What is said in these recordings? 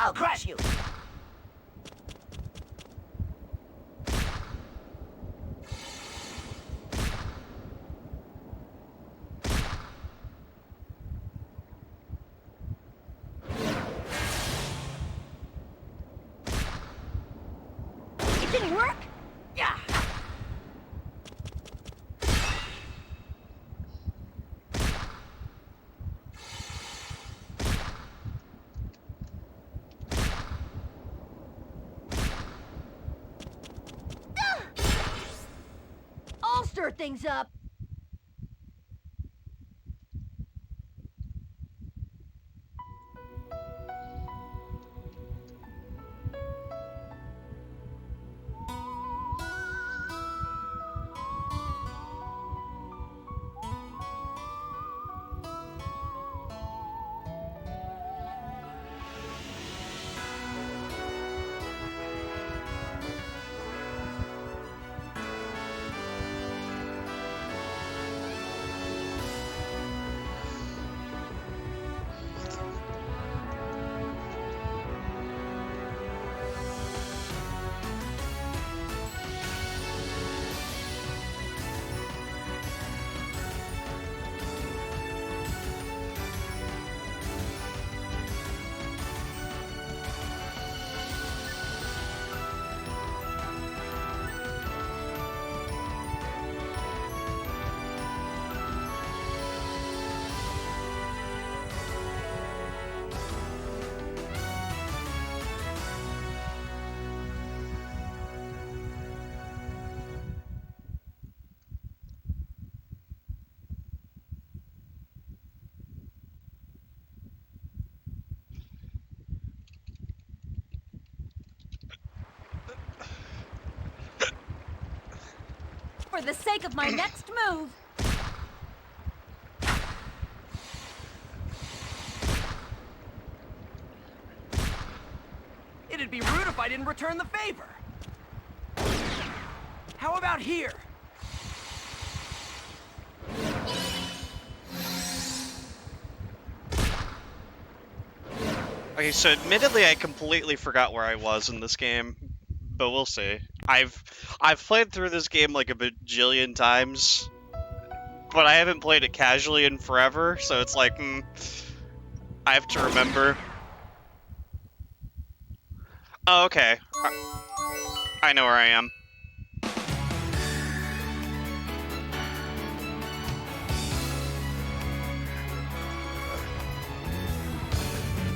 I'll crush you! It didn't work? Yeah. I'll stir things up. For the sake of my next move. It'd be rude if I didn't return the favor. How about here? Okay, so admittedly I completely forgot where I was in this game, but we'll see. I've played through this game like a bajillion times, but I haven't played it casually in forever, so it's like, I have to remember. Oh, okay. I know where I am.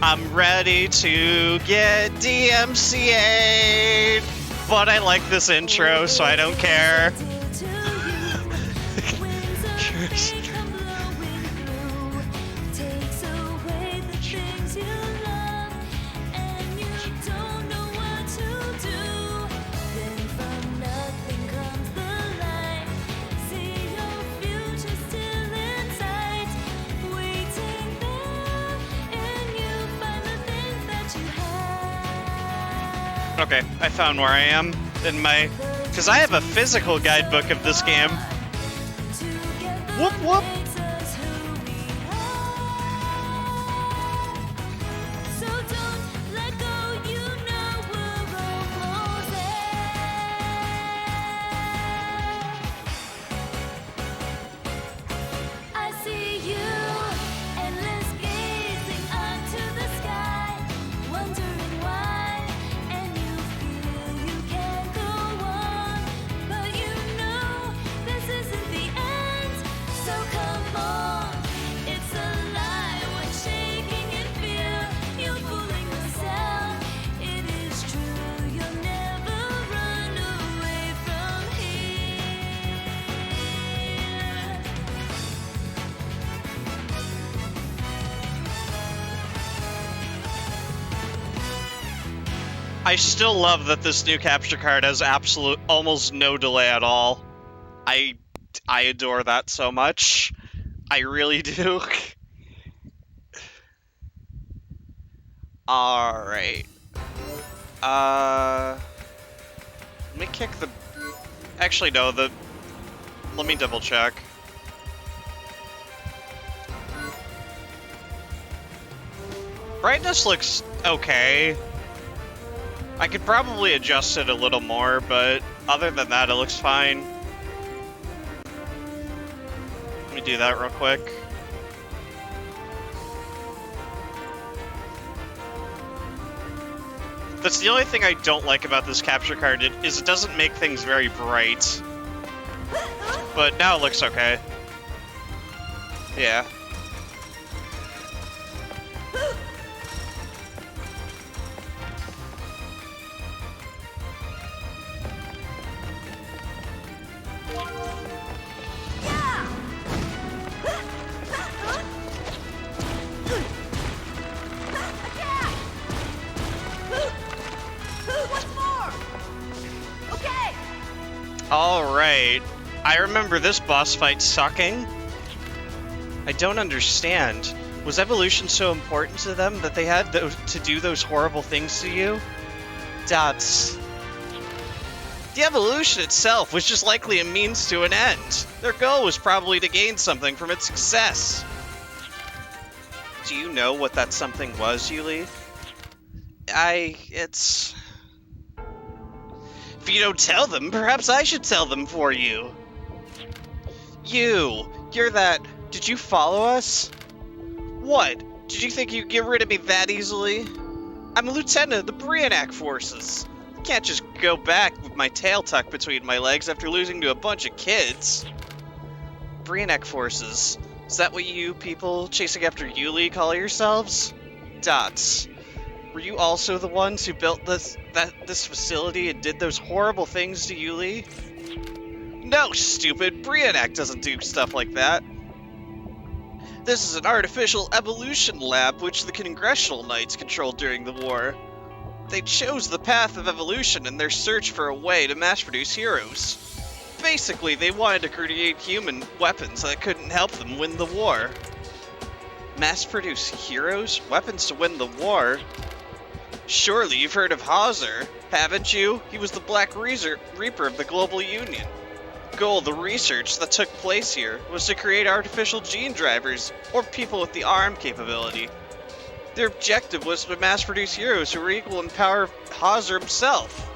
I'm ready to get DMCA'd, but I like this intro, so I don't care. Cheers. Okay, I found where I am in my... Because I have a physical guidebook of this game. Whoop whoop! I still love that this new capture card has almost no delay at all. I adore that so much. I really do. Alright. Let me kick the... Actually, no, let me double check. Brightness looks okay. I could probably adjust it a little more, but other than that, it looks fine. Let me do that real quick. That's the only thing I don't like about this capture card, is it doesn't make things very bright. But now it looks okay. Yeah. Alright. I remember this boss fight sucking. I don't understand. Was evolution so important to them that they had to do those horrible things to you? Dots. The evolution itself was just likely a means to an end. Their goal was probably to gain something from its success. Do you know what that something was, Yuli? It's... If you don't tell them, perhaps I should tell them for you. You're that... Did you follow us? What? Did you think you'd get rid of me that easily? I'm a lieutenant of the Brionac forces. I can't just go back with my tail tucked between my legs after losing to a bunch of kids. Brionac forces. Is that what you people chasing after Yuli call yourselves? Dots. Were you also the ones who built this facility and did those horrible things to Yuli? No, stupid! Brionac doesn't do stuff like that. This is an artificial evolution lab which the Congressional Knights controlled during the war. They chose the path of evolution in their search for a way to mass-produce heroes. Basically, they wanted to create human weapons that couldn't help them win the war. Mass-produce heroes? Weapons to win the war? Surely you've heard of Hauser, haven't you? He was the Black Reaper of the Global Union. The goal of the research that took place here was to create artificial gene drivers, or people with the arm capability. Their objective was to mass-produce heroes who were equal in power of Hauser himself.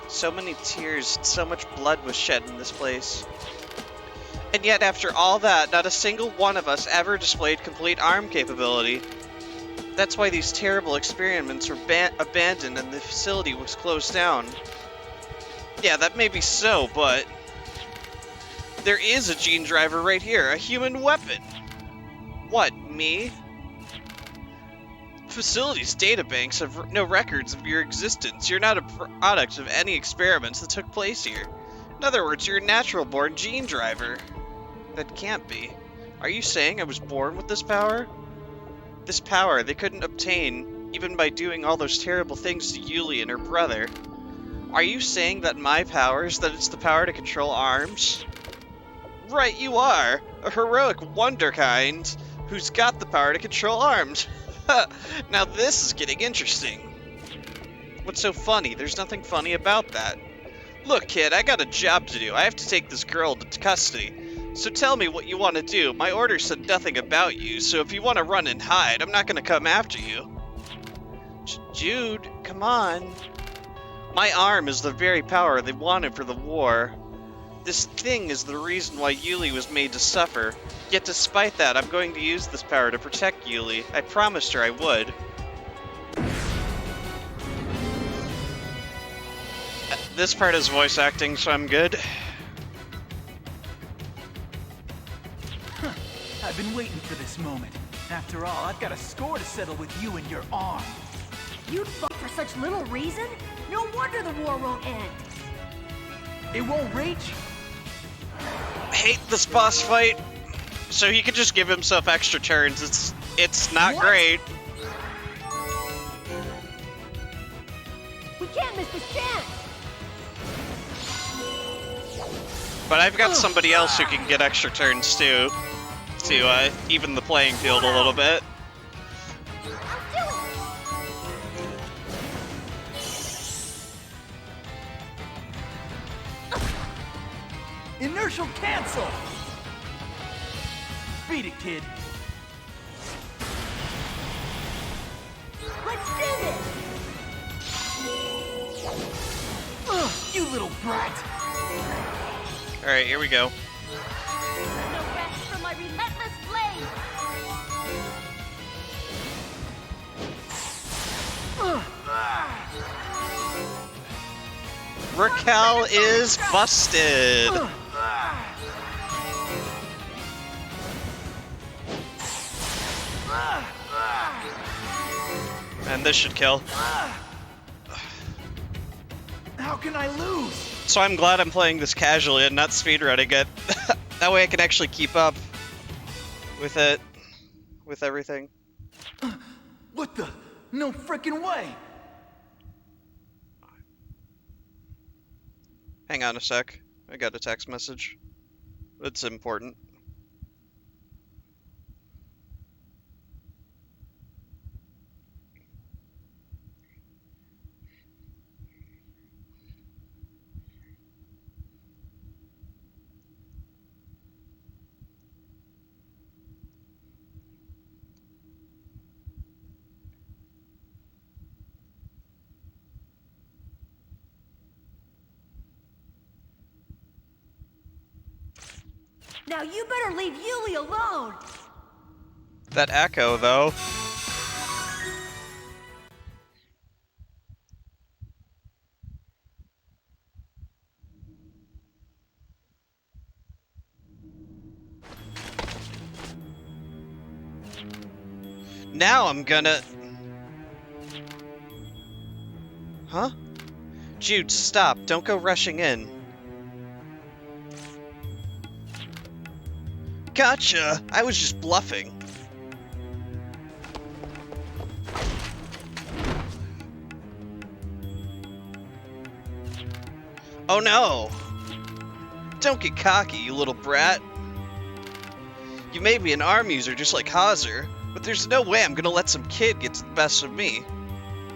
So many tears, so much blood was shed in this place. And yet, after all that, not a single one of us ever displayed complete arm capability. That's why these terrible experiments were abandoned and the facility was closed down. Yeah, that may be so, but... there is a gene driver right here, a human weapon! What, me? Facility's databanks have no records of your existence. You're not a product of any experiments that took place here. In other words, you're a natural-born gene driver. That can't be. Are you saying I was born with this power? This power they couldn't obtain, even by doing all those terrible things to Yuli and her brother. Are you saying that my power is that it's the power to control arms? Right, you are! A heroic wonderkind who's got the power to control arms. Now this is getting interesting. What's so funny? There's nothing funny about that. Look, kid, I got a job to do. I have to take this girl into custody. So tell me what you want to do. My order said nothing about you, so if you want to run and hide, I'm not going to come after you. Jude, come on. My arm is the very power they wanted for the war. This thing is the reason why Yuli was made to suffer. Yet despite that, I'm going to use this power to protect Yuli. I promised her I would. This part is voice acting, so I'm good. I've been waiting for this moment. After all, I've got a score to settle with you and your arm. You'd fuck for such little reason? No wonder the war won't end. It won't reach? I hate this boss fight. So he could just give himself extra turns. It's not What? great. We can't miss this chance. But I've got somebody else who can get extra turns too. To even the playing field a little bit. Inertial cancel! Beat it, kid. brat! Alright, here we go. No rest for my relentless blade! Raquel is busted! And this should kill. How can I lose? So I'm glad I'm playing this casually and not speedrunning it. That way I can actually keep up with it, with everything. What the? No frickin' way! Hang on a sec. I got a text message. It's important. Now you better leave Yuli alone! That echo, though. Now I'm gonna... Huh? Jude, stop. Don't go rushing in. Gotcha! I was just bluffing. Oh no! Don't get cocky, you little brat. You may be an arm user just like Hauser, but there's no way I'm gonna let some kid get to the best of me.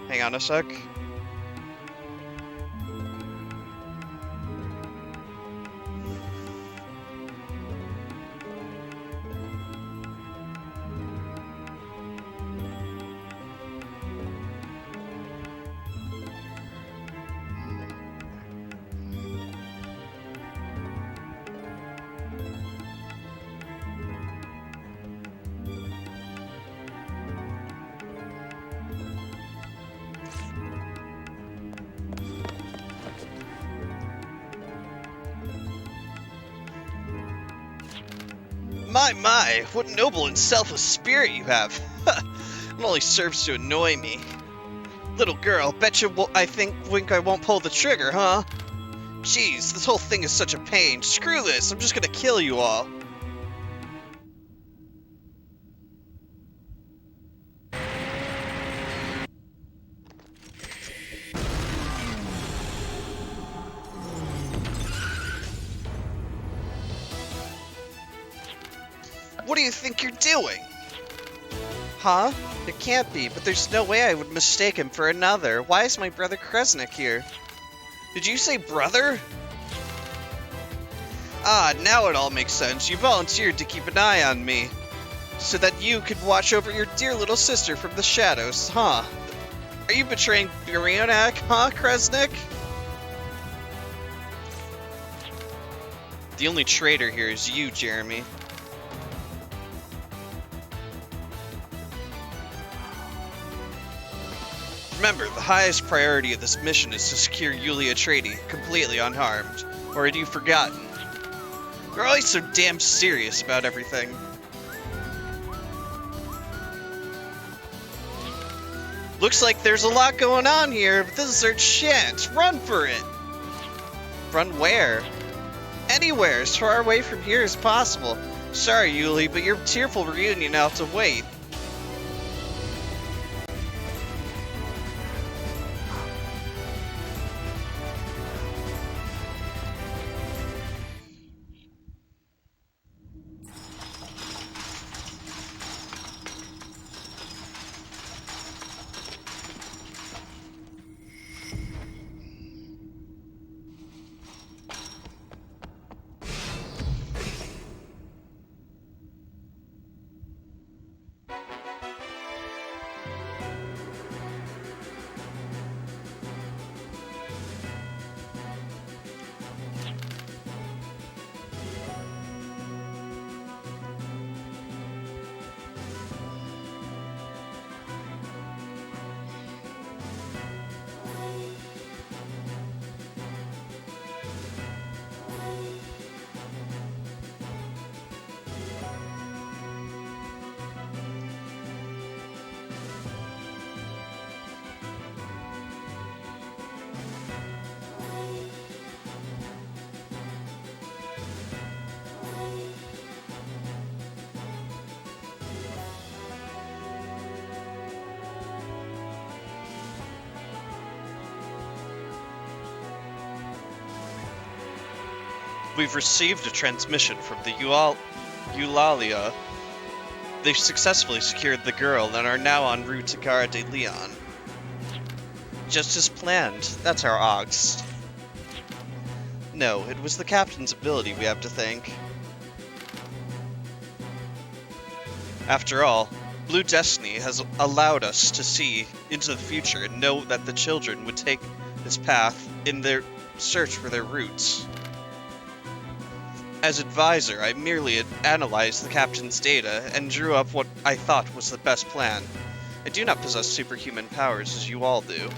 Hang on a sec. My, what noble and selfless spirit you have. It only serves to annoy me. Little girl, betcha I think I won't pull the trigger, huh? Jeez, this whole thing is such a pain. Screw this, I'm just gonna kill you all. What do you think you're doing? Huh? It can't be, but there's no way I would mistake him for another. Why is my brother Kresnik here? Did you say brother? Ah, now it all makes sense. You volunteered to keep an eye on me, so that you could watch over your dear little sister from the shadows, huh? Are you betraying Burionak, huh, Kresnik? The only traitor here is you, Jeremy. Remember, the highest priority of this mission is to secure Yuli Atreides completely unharmed. Or had you forgotten? You're always so damn serious about everything. Looks like there's a lot going on here, but this is our chance. Run for it! Run where? Anywhere, as far away from here as possible. Sorry, Yuli, but your tearful reunion will have to wait. We've received a transmission from the Eulalia. They've successfully secured the girl and are now en route to Gara de Leon. Just as planned. That's our ox. No, it was the captain's ability we have to thank. After all, Blue Destiny has allowed us to see into the future and know that the children would take this path in their search for their roots. As advisor, I merely analyzed the captain's data and drew up what I thought was the best plan. I do not possess superhuman powers as you all do.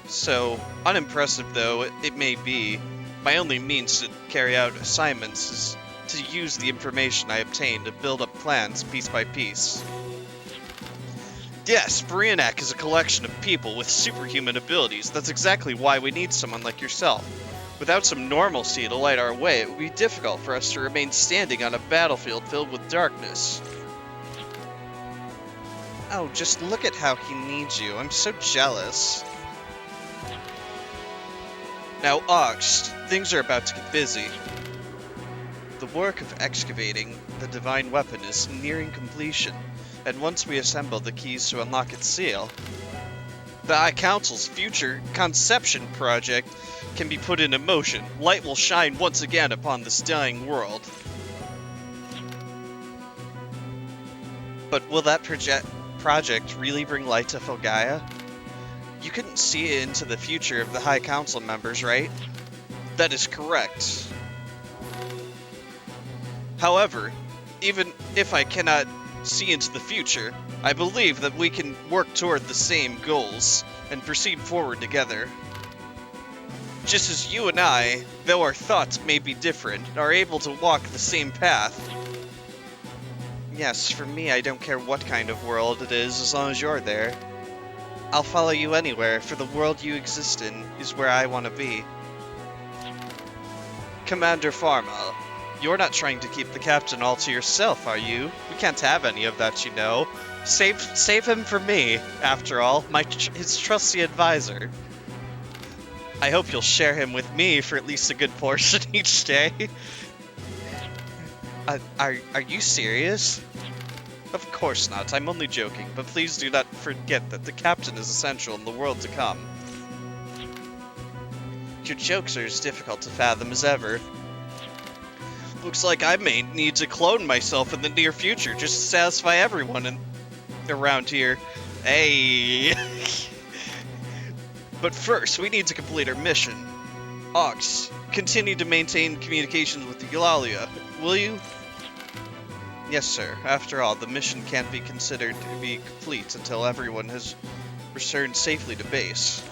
So, unimpressive though it may be, my only means to carry out assignments is to use the information I obtained to build up plans piece by piece. Yes, Brianak is a collection of people with superhuman abilities. That's exactly why we need someone like yourself. Without some normalcy to light our way, it would be difficult for us to remain standing on a battlefield filled with darkness. Oh, just look at how he needs you. I'm so jealous. Now, Ox, things are about to get busy. The work of excavating the divine weapon is nearing completion, and once we assemble the keys to unlock its seal, the High Council's future conception project can be put into motion. Light will shine once again upon this dying world. But will that project really bring light to Filgaia? You couldn't see into the future of the High Council members, right? That is correct. However, even if I cannot see into the future, I believe that we can work toward the same goals and proceed forward together. Just as you and I, though our thoughts may be different, are able to walk the same path. Yes, for me, I don't care what kind of world it is as long as you're there. I'll follow you anywhere, for the world you exist in is where I want to be. Commander Pharma, you're not trying to keep the captain all to yourself, are you? We can't have any of that, you know. Save him for me, after all, his trusty advisor. I hope you'll share him with me for at least a good portion each day. Are you serious? Of course not, I'm only joking, but please do not forget that the captain is essential in the world to come. Your jokes are as difficult to fathom as ever. Looks like I may need to clone myself in the near future just to satisfy everyone around here. Hey! But first, we need to complete our mission. Ox, continue to maintain communications with the Eulalia, will you? Yes, sir. After all, the mission can't be considered to be complete until everyone has returned safely to base.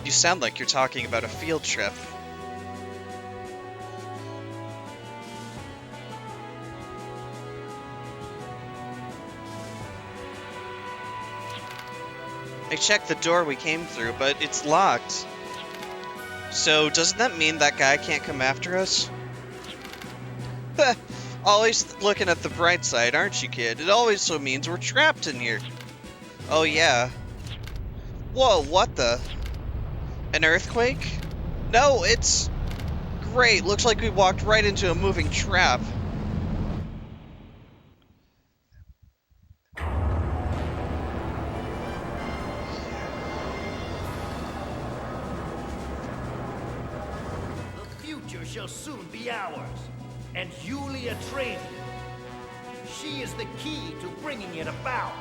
You sound like you're talking about a field trip. I checked the door we came through, but it's locked. So, doesn't that mean that guy can't come after us? Always looking at the bright side, aren't you, kid? It always so means we're trapped in here. Oh, yeah. Whoa, what the? An earthquake? No, it's... Great, looks like we walked right into a moving trap. The future shall soon be ours. And Yulia Trady. She is the key to bringing it about.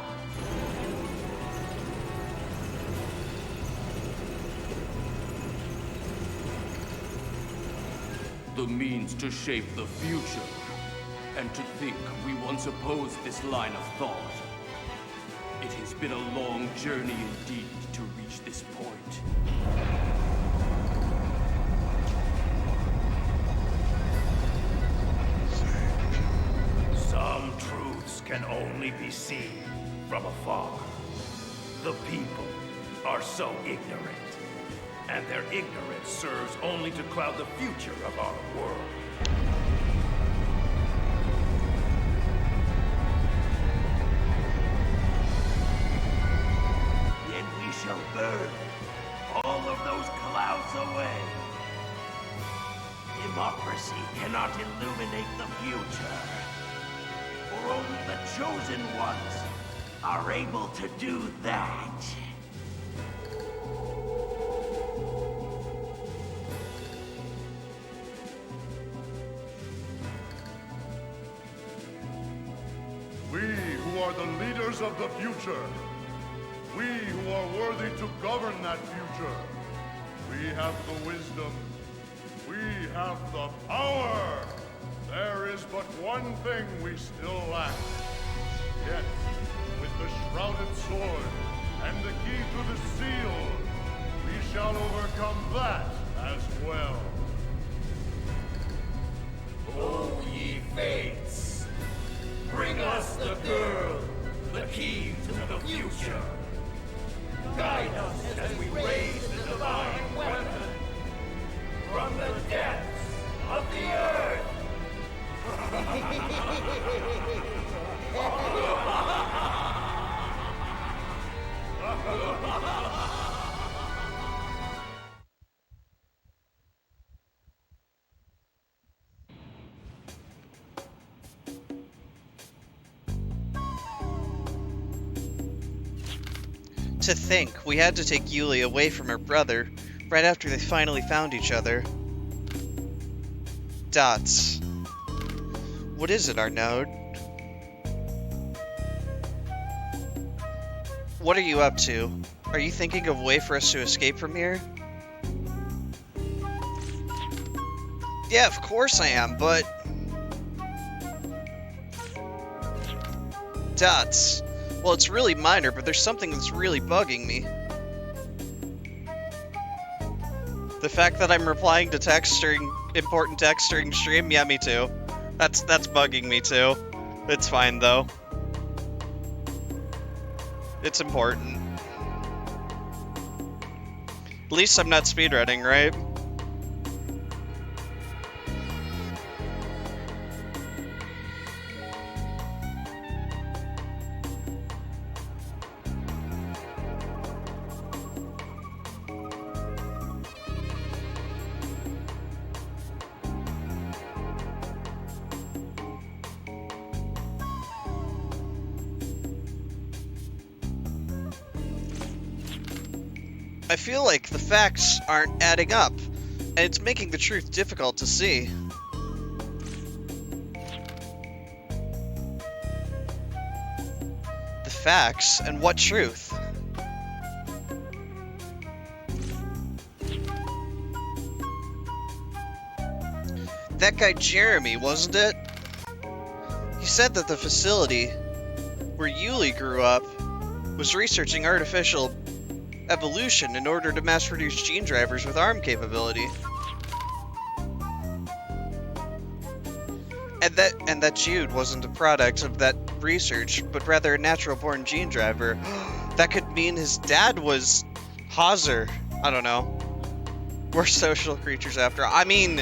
The means to shape the future. And to think we once opposed this line of thought. It has been a long journey indeed to reach this point. Some truths can only be seen from afar. The people are so ignorant. And their ignorance serves only to cloud the future of our world. Then we shall burn all of those clouds away. future. For only the chosen ones are able to do that. We who are the leaders of the future. We who are worthy to govern that future. We have the wisdom. We have the power. There is but one thing we still lack. Yet, with the shrouded sword and the key to the seal, we shall overcome that as well. O ye fates, bring us the girl, the key to the future. Guide us as we raise the divine weapon from the depths of the earth. To think we had to take Yuli away from her brother right after they finally found each other. Dots. What is it, Arnaud? What are you up to? Are you thinking of a way for us to escape from here? Yeah, of course I am, but... Dots. Well, it's really minor, but there's something that's really bugging me. The fact that I'm replying to text during important text during stream, yeah, me too. That's bugging me too. It's fine though. It's important. At least I'm not speedrunning, right? I feel like the facts aren't adding up, and it's making the truth difficult to see. The facts? And what truth? That guy Jeremy, wasn't it? He said that the facility where Yuli grew up was researching artificial evolution in order to mass-produce gene drivers with ARM capability. And that Jude wasn't a product of that research, but rather a natural-born gene driver. That could mean his dad was Hauser. I don't know. We're social creatures after all. I mean,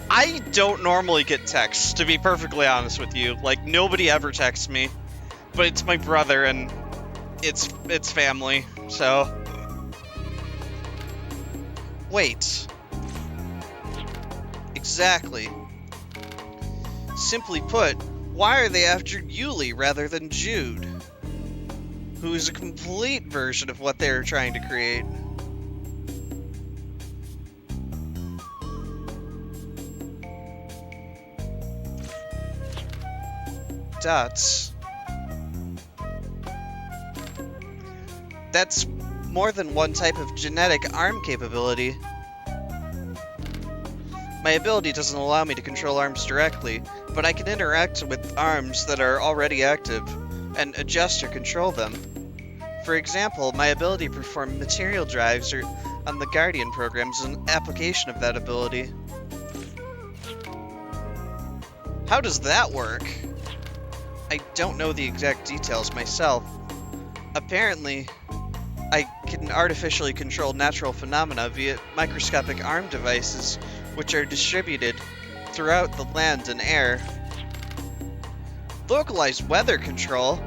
I don't normally get texts, to be perfectly honest with you. Like, nobody ever texts me. But it's my brother, and it's family, so... Wait. Exactly. Simply put, why are they after Yuli rather than Jude? Who is a complete version of what they're trying to create. Dots. That's more than one type of genetic ARM capability. My ability doesn't allow me to control ARMs directly, but I can interact with ARMs that are already active, and adjust or control them. For example, my ability to perform material drives on the Guardian program is an application of that ability. How does that work? I don't know the exact details myself. Apparently, I can artificially control natural phenomena via microscopic ARM devices, which are distributed throughout the land and air. Localized weather control?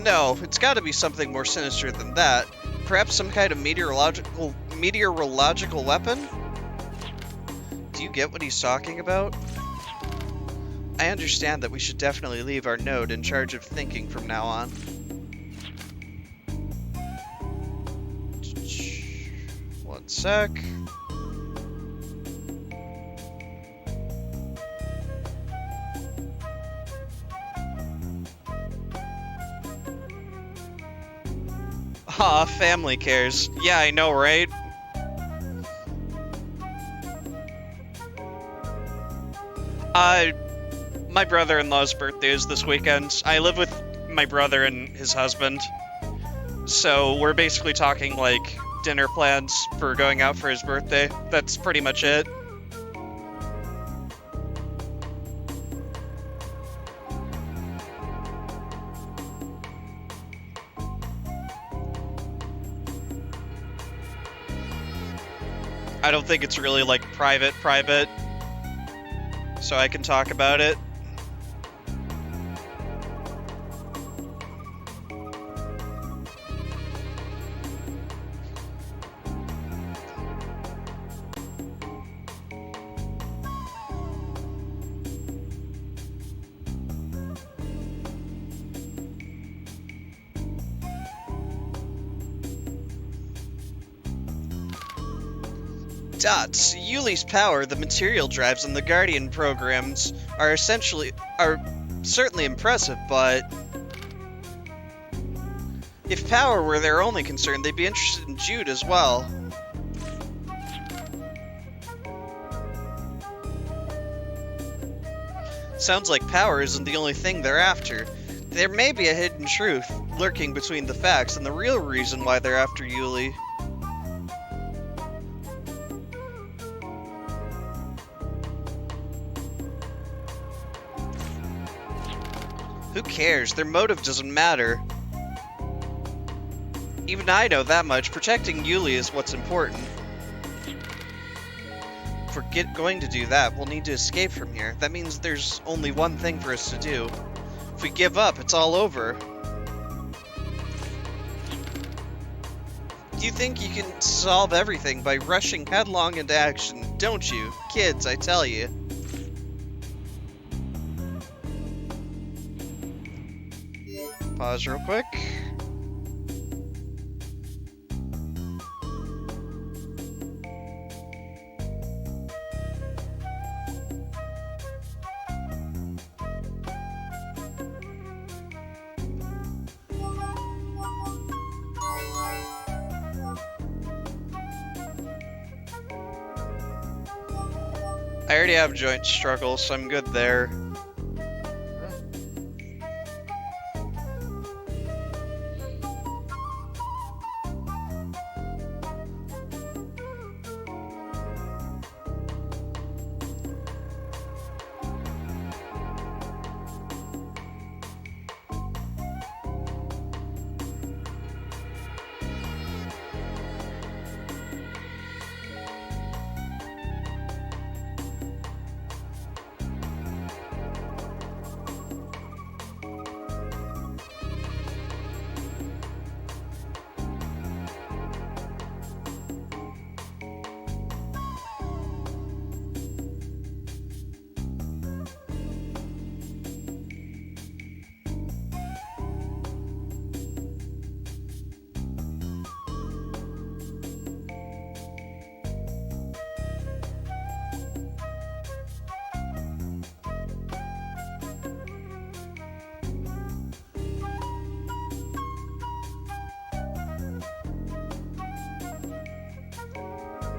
No, it's gotta be something more sinister than that. Perhaps some kind of meteorological weapon? Do you get what he's talking about? I understand that we should definitely leave our node in charge of thinking from now on. One sec. Aw, family cares. Yeah, I know, right? My brother-in-law's birthday is this weekend. I live with my brother and his husband. So we're basically talking, like, dinner plans for going out for his birthday. That's pretty much it. I don't think it's really, like, private, so I can talk about it. Dots, Yuli's power, the material drives, and the Guardian programs are certainly impressive, but if power were their only concern, they'd be interested in Jude as well. Sounds like power isn't the only thing they're after. There may be a hidden truth lurking between the facts and the real reason why they're after Yuli. Who cares? Their motive doesn't matter. Even I know that much. Protecting Yuli is what's important. If we're going to do that, we'll need to escape from here. That means there's only one thing for us to do. If we give up, it's all over. You think you can solve everything by rushing headlong into action, don't you? Kids, I tell you. Pause real quick. I already have joint struggles, so I'm good there.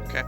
Okay.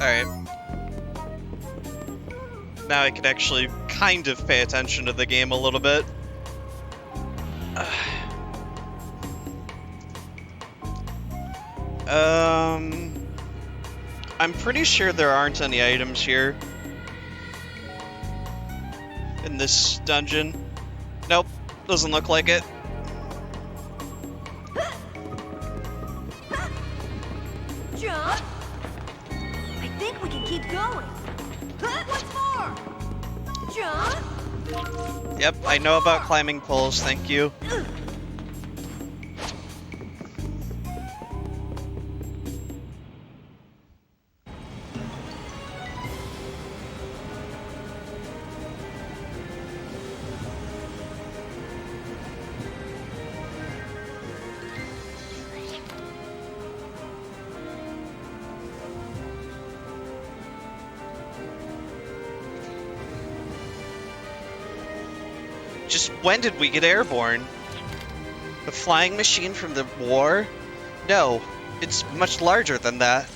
Alright. Now I can actually kind of pay attention to the game a little bit. I'm pretty sure there aren't any items here. In this dungeon. Nope, doesn't look like it. Jump! I think we can keep going. What's more? Jump! Yep, I know about climbing poles, thank you. Just when did we get airborne? The flying machine from the war? No, it's much larger than that.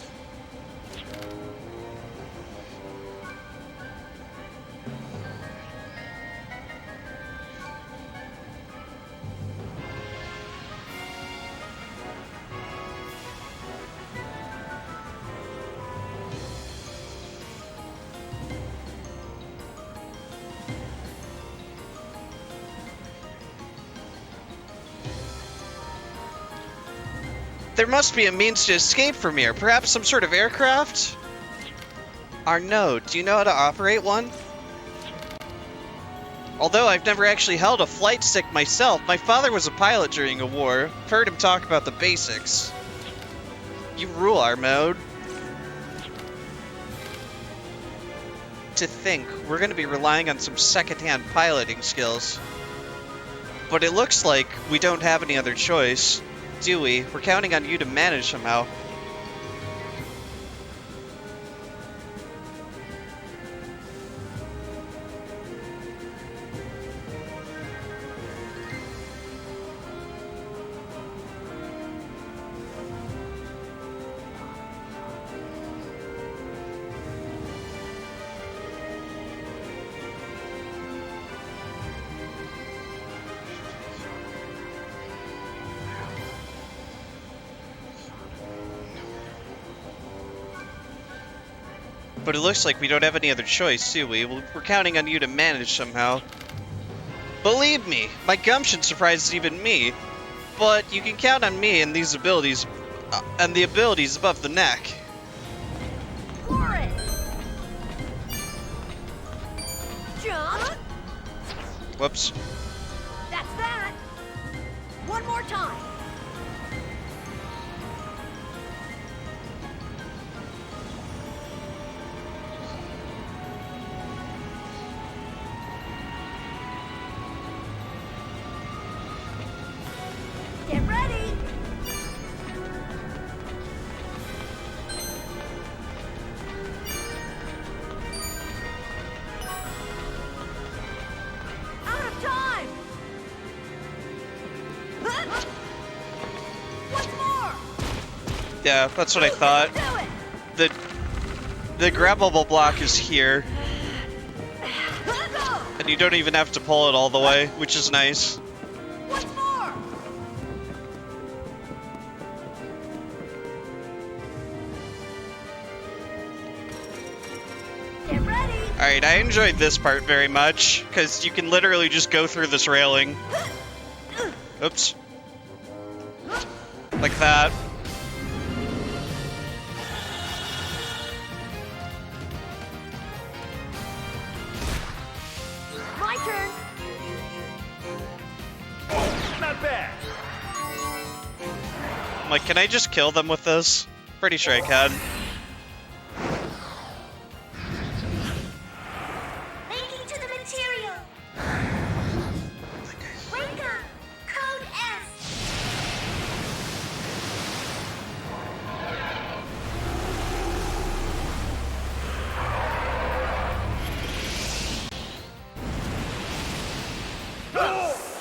There must be a means to escape from here. Perhaps some sort of aircraft? Arnaud, do you know how to operate one? Although I've never actually held a flight stick myself, my father was a pilot during a war. I've heard him talk about the basics. You rule, Arnaud. To think, we're going to be relying on some second-hand piloting skills. But it looks like we don't have any other choice. Do we? We're counting on you to manage somehow. But it looks like we don't have any other choice, do we? We're counting on you to manage somehow. Believe me, my gumption surprises even me. But you can count on me and these abilities, and the abilities above the neck. For it! Jump! Whoops. That's that! One more time! Get ready! Out of time! What's more? Yeah, that's what I thought. Do it! The grabbable block is here, Go! and you don't even have to pull it all the way, which is nice. What's more? Get ready! Alright, I enjoyed this part very much, because you can literally just go through this railing. Oops. Like that. My turn! Not bad. I'm like, can I just kill them with this? Pretty sure I can. Linking to the material! Wake up! Code S!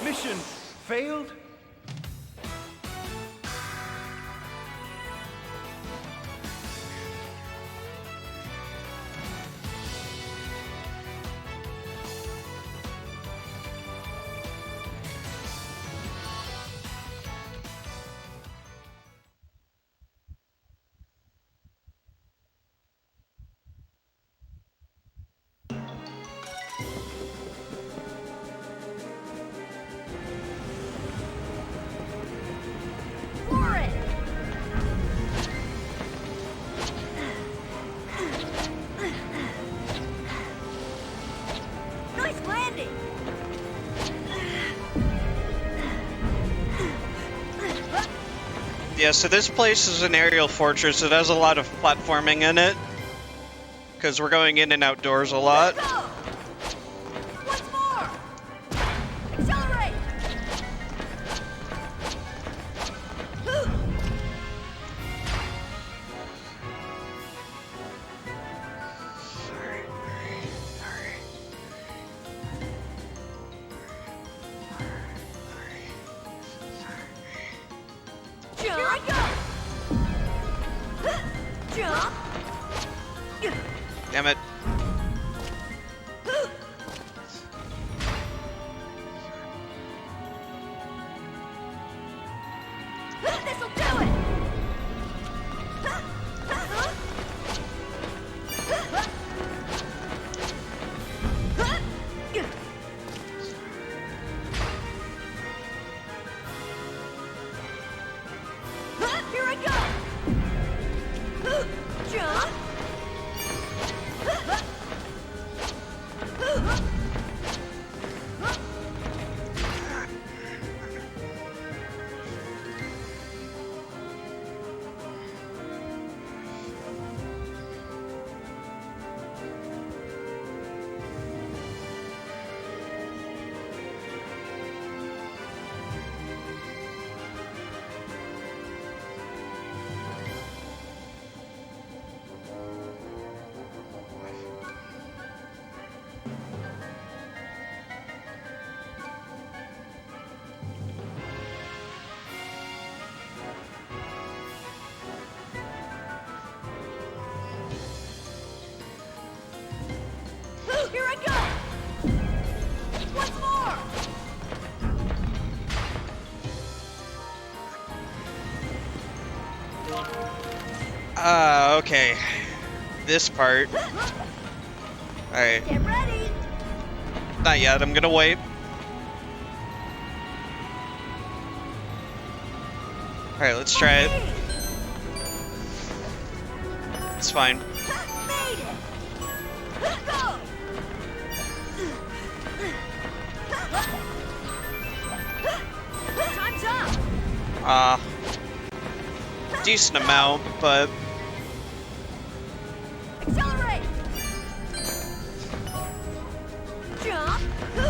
Mission failed? Yeah, so this place is an aerial fortress. It has a lot of platforming in it. Because we're going in and outdoors a lot. Go! Once more! Accelerate! Jump! Here I go! Jump! Damn it. This'll do it! Here I go! Jump! Here I go! Once more! Okay. This part. Alright. Get ready! Not yet, I'm gonna wait. Alright, let's try it. It's fine. Made it! Go! Time's up! Decent amount, but Accelerate! Jump! Go!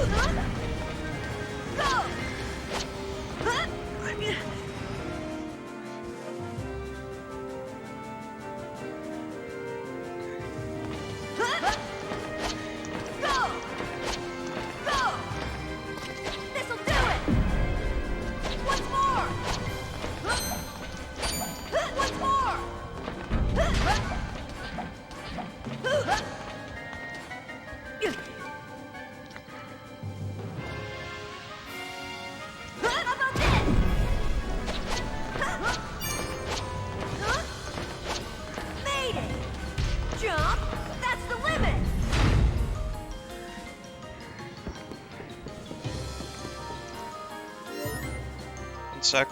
Go! Go! This'll do it! Once more! Once more! How about this? Made it! Jump! That's the limit! one sec.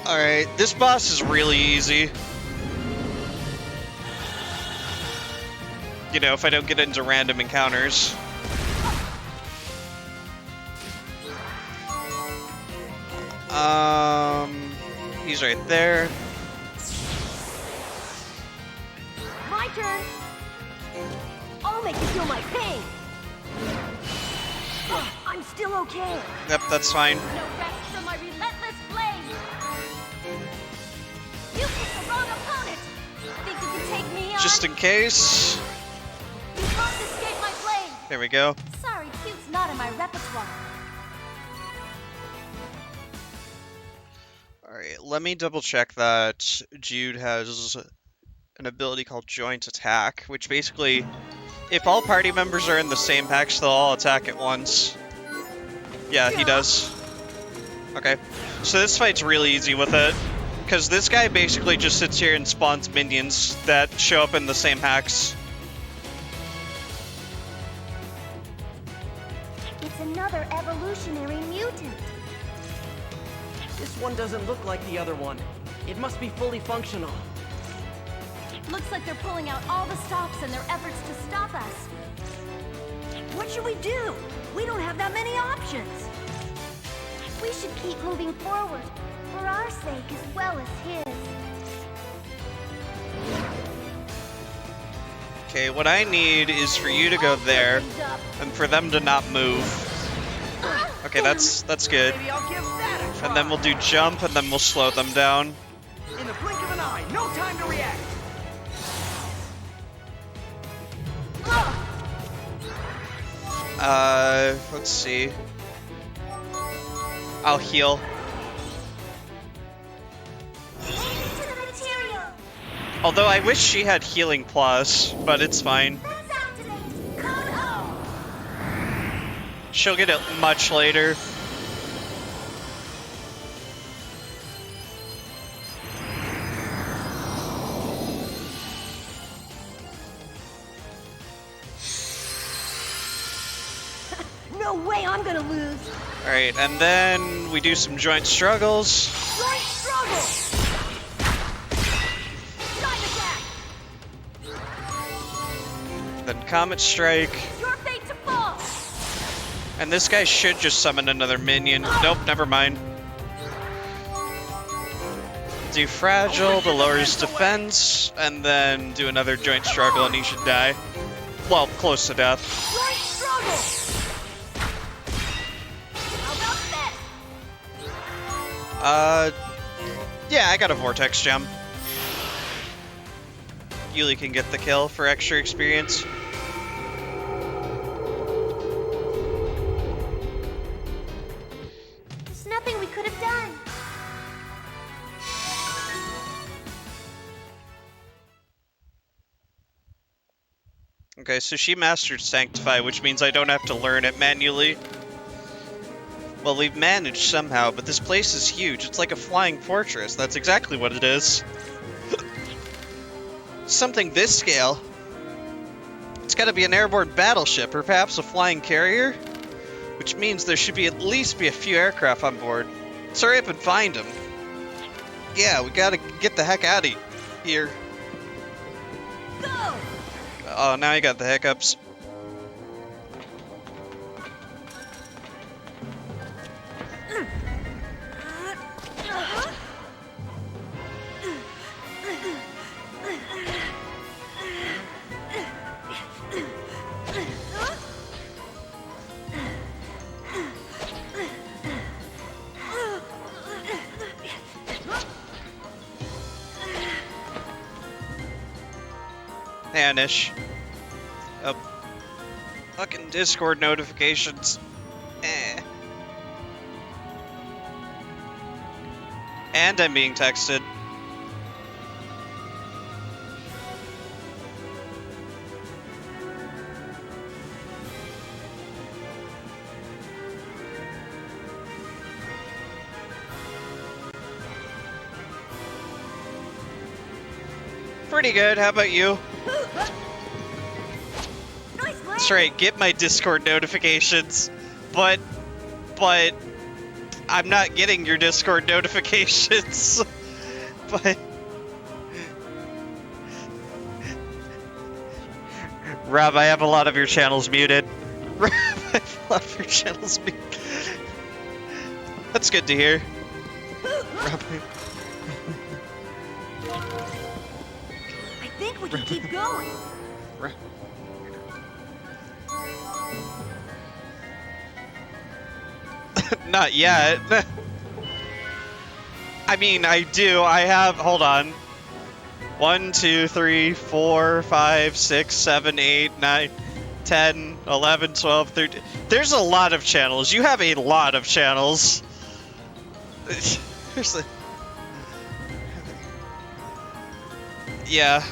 Alright, this boss is really easy. You know, if I don't get into random encounters. He's right there. My turn! I'll make you feel my pain! I'm still okay! Yep, that's fine. No rest from my relentless blade! You picked the wrong opponent! Think you can take me on? Just in case. You can't escape my blade! There we go. Sorry, cute's not in my repertoire. Alright, let me double check that Jude has an ability called Joint Attack, which basically, if all party members are in the same packs, they'll all attack at once. Yeah, he does. Okay, so this fight's really easy with it. Because this guy basically just sits here and spawns minions that show up in the same hacks. It's another evolutionary mutant. This one doesn't look like the other one. It must be fully functional. Looks like they're pulling out all the stops in their efforts to stop us. What should we do? We don't have that many options. We should keep moving forward, for our sake as well as his. Okay, what I need is for you to go there, and for them to not move. Okay, that's good. Maybe I'll give that a try. And then we'll do jump, and then we'll slow them down. In the blink of an eye, no time to react. Let's see. I'll heal. Although I wish she had healing plus, but it's fine. She'll get it much later. No way I'm gonna lose. Alright, and then we do some joint struggles. Joint struggle. Giant attack. Then Comet Strike. Your fate to fall. And this guy should just summon another minion. Nope, never mind. Do Fragile to lower his defense, and then do another joint struggle and he should die. Well, close to death. Joint struggle. How about this? Yeah, I got a Vortex Gem. Yuli can get the kill for extra experience. There's nothing we could have done. Okay, so she mastered Sanctify, which means I don't have to learn it manually. Well, we've managed somehow, but this place is huge. It's like a flying fortress. That's exactly what it is. Something this scale. It's gotta be an airborne battleship, or perhaps a flying carrier? Which means there should at least be a few aircraft on board. Let's hurry up and find them. Yeah, we gotta get the heck out of here. Go. Oh, now you got the hiccups. Vanish. Oh. Fucking Discord notifications. And I'm being texted. Pretty good, how about you? Nice play. That's right, get my Discord notifications. But I'm not getting your Discord notifications. But Rob, I have a lot of your channels muted. Rob, I have a lot of your channels muted. That's good to hear. Rob, I think we can keep going. Not yet. I mean, I do. I have. Hold on. 1, 2, 3, 4, 5, 6, 7, 8, 9, 10, 11, 12, 13. There's a lot of channels. You have a lot of channels. There's a... Yeah.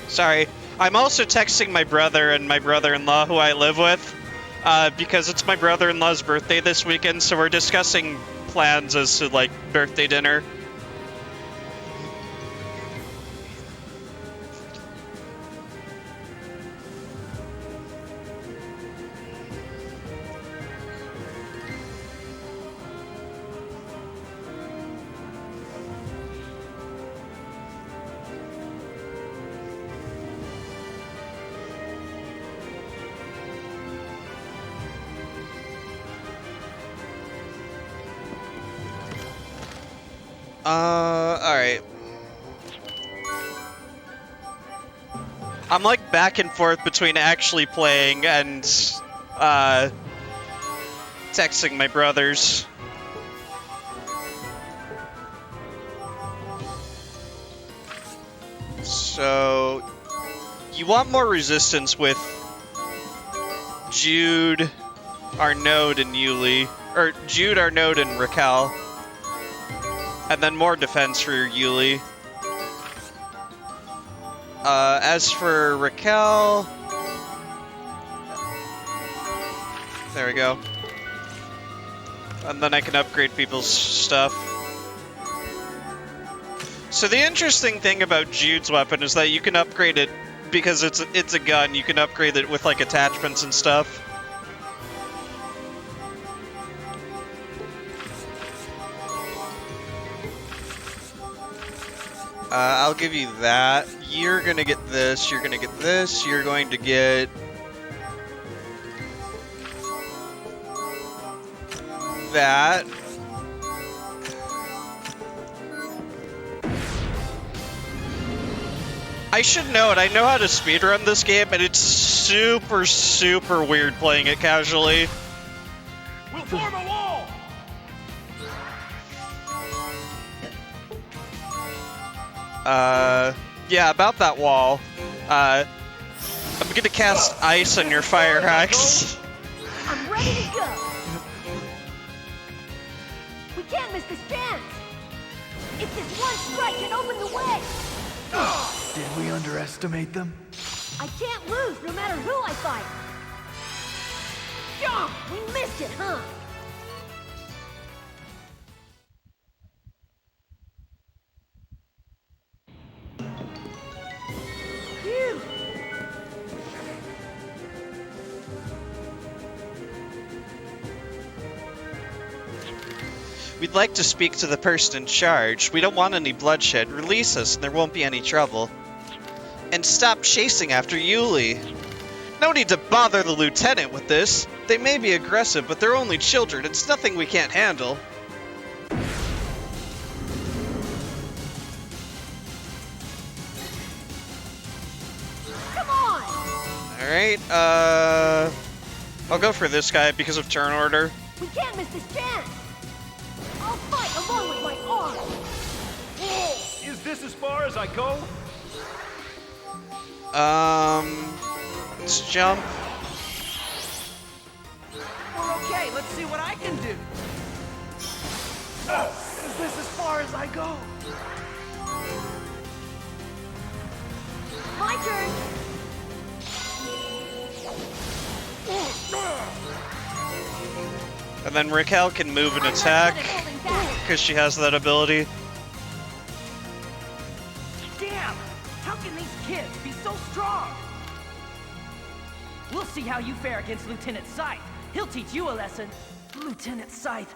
Sorry. I'm also texting my brother and my brother-in-law, who I live with, because it's my brother-in-law's birthday this weekend, so we're discussing plans as to, like, birthday dinner. Alright. I'm like back and forth between actually playing and, texting my brothers. So, you want more resistance with Jude, Arnaud, and Yuli. Or, Jude, Arnaud, and Raquel. And then more defense for Yuli. As for Raquel... There we go. And then I can upgrade people's stuff. So the interesting thing about Jude's weapon is that you can upgrade it, because it's a gun, you can upgrade it with like attachments and stuff. I'll give you that. You're gonna get this, you're gonna get this, you're going to get... that. I should know it, I know how to speedrun this game, and it's super, super weird playing it casually. We'll form a wall! Yeah, about that wall. I'm gonna cast ice on your fire axe. I'm ready to go. We can't miss this chance. If this one strike can open the way. Did we underestimate them? I can't lose no matter who I fight. Jump! We missed it, huh? Phew. We'd like to speak to the person in charge. We don't want any bloodshed. Release us and there won't be any trouble. And stop chasing after Yuli. No need to bother the lieutenant with this. They may be aggressive, but they're only children. It's nothing we can't handle. Come on! Alright, I'll go for this guy because of turn order. We can't miss this chance. I'll fight along with my arm. Whoa! Is this as far as I go? Let's jump. We're okay. Let's see what I can do. Is this as far as I go? My turn. And then Raquel can move and attack, because she has that ability. Damn! How can these kids be so strong? We'll see how you fare against Lieutenant Scythe. He'll teach you a lesson. Lieutenant Scythe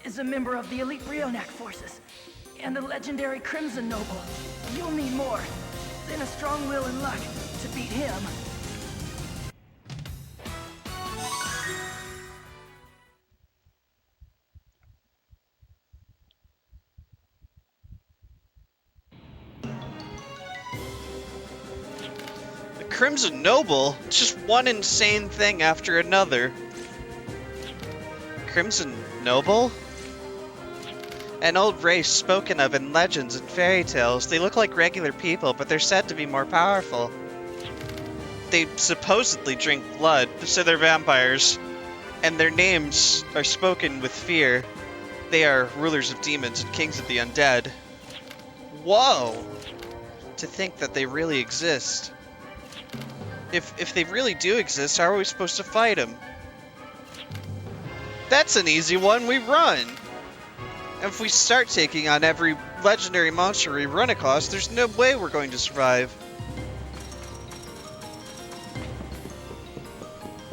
is a member of the elite Brionac forces and the legendary Crimson Noble. You'll need more than a strong will and luck to beat him. The Crimson Noble? It's just one insane thing after another. Crimson Noble? An old race spoken of in legends and fairy tales. They look like regular people, but they're said to be more powerful. They supposedly drink blood, so they're vampires. And their names are spoken with fear. They are rulers of demons and kings of the undead. Whoa! to think that they really exist. If they really do exist, how are we supposed to fight them? That's an easy one, we run! And if we start taking on every legendary monster we run across, there's no way we're going to survive.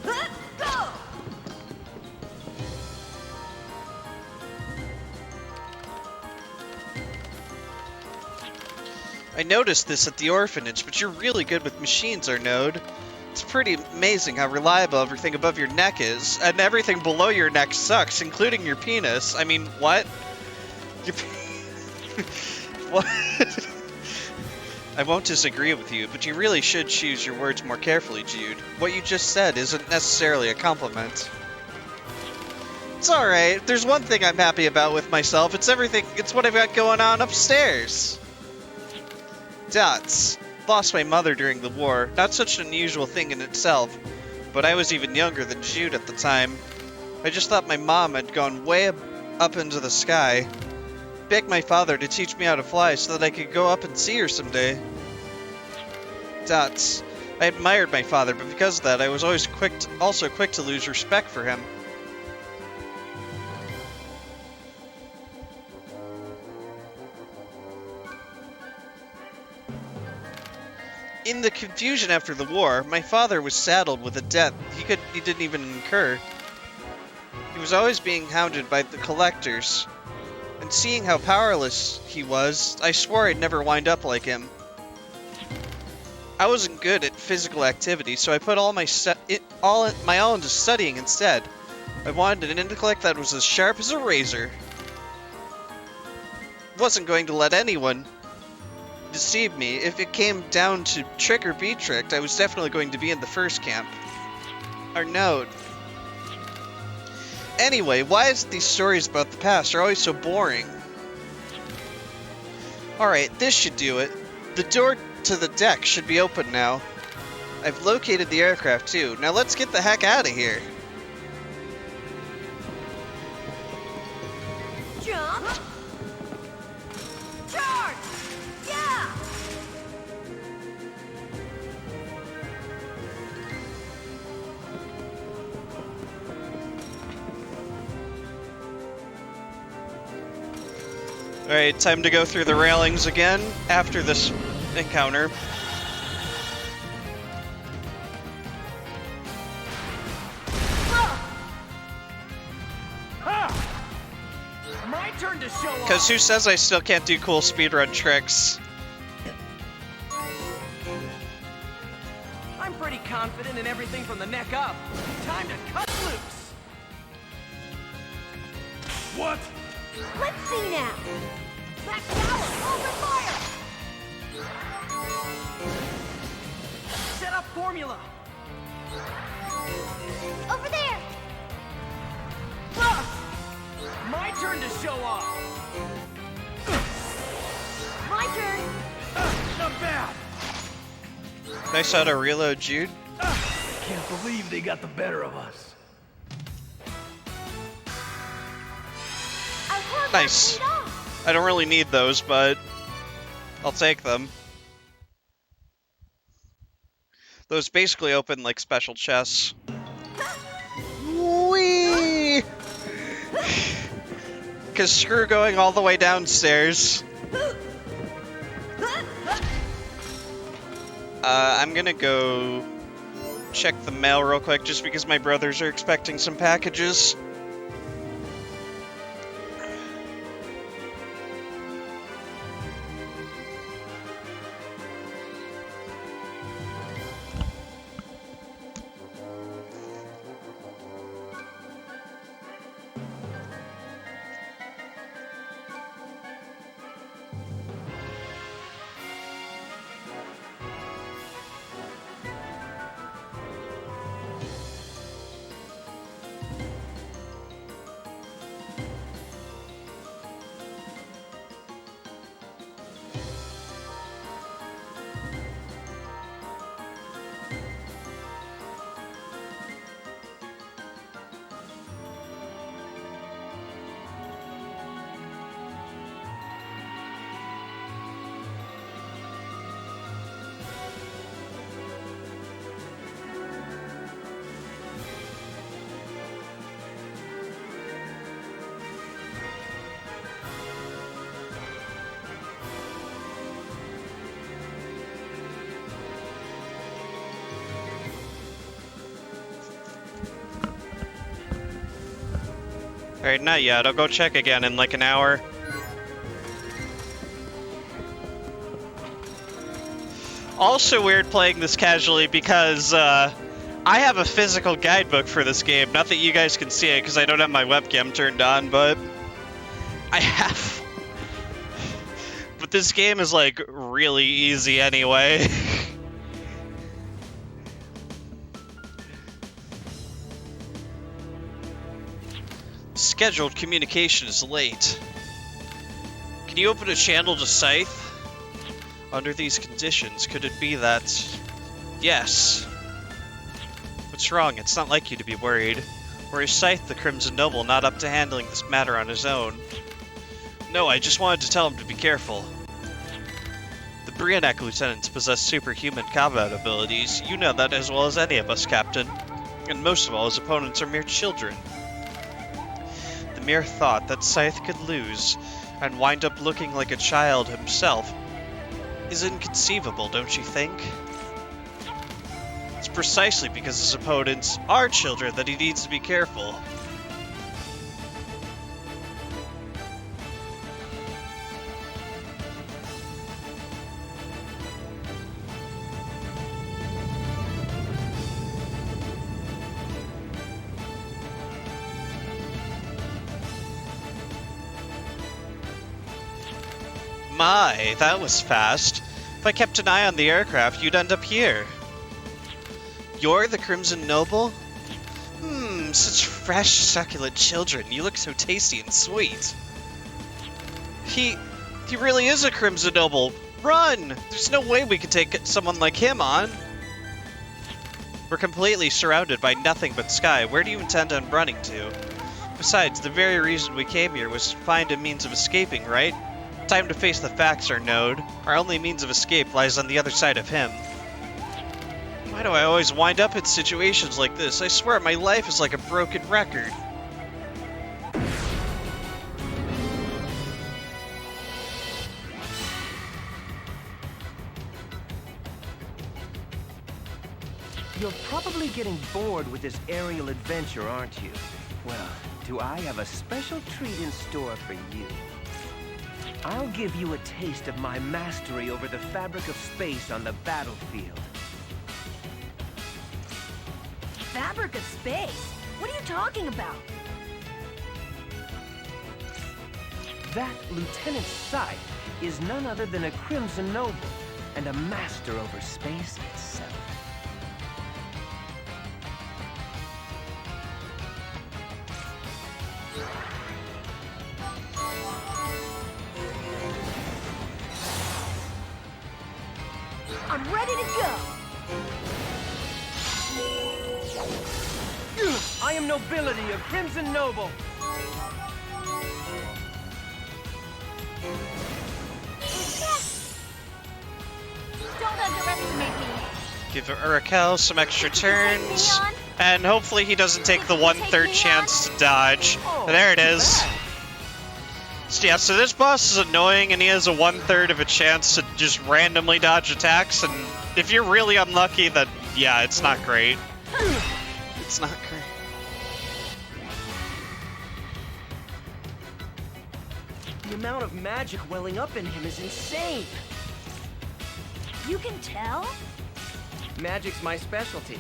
Go! I noticed this at the orphanage, but you're really good with machines, Arnaud. It's pretty amazing how reliable everything above your neck is, and everything below your neck sucks, including your penis. I mean, what? Your what? I won't disagree with you, but you really should choose your words more carefully, Jude. What you just said isn't necessarily a compliment. It's alright. There's one thing I'm happy about with myself. It's what I've got going on upstairs. Dots. Lost my mother during the war. Not such an unusual thing in itself, but I was even younger than Jude at the time. I just thought my mom had gone way up into the sky. Begged my father to teach me how to fly so that I could go up and see her someday. Dots. I admired my father, but because of that, I was always quick to lose respect for him. In the confusion after the war, my father was saddled with a debt he didn't even incur. He was always being hounded by the collectors, and seeing how powerless he was, I swore I'd never wind up like him. I wasn't good at physical activity, so I put all my all into studying instead. I wanted an intellect that was as sharp as a razor. Wasn't going to let anyone deceive me. If it came down to trick or be tricked, I was definitely going to be in the first camp. Arnaud. Anyway, why is it these stories about the past are always so boring? Alright, this should do it. The door to the deck should be open now. I've located the aircraft too. Now let's get the heck out of here. Jump! Charge! Yeah! Alright, time to go through the railings again after this encounter. My turn to show off. Because who says I still can't do cool speedrun tricks? I'm pretty confident in everything from the neck up. Time to cut loose. What? Let's see now! That tower! Open fire! Set up formula. Over there! My turn to show off. My turn! Not bad. Nice auto reload, Jude. Can't believe they got the better of us. I heard Nice. that paid off. I don't really need those, but I'll take them. Those basically open like special chests. Whee! Because screw going all the way downstairs. I'm gonna go check the mail real quick just because my brothers are expecting some packages. Alright, not yet. I'll go check again in like an hour. Also weird playing this casually because, I have a physical guidebook for this game. Not that you guys can see it because I don't have my webcam turned on, but I have. But this game is like really easy anyway. Scheduled communication is late. Can you open a channel to Scythe? Under these conditions, could it be that... Yes. What's wrong? It's not like you to be worried. Or is Scythe the Crimson Noble not up to handling this matter on his own? No, I just wanted to tell him to be careful. The Brionac lieutenants possess superhuman combat abilities. You know that as well as any of us, Captain. And most of all, his opponents are mere children. The mere thought that Scythe could lose and wind up looking like a child himself is inconceivable, don't you think? It's precisely because his opponents are children that he needs to be careful. My, that was fast. If I kept an eye on the aircraft, you'd end up here. You're the Crimson Noble? Such fresh, succulent children. You look so tasty and sweet. He really is a Crimson Noble. Run! There's no way we could take someone like him on. We're completely surrounded by nothing but sky. Where do you intend on running to? Besides, the very reason we came here was to find a means of escaping, right? Time to face the facts, our Node. Our only means of escape lies on the other side of him. Why do I always wind up in situations like this? I swear my life is like a broken record. You're probably getting bored with this aerial adventure, aren't you? Well, do I have a special treat in store for you? I'll give you a taste of my mastery over the fabric of space on the battlefield. Fabric of space? What are you talking about? That Lieutenant Scythe is none other than a Crimson Noble and a master over space itself. I'm ready to go! I am nobility, a Crimson Noble! Don't underestimate me! Give Urkel some extra turns. Leon? And hopefully he doesn't take the 1/3 chance to dodge. There it is. So yeah, so this boss is annoying and he has a 1/3 of a chance to just randomly dodge attacks, and if you're really unlucky, then yeah, it's not great. It's not great. The amount of magic welling up in him is insane! You can tell? Magic's my specialty.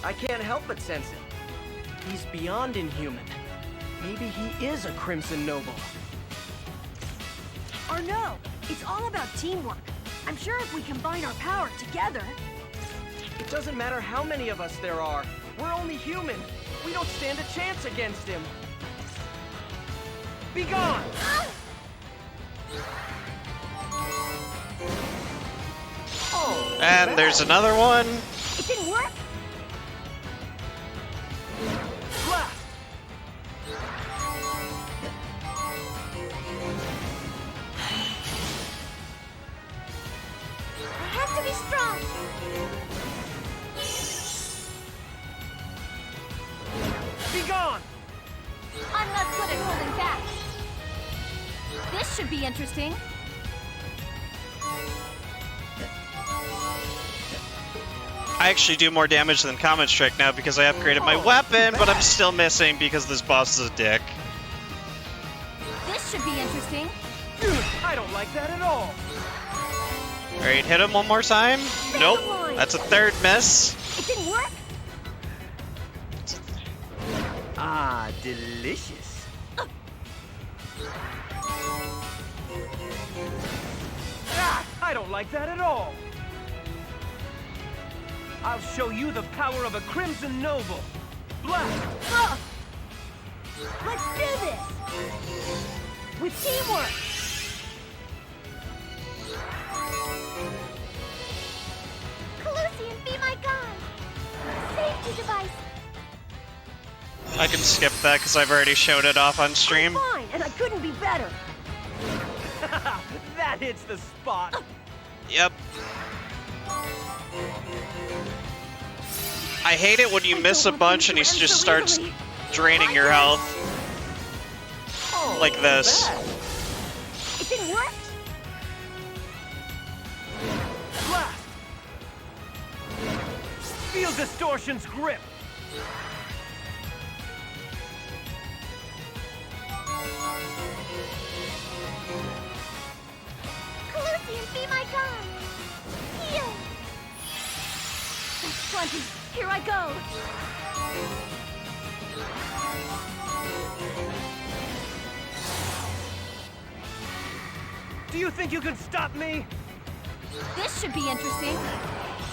I can't help but sense it. He's beyond inhuman. Maybe he is a Crimson Noble. Or no, it's all about teamwork. I'm sure if we combine our power together... It doesn't matter how many of us there are. We're only human. We don't stand a chance against him. Be gone! Oh, And there's another one. It didn't work? blast! I have to be strong! Be gone! I'm not good at holding back. This should be interesting. I actually do more damage than Comet Strike now because I upgraded my weapon, but I'm still missing because this boss is a dick. interesting. I don't like that at all. Alright, hit him one more time. Nope. That's a third miss. It didn't work? Ah, delicious. Ah, I don't like that at all. I'll show you the power of a Crimson Noble. Blast! Let's do this! With teamwork! Colucian, be my guide! Safety device! I can skip that because I've already showed it off on stream. Fine, and I couldn't be better! That hits the spot. Yep. I hate it when you miss a bunch and he just starts draining your health. Like this. It didn't work? Blast! Feel Distortion's grip. Colucian, be my guide! Heal! That's plenty. Here I go! Do you think you can stop me? This should be interesting.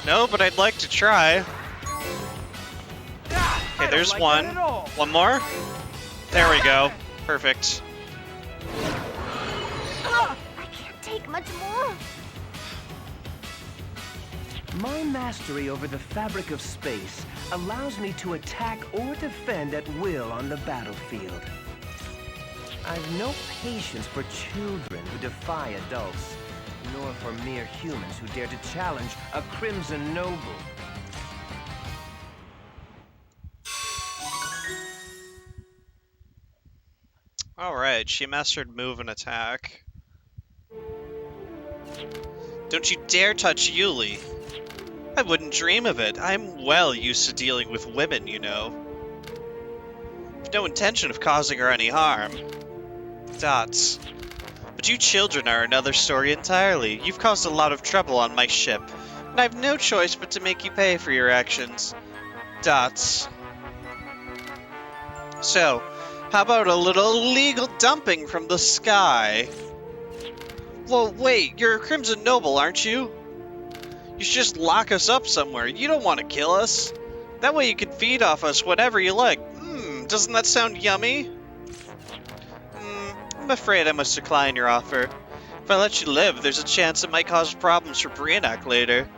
No, but I'd like to try. Okay, there's one. One more. There we go. Perfect. I can't take much more. My mastery over the fabric of space allows me to attack or defend at will on the battlefield. I've no patience for children who defy adults, nor for mere humans who dare to challenge a Crimson Noble. Alright, she mastered move and attack. Don't you dare touch Yuli. I wouldn't dream of it. I'm well used to dealing with women, you know. No intention of causing her any harm. Dots. But you children are another story entirely. You've caused a lot of trouble on my ship, and I have no choice but to make you pay for your actions. Dots. So, how about a little illegal dumping from the sky? Well, wait, you're a Crimson Noble, aren't you? You should just lock us up somewhere. You don't want to kill us. That way you can feed off us whenever you like. Doesn't that sound yummy? I'm afraid I must decline your offer. If I let you live, there's a chance it might cause problems for Brionac later.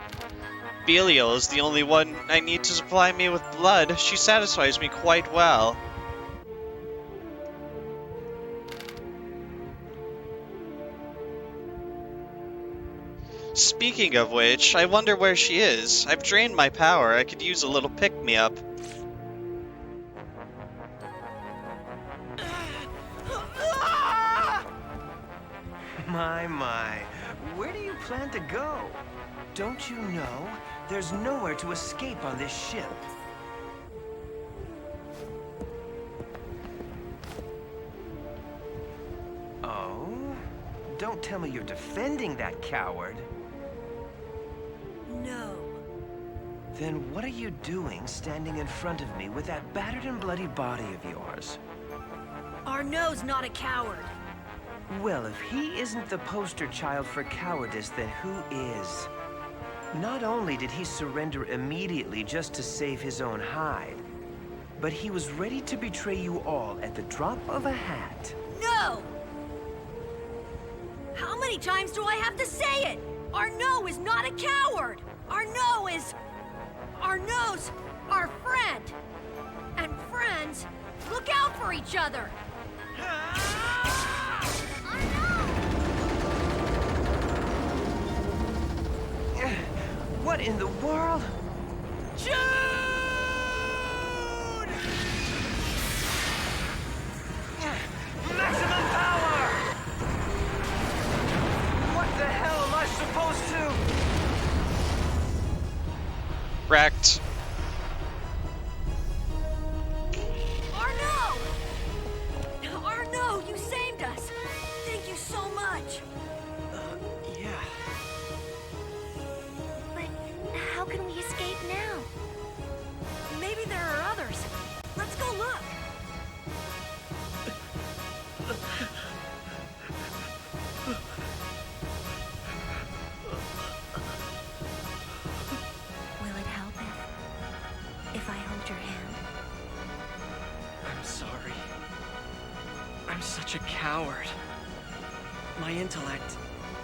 Belial is the only one I need to supply me with blood. She satisfies me quite well. Speaking of which, I wonder where she is. I've drained my power. I could use a little pick-me-up. My. Where do you plan to go? Don't you know? There's nowhere to escape on this ship. Oh? Don't tell me you're defending that coward. No. Then what are you doing standing in front of me with that battered and bloody body of yours? Arnaud's not a coward. Well, if he isn't the poster child for cowardice, then who is? Not only did he surrender immediately just to save his own hide, but he was ready to betray you all at the drop of a hat. No! How many times do I have to say it? Arnaud is not a coward! Arnaud's our friend! And friends look out for each other! What in the world? Jude! Maximum power! What the hell am I supposed to? Wrecked. Arnaud, you saved us! Thank you How can we escape now? Maybe there are others. Let's go look. Will it help if I hold your hand? I'm sorry. I'm such a coward. My intellect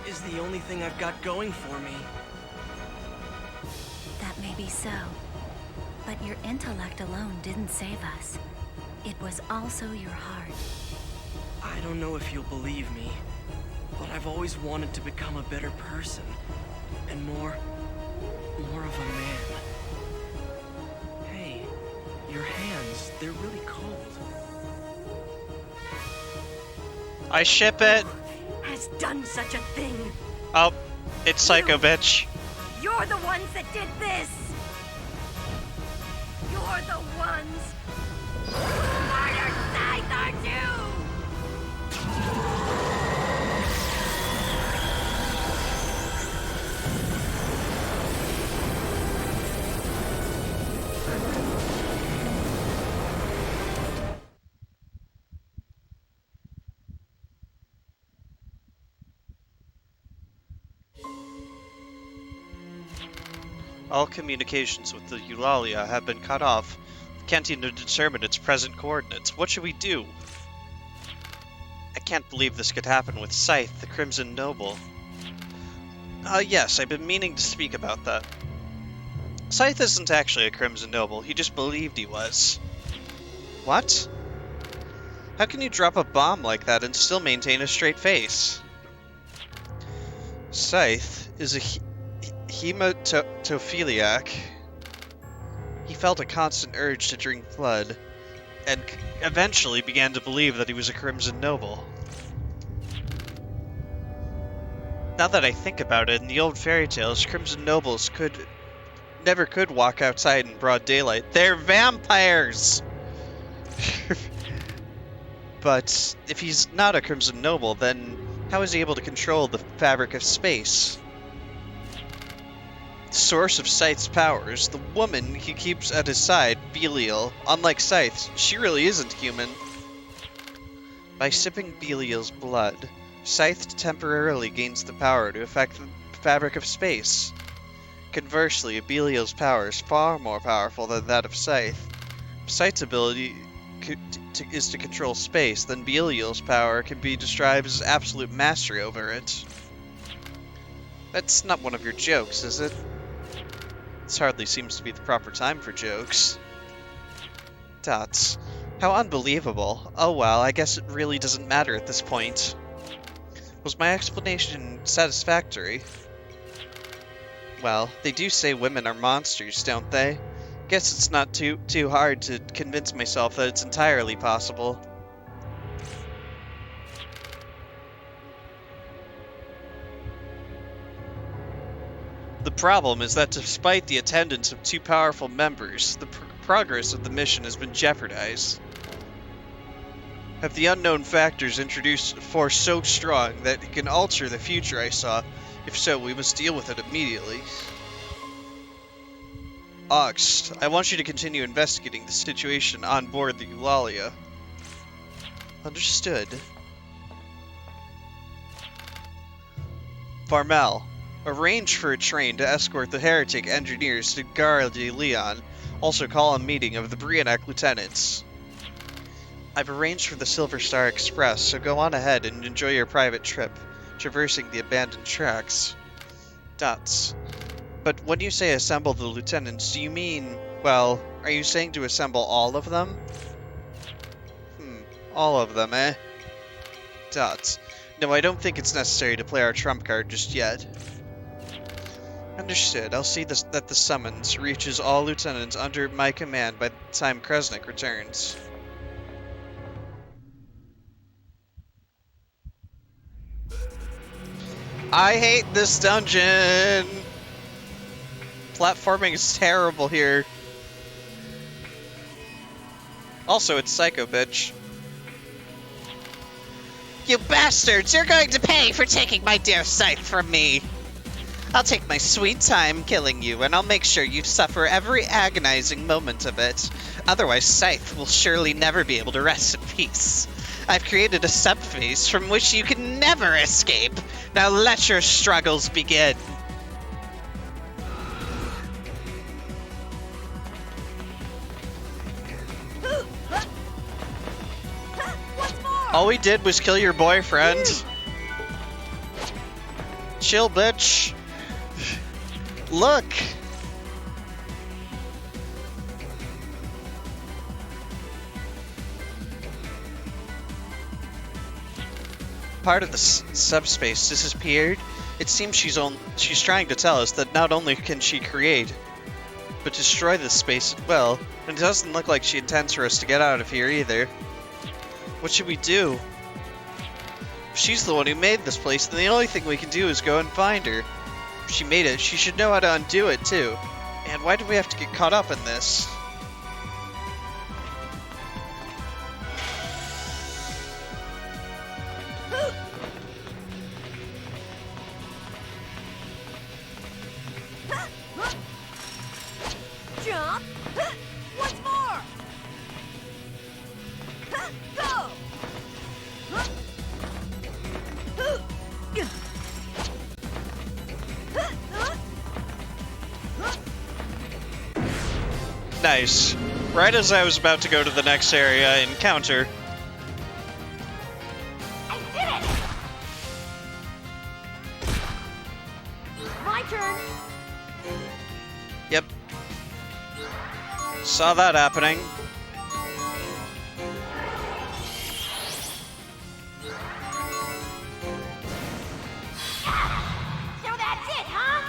is the only thing I've got going for me. That may be so. But your intellect alone didn't save us. It was also your heart. I don't know if you'll believe me, but I've always wanted to become a better person. And more of a man. Hey, your hands, they're really cold. I ship it. Has done such a thing. Oh, it's Psycho Bitch. You're the ones that did this. You're the ones who murdered Scythe, aren't you? All communications with the Eulalia have been cut off. We can't even determine its present coordinates. What should we do? I can't believe this could happen with Scythe, the Crimson Noble. Yes, I've been meaning to speak about that. Scythe isn't actually a Crimson Noble, he just believed he was. What? How can you drop a bomb like that and still maintain a straight face? Scythe is a hemotophiliac. He felt a constant urge to drink blood, and eventually began to believe that he was a Crimson Noble. Now that I think about it, in the old fairy tales, Crimson Nobles never could walk outside in broad daylight. They're vampires! But if he's not a Crimson Noble, then how is he able to control the fabric of space? Source of Scythe's powers, the woman he keeps at his side, Belial. Unlike Scythe, she really isn't human. By sipping Belial's blood, Scythe temporarily gains the power to affect the fabric of space. Conversely, Belial's power is far more powerful than that of Scythe. If Scythe's ability is to control space, then Belial's power can be described as absolute mastery over it. That's not one of your jokes, is it? This hardly seems to be the proper time for jokes. Dots. How unbelievable. Oh well, I guess it really doesn't matter at this point. Was my explanation satisfactory? Well, they do say women are monsters, don't they? Guess it's not too hard to convince myself that it's entirely possible. The problem is that despite the attendance of two powerful members, the progress of the mission has been jeopardized. Have the unknown factors introduced a force so strong that it can alter the future I saw? If so, we must deal with it immediately. Ox, I want you to continue investigating the situation on board the Eulalia. Understood. Farmel, arrange for a train to escort the heretic engineers to Gare de Lyon. Also call a meeting of the Brionac lieutenants. I've arranged for the Silver Star Express, so go on ahead and enjoy your private trip, traversing the abandoned tracks. Dots. But when you say assemble the lieutenants, do you mean, well, are you saying to assemble all of them? All of them, eh? Dots. No, I don't think it's necessary to play our trump card just yet. Understood. I'll see that the summons reaches all lieutenants under my command by the time Kresnik returns. I hate this dungeon! Platforming is terrible here. Also, it's Psycho Bitch. You bastards! You're going to pay for taking my dear Scythe from me! I'll take my sweet time killing you, and I'll make sure you suffer every agonizing moment of it. Otherwise, Scythe will surely never be able to rest in peace. I've created a subphase from which you can never escape. Now let your struggles begin. What's more? All we did was kill your boyfriend. Chill, bitch. Look. Part of the subspace disappeared. It seems she's trying to tell us that not only can she create, but destroy this space as well. And it doesn't look like she intends for us to get out of here either. What should we do? She's the one who made this place, and the only thing we can do is go and find her. If she made it, she should know how to undo it too. And why do we have to get caught up in this? Jump! What's more? Go! Nice. Right as I was about to go to the next area and counter. I did it! My turn! Yep. Saw that happening. So that's it, huh?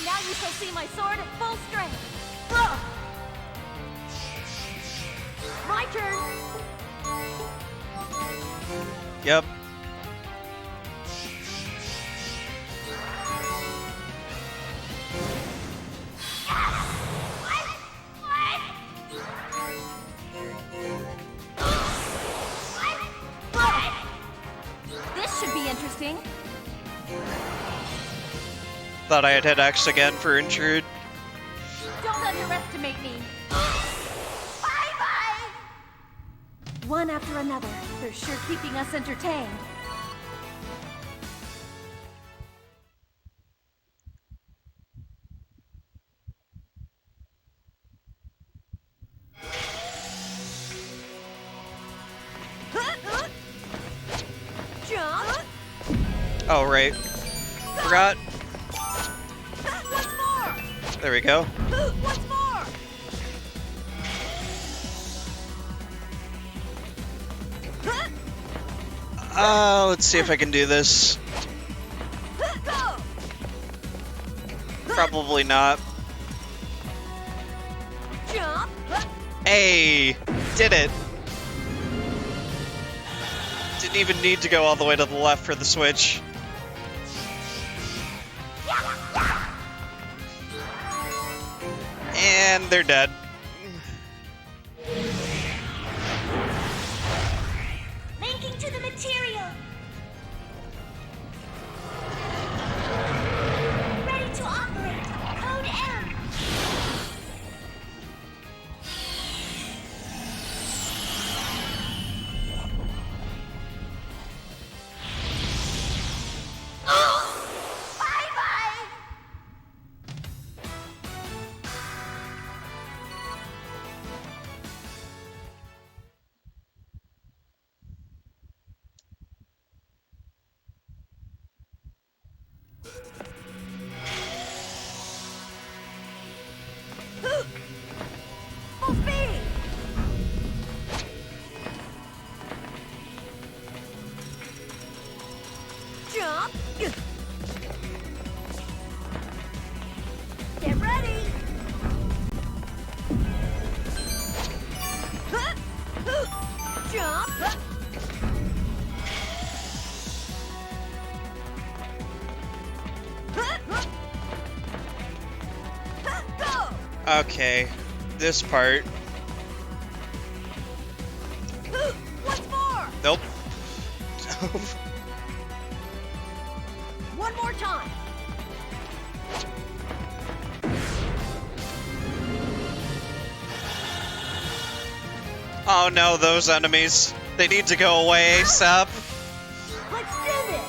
Now you shall see my sword at full strength. Ugh. My turn. Yep. This should be interesting. Thought I had hit X again for intrude. Don't underestimate me. Bye-bye! One after another, they're sure keeping us entertained. Jump! Oh, right. Forgot. What's more? There we go. What's more? Let's see if I can do this. Go! Probably not. Jump! Hey! Did it! Didn't even need to go all the way to the left for the switch. And they're dead. Linking to the material. Ready to operate. Code M. Bye-bye. Full speed! Jump! Get ready! Jump! Go! Okay, this part. What's more? Nope. One more time. Oh no, those enemies. They need to go away ASAP. Let's do this.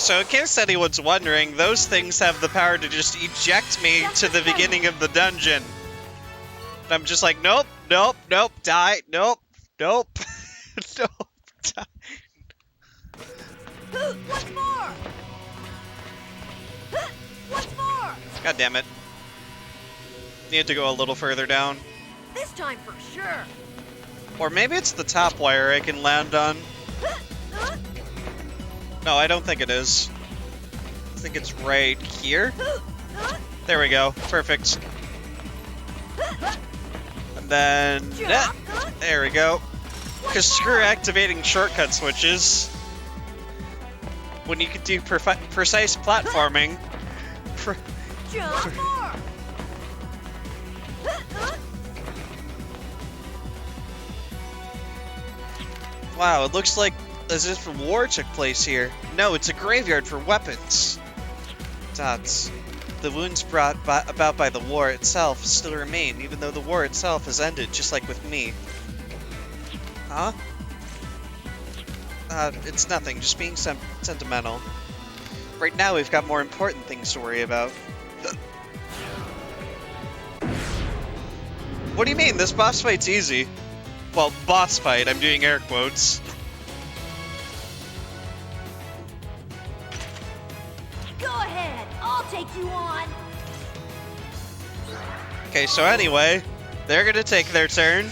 So in case anyone's wondering, those things have the power to just eject me to the beginning of the dungeon. And I'm just like, nope, nope, nope, die, nope, nope, nope, die. What's more? What's more? God damn it. Need to go a little further down. This time for sure. Or maybe it's the top wire I can land on. No, I don't think it is. I think it's right here. There we go. Perfect. And then... there we go. Because screw activating shortcut switches. When you can do precise platforming. Jump more. Wow, it looks like as if war took place here. No, it's a graveyard for weapons. Dots. The wounds brought about by the war itself still remain, even though the war itself has ended, just like with me. Huh? It's nothing, just being sentimental. Right now we've got more important things to worry about. What do you mean? This boss fight's easy. Well, boss fight, I'm doing air quotes. Go ahead, I'll take you on. Okay, so anyway, they're gonna take their turn.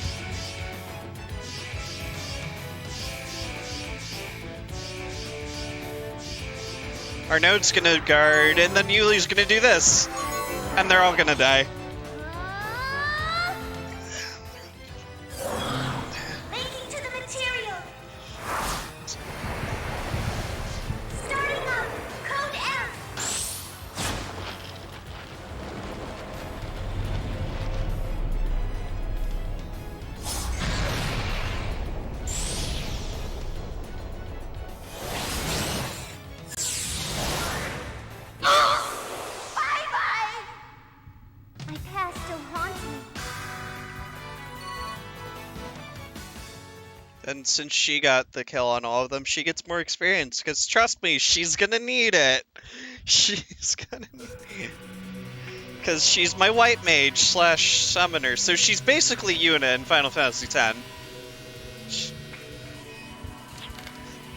Arnold's gonna guard, and then Yuli's gonna do this. And they're all gonna die. Linking to the material. Starting up. Code F. Bye-bye. My past still haunts me. And since she got the kill on all of them, she gets more experience. Because trust me, she's gonna need it. She's gonna need it. Because she's my white mage slash summoner. So she's basically Yuna in Final Fantasy X.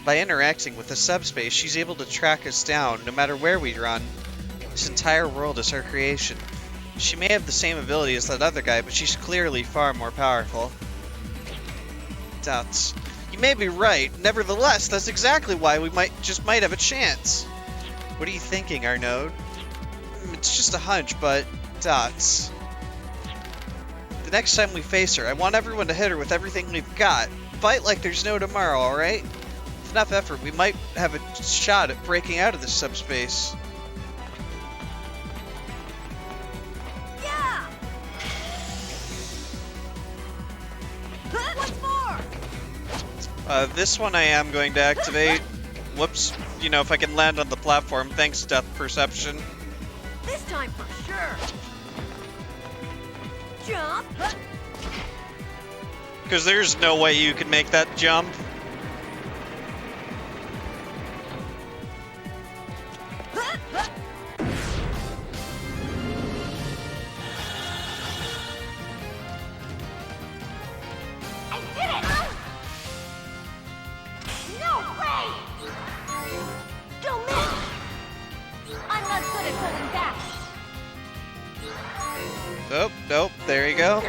By interacting with the subspace, she's able to track us down no matter where we run. This entire world is her creation. She may have the same ability as that other guy, but she's clearly far more powerful. Doubts. You may be right. Nevertheless, that's exactly why we might have a chance. What are you thinking, Arnaud? It's just a hunch, but... Dots. The next time we face her, I want everyone to hit her with everything we've got. Fight like there's no tomorrow, alright? With enough effort, we might have a shot at breaking out of this subspace. Yeah. What's more? This one I am going to activate. Whoops. You know, if I can land on the platform. Thanks, Depth Perception. This time for sure. Jump. Because there's no way you can make that jump. I did it! No way! Don't miss! I'm not good at holding back. Oh, nope, there you go.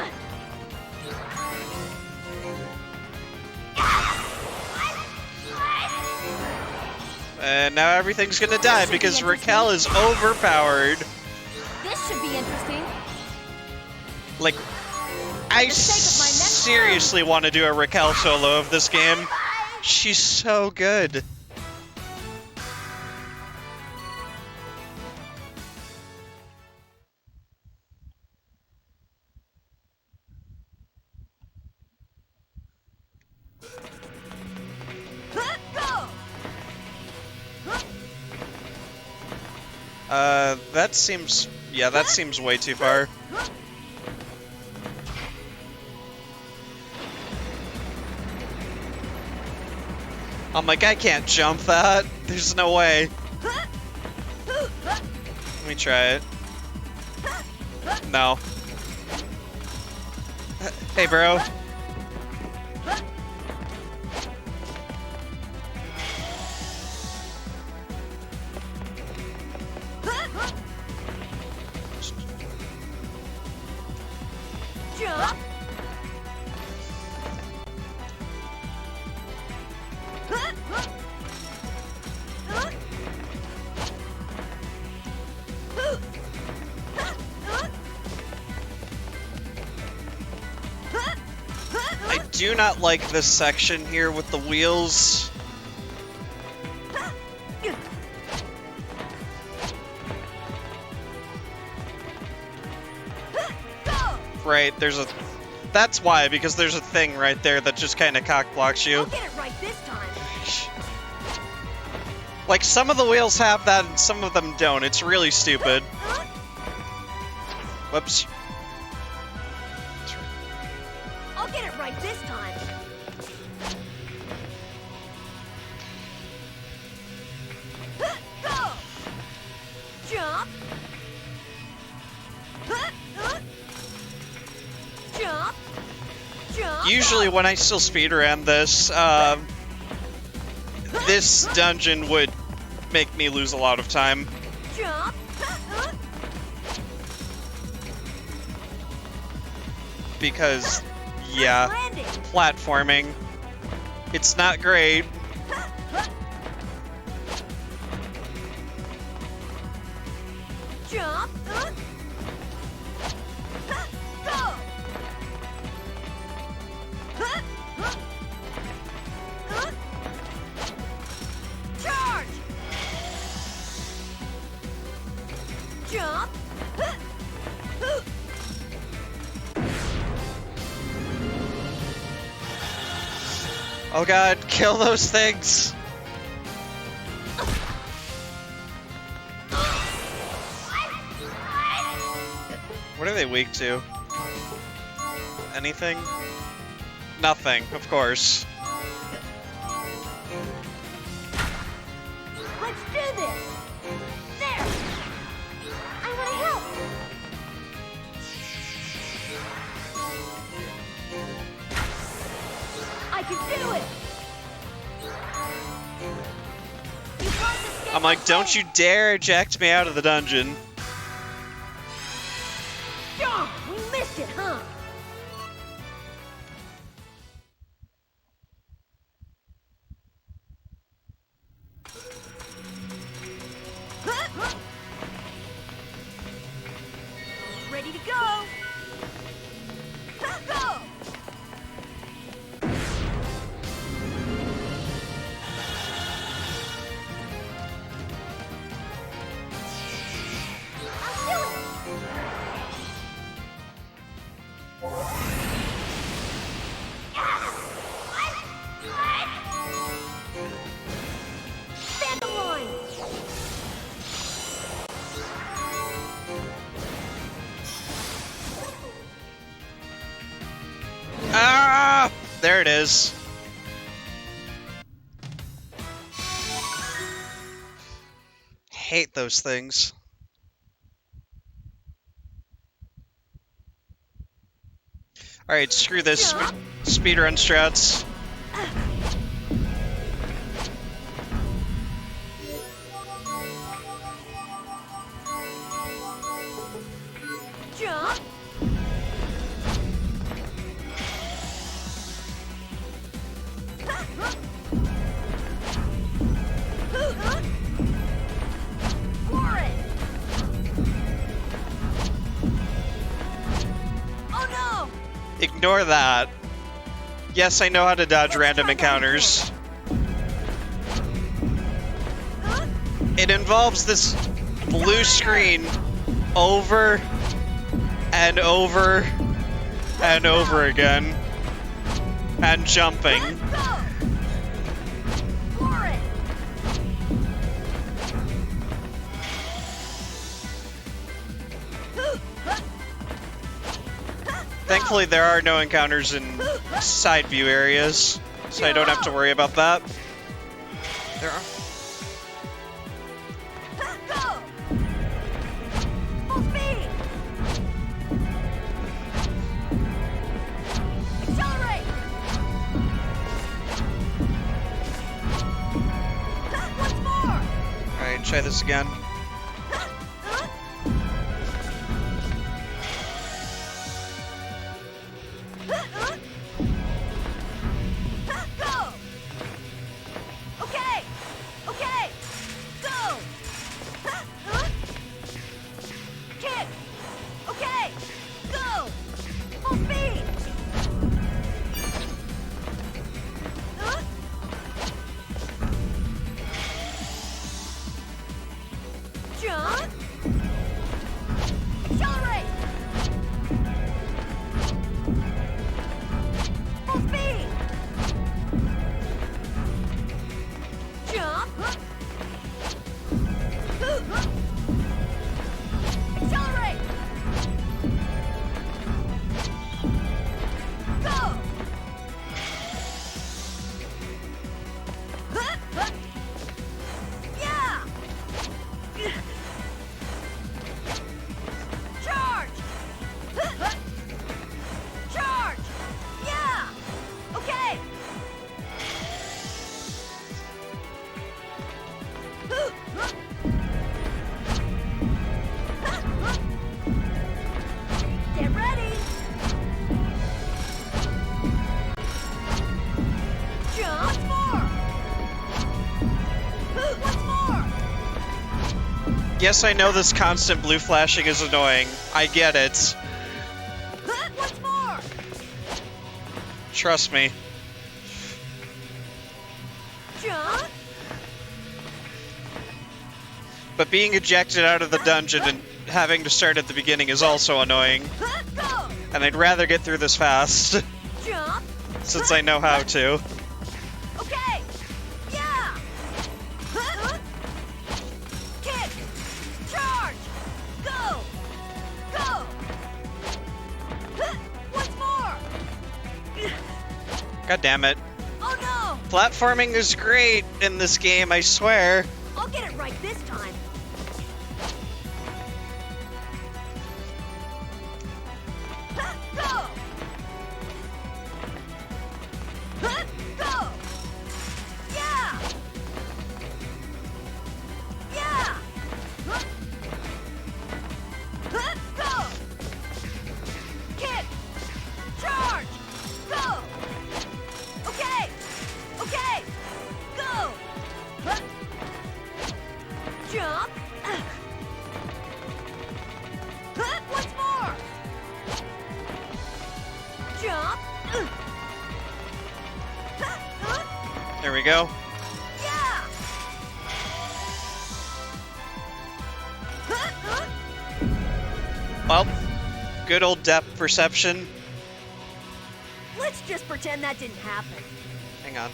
And now everything's gonna die because Raquel is overpowered. This should be interesting. Like, I seriously want to do a Raquel solo of this game. She's so good. that seems... Yeah, that seems way too far. I'm like, I can't jump that. There's no way. Let me try it. No. Hey, bro. Jump! I do not like this section here with the wheels. Right, there's a... That's why, because there's a thing right there that just kind of cock blocks you. I'll get it right this time. Like, some of the wheels have that and some of them don't. It's really stupid. Whoops. I'll get it right this time. Go! Jump! Jump! Jump! Usually when I still speedrun this, this dungeon would make me lose a lot of time. Jump! Because, yeah, Landing! platforming. It's not great. Jump! Go! Charge! Jump! Oh god, kill those things! What are they weak to? Anything? Nothing, of course. Let's do this! There! I want to help! I can do it! You can't escape I'm like, my don't way. you dare eject me out of the dungeon. Jump! We missed it, huh? Ready to go! Go! I'll do it! Stand the line! Ah! There it is. Hate those things. Alright, screw this speedrun strats. Jump! For it! Oh no! Ignore that. Yes, I know how to dodge random encounters. It involves this blue screen over and over and over again. And jumping. Go! For it! Thankfully, there are no encounters in side view areas, so I don't have to worry about that. There are. Go! Full speed! Accelerate! Once more! Alright, try this again. Go! Okay! Okay! Go! Kick! Okay! Go! Full speed! Jump! Accelerate! Full speed! Jump! Accelerate! Go! Yeah! Charge! Charge! Yeah! Okay! Get ready! Jump! Once more! Once more! Yes, I know this constant blue flashing is annoying. I get it. Once more! Trust me. Jump! But being ejected out of the dungeon and having to start at the beginning is also annoying. Go! And I'd rather get through this fast, Jump! since I know how to. Okay! Yeah! Kick! Charge! Go! Go! Once more! God damn it. Oh no! Platforming is great in this game, I swear. I'll get it right this time. Go! Go! Yeah! Yeah! Go! Kick! Charge! Go! Okay! Okay! Go! Jump! Once more! Jump! There we go. Yeah! Well, good old depth perception. Let's just pretend that didn't happen. Hang on.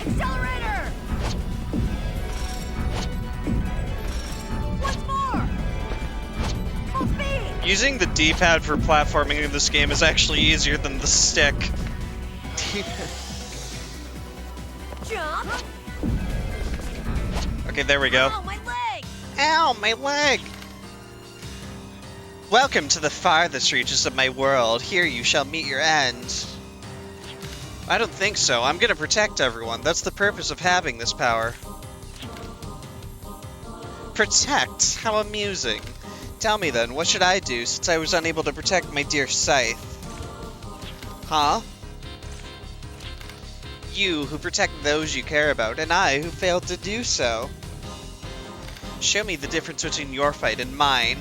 Accelerator! Once more! Full speed! Using the D-pad for platforming in this game is actually easier than the stick. Jump! Okay, there we go. Oh, my leg! Ow, my leg! Welcome to the farthest reaches of my world. Here you shall meet your end. I don't think so. I'm gonna protect everyone. That's the purpose of having this power. Protect? How amusing. Tell me then, what should I do since I was unable to protect my dear Scythe? Huh? You who protect those you care about, and I who failed to do so. Show me the difference between your fight and mine.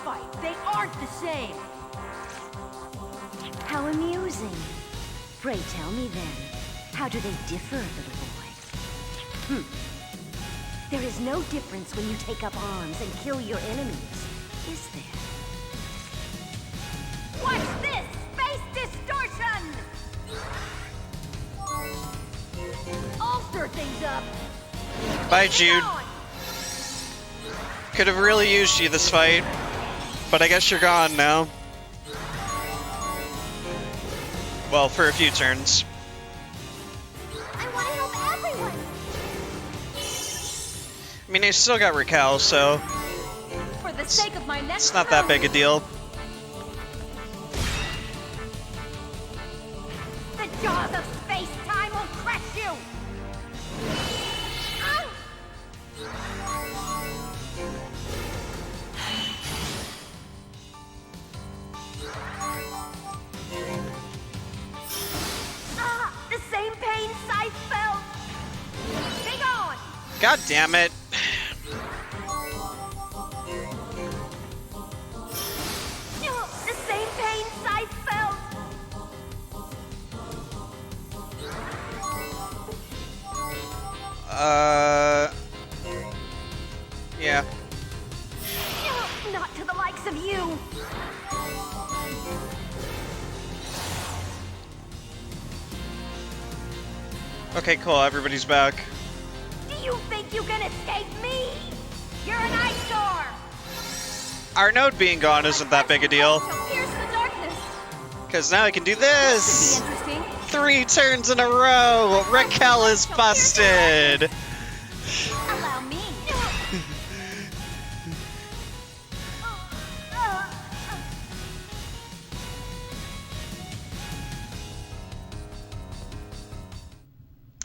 fight. They aren't the same. How amusing. Pray tell me then, how do they differ, little boy? There is no difference when you take up arms and kill your enemies, is there? Watch this! Space distortion! I'll stir things up. Bye, Jude. Could have really used you this fight, but I guess you're gone now. Well, for a few turns. I want to help everyone. I mean, I still got Raquel, so For the sake of my next it's not that big a deal. The jaws of space-time will crush you! The same pain Scythe felt! Be gone! God damn it. The same pain Scythe felt! Yeah. Not to the likes of you! Okay, cool, everybody's back. Do you think you can escape me? You're an eyesore! Our node being gone isn't that big a deal, So pierce the darkness! because now I can do Could this! be interesting. 3 turns in a row! Raquel is busted! Allow me.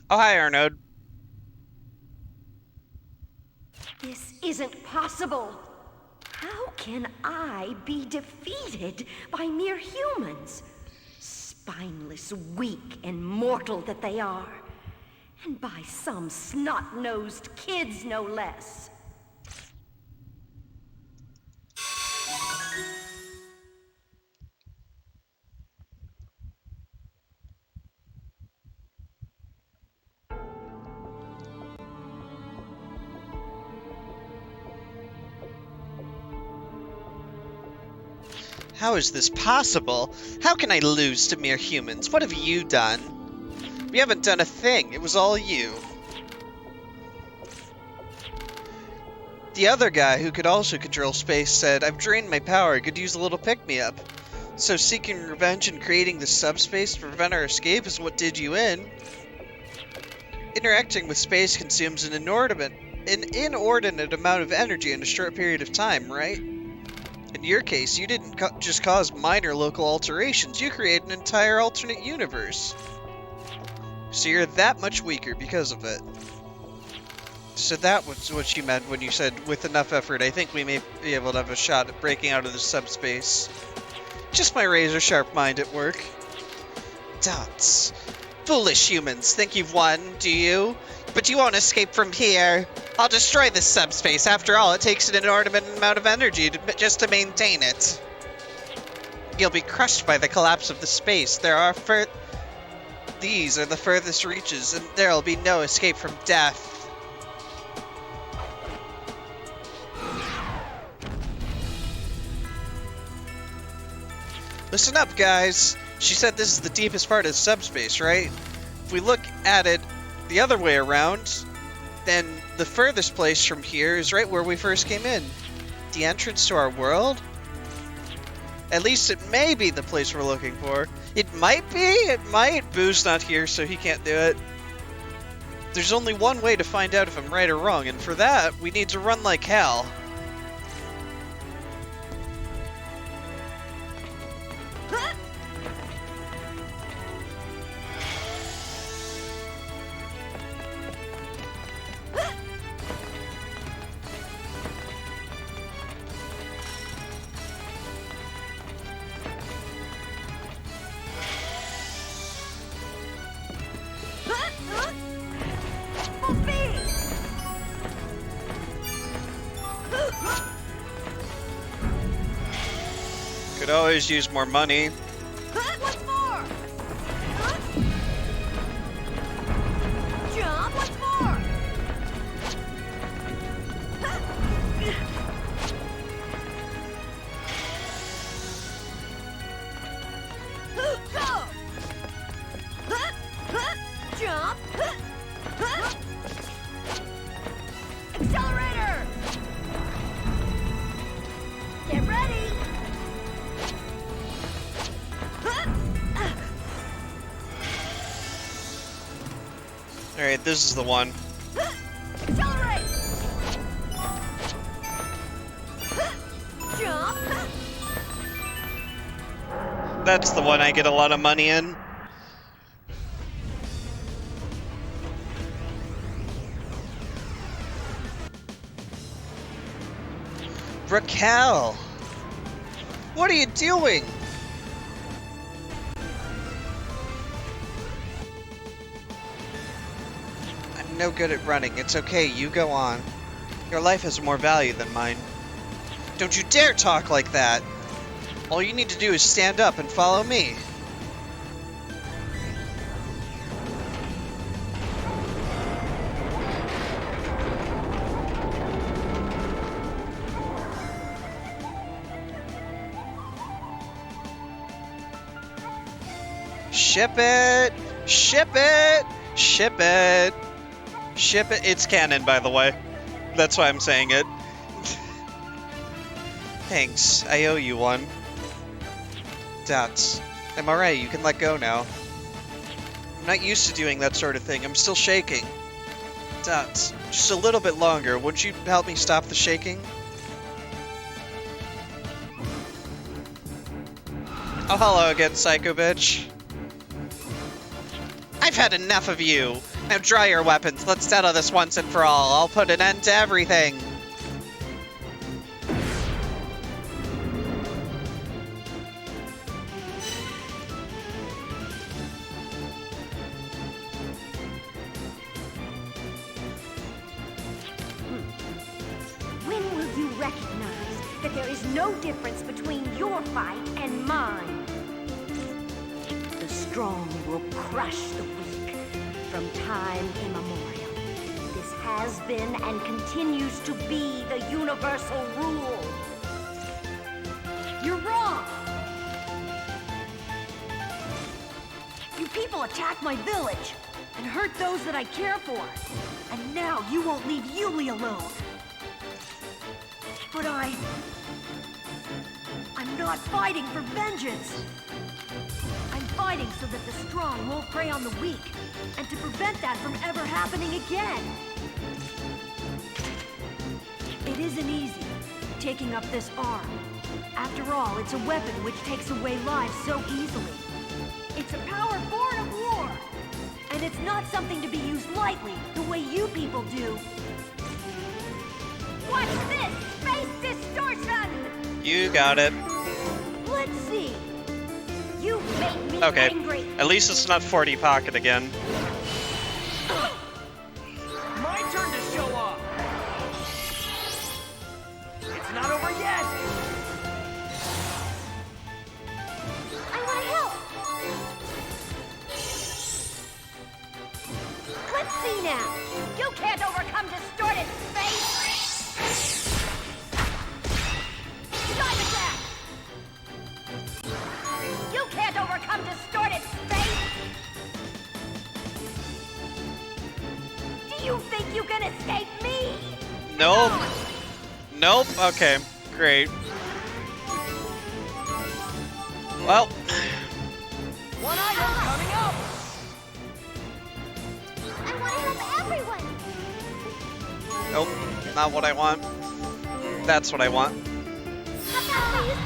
Oh, hi, Arnode. This isn't possible. How can I be defeated by mere humans? Spineless, weak, and mortal that they are. And by some snot-nosed kids, no less. How is this possible? How can I lose to mere humans? What have you done? We haven't done a thing. It was all you. The other guy, who could also control space, said, I've drained my power. I could use a little pick-me-up. So seeking revenge and creating this subspace to prevent our escape is what did you in. Interacting with space consumes an inordinate amount of energy in a short period of time, right? In your case, you didn't just cause minor local alterations, you created an entire alternate universe. So you're that much weaker because of it. So that was what you meant when you said, with enough effort, I think we may be able to have a shot at breaking out of this subspace. Just my razor-sharp mind at work. Dots. Foolish humans, think you've won, do you? But you won't escape from here. I'll destroy this subspace. After all, it takes an inordinate amount of energy just to maintain it. You'll be crushed by the collapse of the space. These are the furthest reaches, and there'll be no escape from death. Listen up, guys. She said this is the deepest part of subspace, right? If we look at it the other way around, then the furthest place from here is right where we first came in. The entrance to our world? At least it may be the place we're looking for. It might be, it might. Boo's not here, so he can't do it. There's only one way to find out if I'm right or wrong, and for that, we need to run like hell. always use more money. What's more? Jump, what's more? Go! Jump! Accelerator! Get ready! Alright, this is the one. Accelerate! Jump! That's the one I get a lot of money in. Raquel! What are you doing? I'm no good at running. It's okay, you go on. Your life has more value than mine. Don't you dare talk like that! All you need to do is stand up and follow me. Ship it! Ship it! Ship it! Ship it! It's canon, by the way. That's why I'm saying it. Thanks, I owe you one. Dots. I'm alright, you can let go now. I'm not used to doing that sort of thing, I'm still shaking. Dots, just a little bit longer, wouldn't you help me stop the shaking? Oh, hello again, Psycho Bitch. I've had enough of you! Now dry your weapons, let's settle this once and for all. I'll put an end to everything. When will you recognize that there is no difference between your fight and mine? The strong will crush the weak from time immemorial. This has been and continues to be the universal rule. You're wrong! You people attacked my village and hurt those that I care for. And now you won't leave Yuli alone. But I'm not fighting for vengeance. I'm fighting so that the strong won't prey on the weak, and to prevent that from ever happening again. It isn't easy, taking up this arm. After all, it's a weapon which takes away lives so easily. It's a power born of war, and it's not something to be used lightly, the way you people do. Watch this! Space distortion! You got it. Let's see. You made me Okay, angry. at least it's not 40 Pocket again. My turn to show off! It's not over yet! I want to help. Let's see now. You can't overcome distorted space. Dive attack. You can't overcome distorted space. Do you think you can escape me? Nope. Nope. Okay, great. Well, One item coming up! I want to help everyone. nope, not what I want. That's what I want. How about we use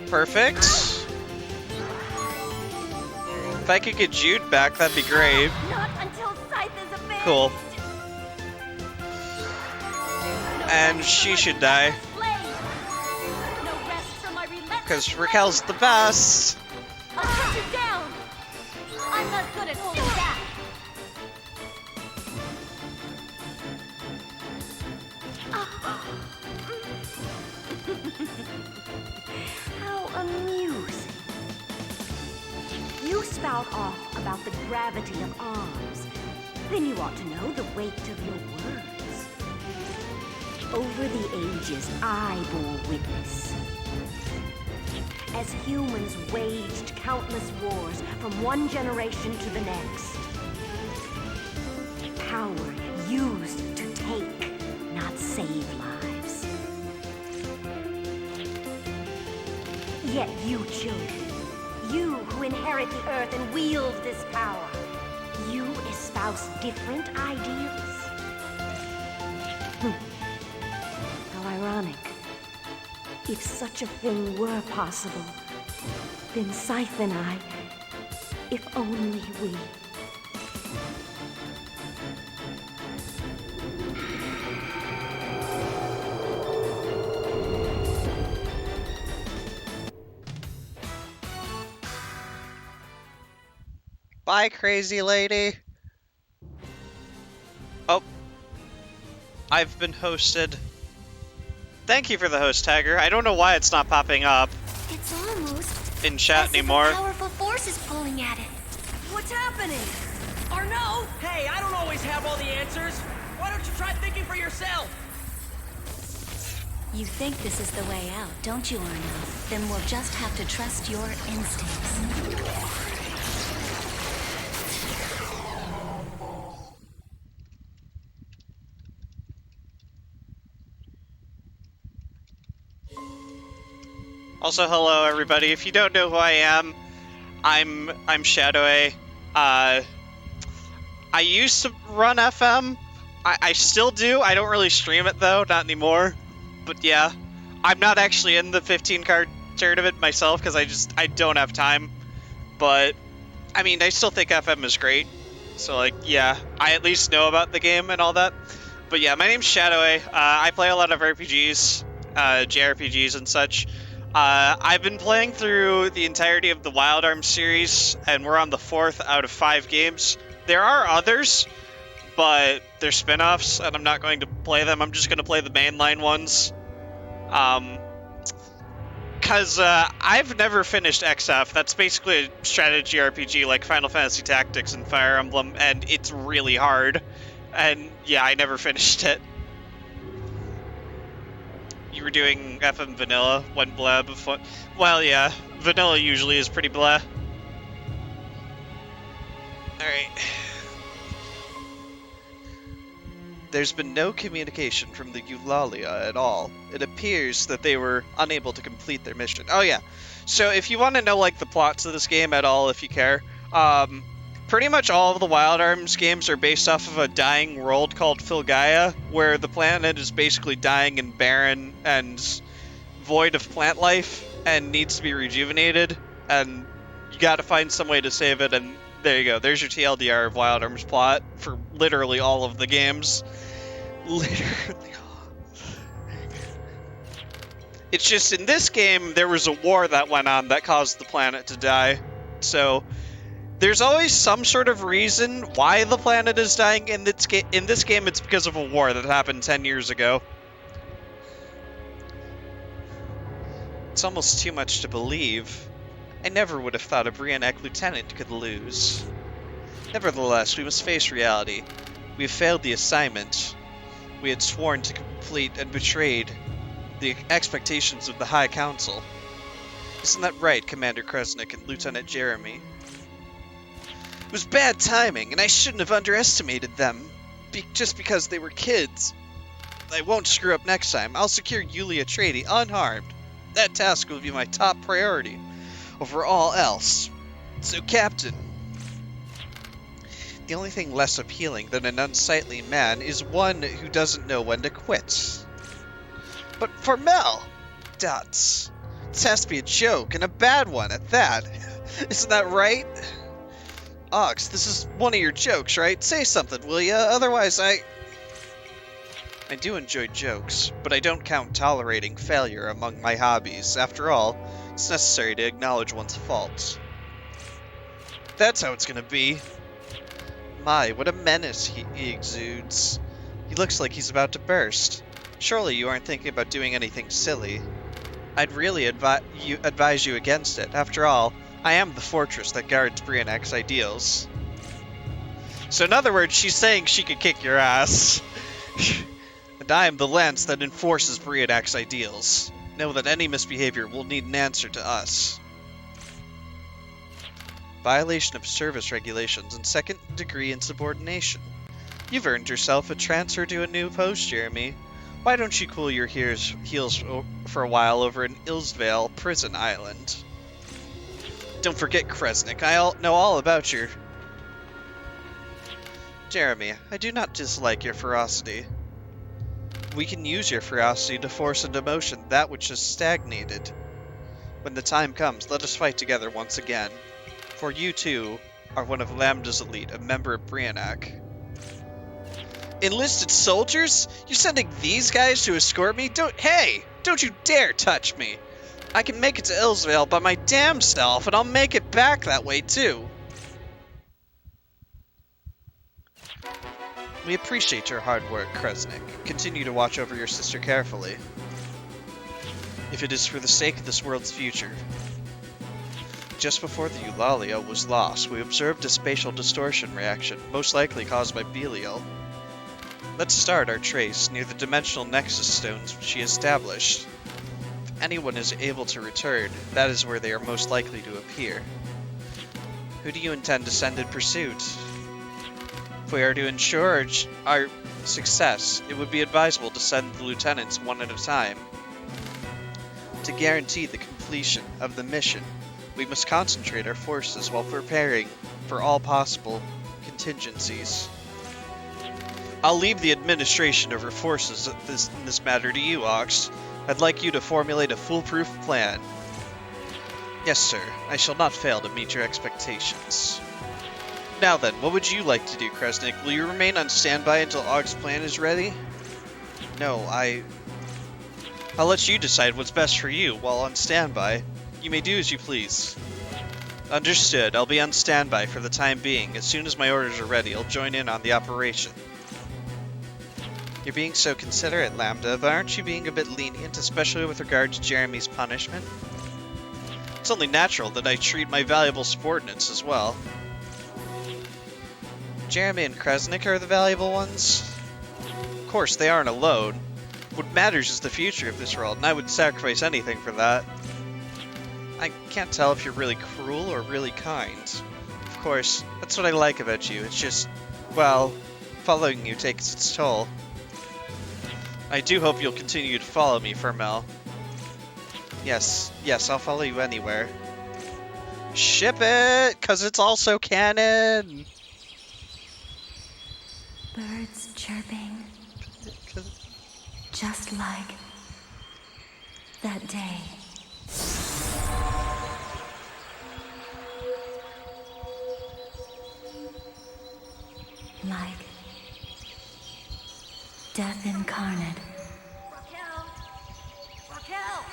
this? Perfect. If I could get Jude back, that'd be great. Not until Scythe is avenged. Cool. And she should die, No rest from my relentless because Raquel's the best. I'll cut you down. I'm not good at holding back. amusing. You spout off about the gravity of arms. Then you ought to know the weight of your words. Over the ages, I bore witness. As humans waged countless wars from one generation to the next. Power used to take, not save lives. Yet you children, you who inherit the earth and wield this power, you espouse different ideals? How ironic. If such a thing were possible, then Scythe and I, if only we. Bye, crazy lady. Oh. I've been hosted. Thank you for the host tagger. I don't know why it's not popping up It's almost in chat as anymore. if a powerful force is pulling at it. What's happening? Arno! Hey, I don't always have all the answers. Why don't you try thinking for yourself? You think this is the way out, don't you, Arno? Then we'll just have to trust your instincts. Also, hello everybody. If you don't know who I am, I'm Shadoway. I used to run FM. I still do. I don't really stream it though, not anymore. But yeah, I'm not actually in the 15-card tournament myself because I don't have time. But I mean, I still think FM is great. So like, yeah, I at least know about the game and all that. But yeah, my name's Shadoway. I play a lot of RPGs, JRPGs and such. I've been playing through the entirety of the Wild Arms series, and we're on the 4th out of 5 games. There are others, but they're spin-offs, and I'm not going to play them. I'm just going to play the mainline ones. Because I've never finished XF. That's basically a strategy RPG like Final Fantasy Tactics and Fire Emblem, and it's really hard. And yeah, I never finished it. You were doing FM Vanilla, went blah before. Well, yeah, Vanilla usually is pretty blah. Alright. There's been no communication from the Eulalia at all. It appears that they were unable to complete their mission. Oh yeah, so if you want to know like the plots of this game at all, if you care, pretty much all of the Wild Arms games are based off of a dying world called Filgaia, where the planet is basically dying and barren and void of plant life and needs to be rejuvenated, and you gotta find some way to save it, and there you go. There's your TLDR of Wild Arms plot for literally all of the games. Literally all. It's just in this game, there was a war that went on that caused the planet to die, so there's always some sort of reason why the planet is dying. In this game, it's because of a war that happened 10 years ago. It's almost too much to believe. I never would have thought a Brionac lieutenant could lose. Nevertheless, we must face reality. We have failed the assignment we had sworn to complete and betrayed the expectations of the High Council. Isn't that right, Commander Kresnik and Lieutenant Jeremy? It was bad timing, and I shouldn't have underestimated them, just because they were kids. I won't screw up next time. I'll secure Yulia Trady unharmed. That task will be my top priority over all else. So, Captain, the only thing less appealing than an unsightly man is one who doesn't know when to quit. But for Mel, Dots, this has to be a joke, and a bad one at that. Isn't that right? Ox, this is one of your jokes, right? Say something, will ya? Otherwise, I do enjoy jokes, but I don't count tolerating failure among my hobbies. After all, it's necessary to acknowledge one's faults. That's how it's gonna be. My, what a menace he exudes. He looks like he's about to burst. Surely you aren't thinking about doing anything silly. I'd really advise you against it. After all, I am the fortress that guards Brionac's ideals. So in other words, she's saying she could kick your ass. And I am the lance that enforces Brionac's ideals. Know that any misbehavior will need an answer to us. Violation of service regulations and second-degree insubordination. You've earned yourself a transfer to a new post, Jeremy. Why don't you cool your heels for a while over in Ilsvale Prison Island? Don't forget, Kresnik, I know all about your... Jeremy, I do not dislike your ferocity. We can use your ferocity to force into motion that which has stagnated. When the time comes, let us fight together once again. For you, too, are one of Lambda's elite, a member of Brionac. Enlisted soldiers? You're sending these guys to escort me? Hey! Don't you dare touch me! I can make it to Ilsvale by my damn self, and I'll make it back that way, too. We appreciate your hard work, Kresnik. Continue to watch over your sister carefully. If it is for the sake of this world's future. Just before the Eulalia was lost, we observed a spatial distortion reaction, most likely caused by Belial. Let's start our trace near the dimensional nexus stones she established. If anyone is able to return, that is where they are most likely to appear. Who do you intend to send in pursuit? If we are to ensure our success, it would be advisable to send the lieutenants one at a time. To guarantee the completion of the mission, we must concentrate our forces while preparing for all possible contingencies. I'll leave the administration of our forces in this matter to you, Ox. I'd like you to formulate a foolproof plan. Yes, sir. I shall not fail to meet your expectations. Now then, what would you like to do, Kresnik? Will you remain on standby until Ogg's plan is ready? No, I'll let you decide what's best for you while on standby. You may do as you please. Understood. I'll be on standby for the time being. As soon as my orders are ready, I'll join in on the operation. You're being so considerate, Lambda, but aren't you being a bit lenient, especially with regard to Jeremy's punishment? It's only natural that I treat my valuable subordinates as well. Jeremy and Kresnik are the valuable ones? Of course, they aren't alone. What matters is the future of this world, and I would sacrifice anything for that. I can't tell if you're really cruel or really kind. Of course, that's what I like about you. It's just, well, following you takes its toll. I do hope you'll continue to follow me, Fermel. Yes, I'll follow you anywhere. Ship it, 'cause it's also canon! Birds chirping. Just like that day. Like death incarnate. Raquel! Raquel!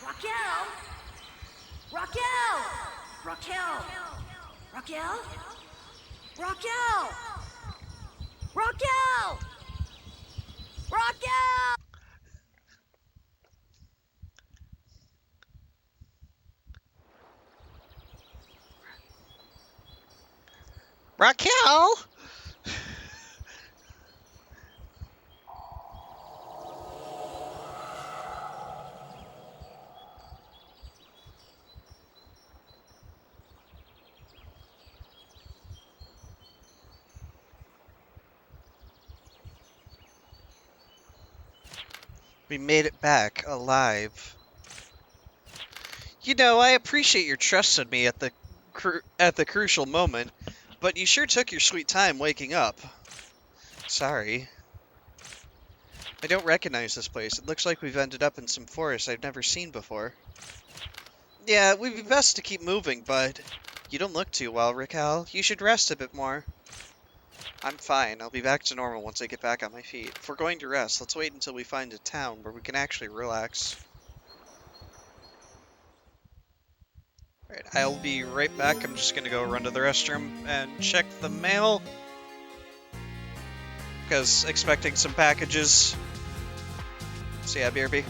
Raquel! Raquel! Raquel! Raquel! Raquel! Raquel! Raquel! Raquel! We made it back, alive. You know, I appreciate your trust in me at the crucial moment, but you sure took your sweet time waking up. Sorry. I don't recognize this place. It looks like we've ended up in some forest I've never seen before. Yeah, it would be best to keep moving, but you don't look too well, Raquel. You should rest a bit more. I'm fine. I'll be back to normal once I get back on my feet. If we're going to rest, let's wait until we find a town where we can actually relax. Alright, I'll be right back. I'm just gonna go run to the restroom and check the mail. Because expecting some packages. So yeah, BRB.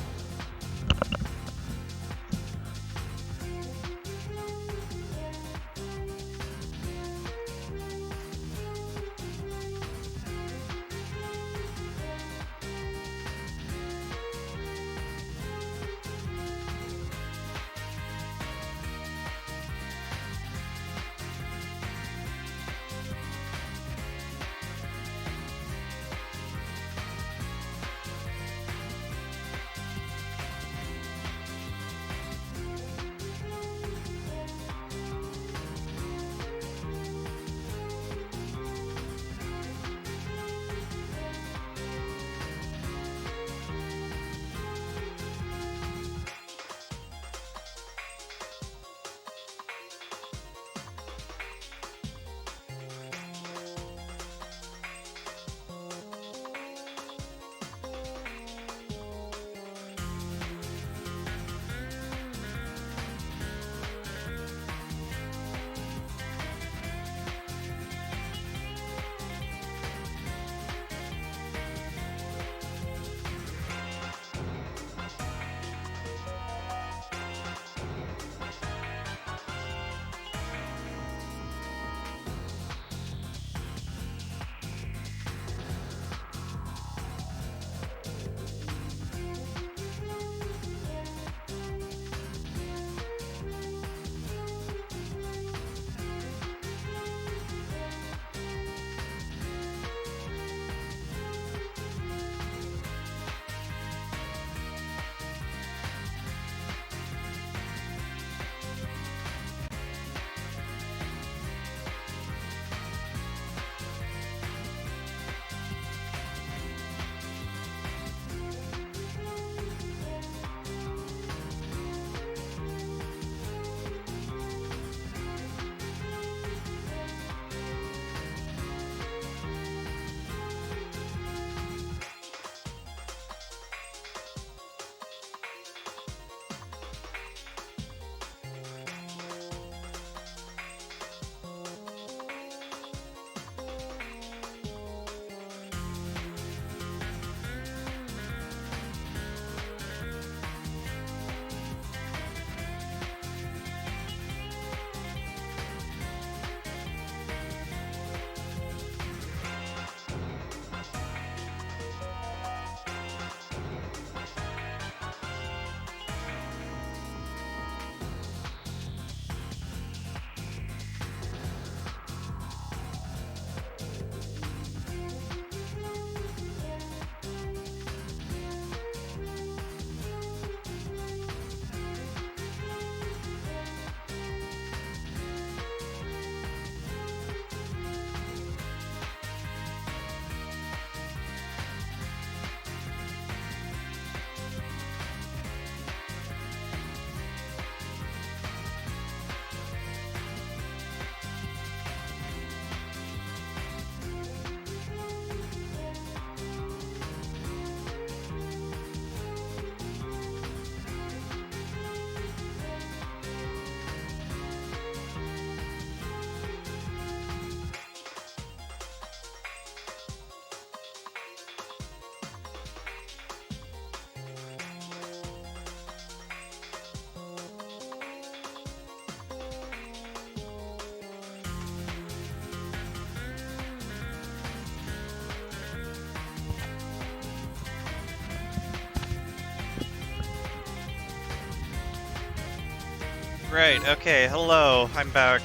Right, okay, hello, I'm back.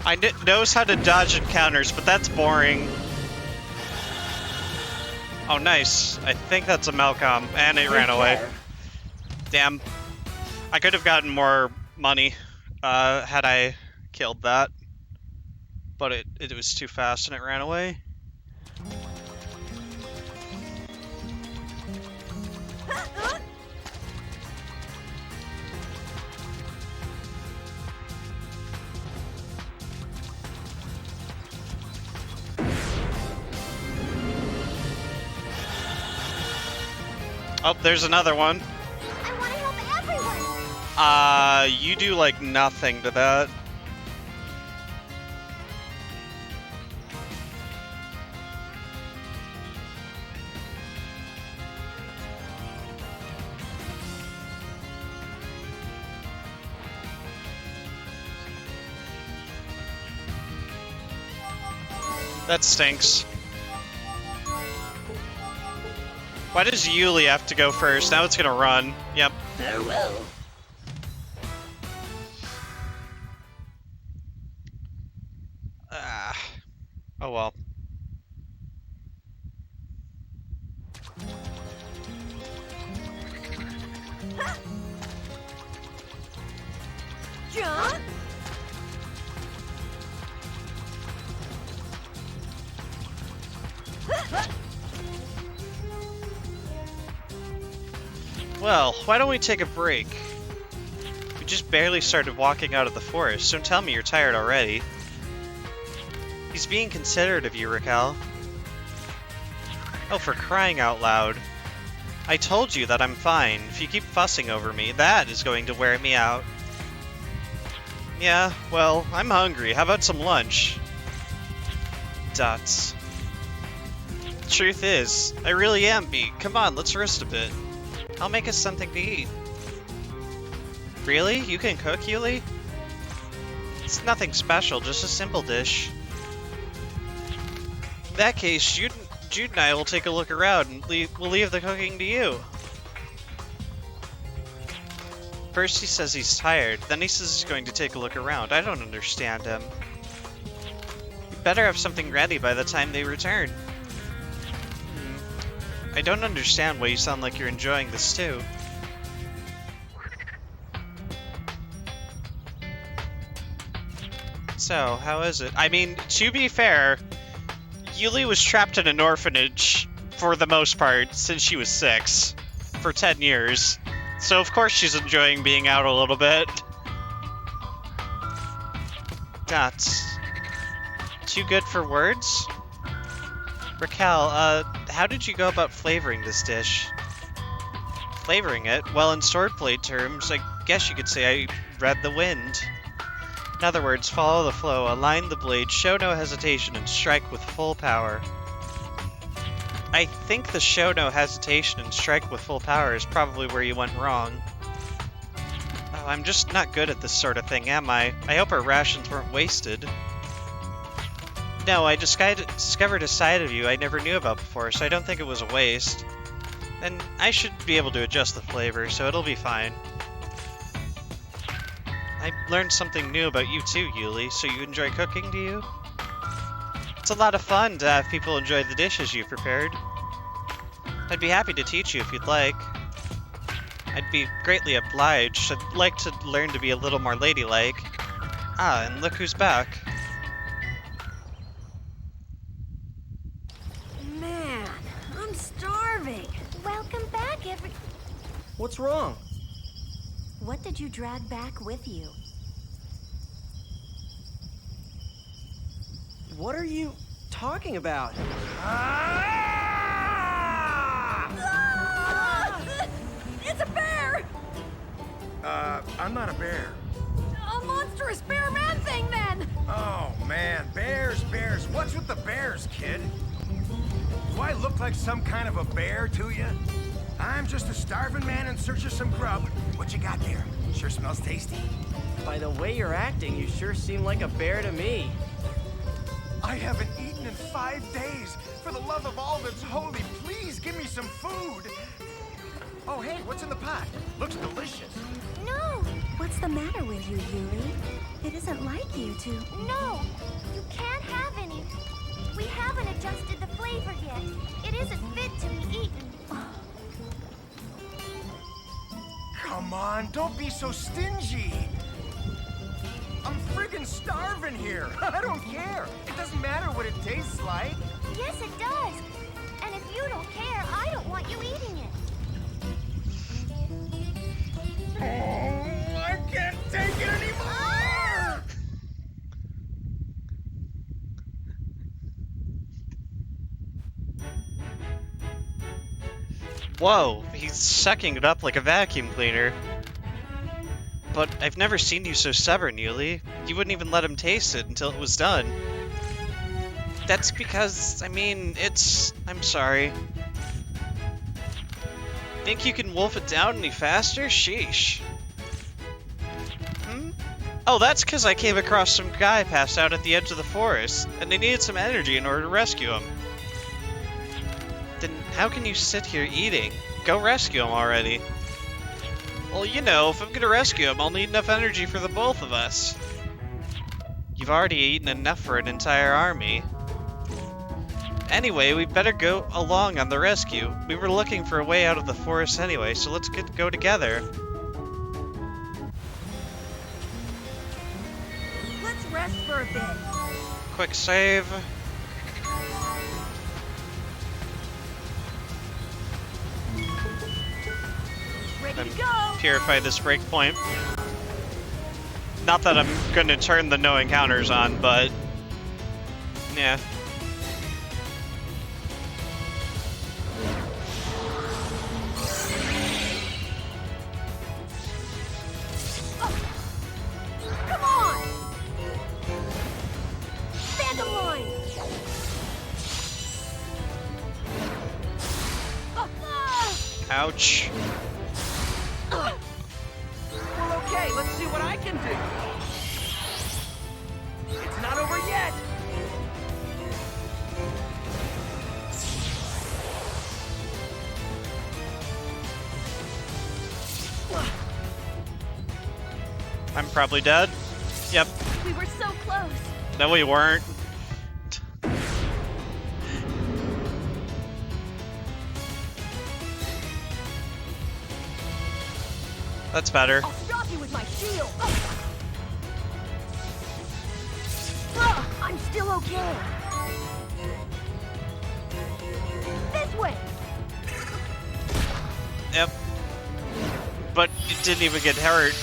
I knows how to dodge encounters, but that's boring. Oh, nice. I think that's a Malcolm, and it ran away. Damn. I could have gotten more money had I killed that. But it was too fast and it ran away. Oh, there's another one. I want to help everyone. You do like nothing to that. That stinks. Why does Yuli have to go first? Now it's gonna run. Yep. Farewell. Oh well. Jump. Well, why don't we take a break? We just barely started walking out of the forest. Don't tell me you're tired already. He's being considerate of you, Raquel. Oh, for crying out loud. I told you that I'm fine. If you keep fussing over me, that is going to wear me out. Yeah, well, I'm hungry. How about some lunch? Dots. Truth is, I really am beat. Come on, let's rest a bit. I'll make us something to eat. Really? You can cook, Yuli? It's nothing special, just a simple dish. In that case, Jude and I will take a look around and we'll leave the cooking to you. First he says he's tired, then he says he's going to take a look around. I don't understand him. You better have something ready by the time they return. I don't understand why you sound like you're enjoying this too. So, how is it? I mean, to be fair, Yuli was trapped in an orphanage for the most part since she was 6 for 10 years. So of course she's enjoying being out a little bit. That's too good for words? Raquel, how did you go about flavoring this dish? Flavoring it? Well, in swordplay terms, I guess you could say I read the wind. In other words, follow the flow, align the blade, show no hesitation, and strike with full power. I think the show no hesitation and strike with full power is probably where you went wrong. Oh, I'm just not good at this sort of thing, am I? I hope our rations weren't wasted. No, I discovered a side of you I never knew about before, so I don't think it was a waste. And I should be able to adjust the flavor, so it'll be fine. I learned something new about you too, Yuli, so you enjoy cooking, do you? It's a lot of fun to have people enjoy the dishes you prepared. I'd be happy to teach you if you'd like. I'd be greatly obliged. I'd like to learn to be a little more ladylike. Ah, and look who's back. Man, I'm starving. Welcome back, What's wrong? What did you drag back with you? What are you talking about? It's a bear! I'm not a bear. A monstrous bear man thing, then! Oh, man. Bears. What's with the bears, kid? Do I look like some kind of a bear to you? I'm just a starving man in search of some grub. What you got there? Sure smells tasty. By the way you're acting, you sure seem like a bear to me. I haven't eaten in 5 days. For the love of all that's holy, please give me some food. Oh, hey, what's in the pot? Looks delicious. No! What's the matter with you, Yuli? It isn't like you to. No! You can't have any. We haven't adjusted the flavor yet. It isn't fit to be eaten. Come on, don't be so stingy. I'm friggin' starving here. I don't care. It doesn't matter what it tastes like. Yes, it does. And if you don't care, I don't want you eating it. Oh, I can't take it anymore! Whoa, he's sucking it up like a vacuum cleaner. But I've never seen you so stubborn, Yuli. You wouldn't even let him taste it until it was done. That's because, I mean, I'm sorry. Think you can wolf it down any faster? Sheesh. Oh, that's because I came across some guy passed out at the edge of the forest, and they needed some energy in order to rescue him. Then how can you sit here eating? Go rescue him already. Well, you know, if I'm gonna rescue him, I'll need enough energy for the both of us. You've already eaten enough for an entire army. Anyway, we better go along on the rescue. We were looking for a way out of the forest anyway, so let's go together. Let's rest for a bit. Quick save. Ready to go. Purify this breakpoint. Not that I'm gonna turn the no encounters on, but yeah. Come on! Phantom line! Ouch. Well, okay, let's see what I can do. It's not over yet. I'm probably dead. Yep. We were so close. No, we weren't. That's better. I'll stop you with my shield. I'm still okay. This way. Yep. But it didn't even get hurt.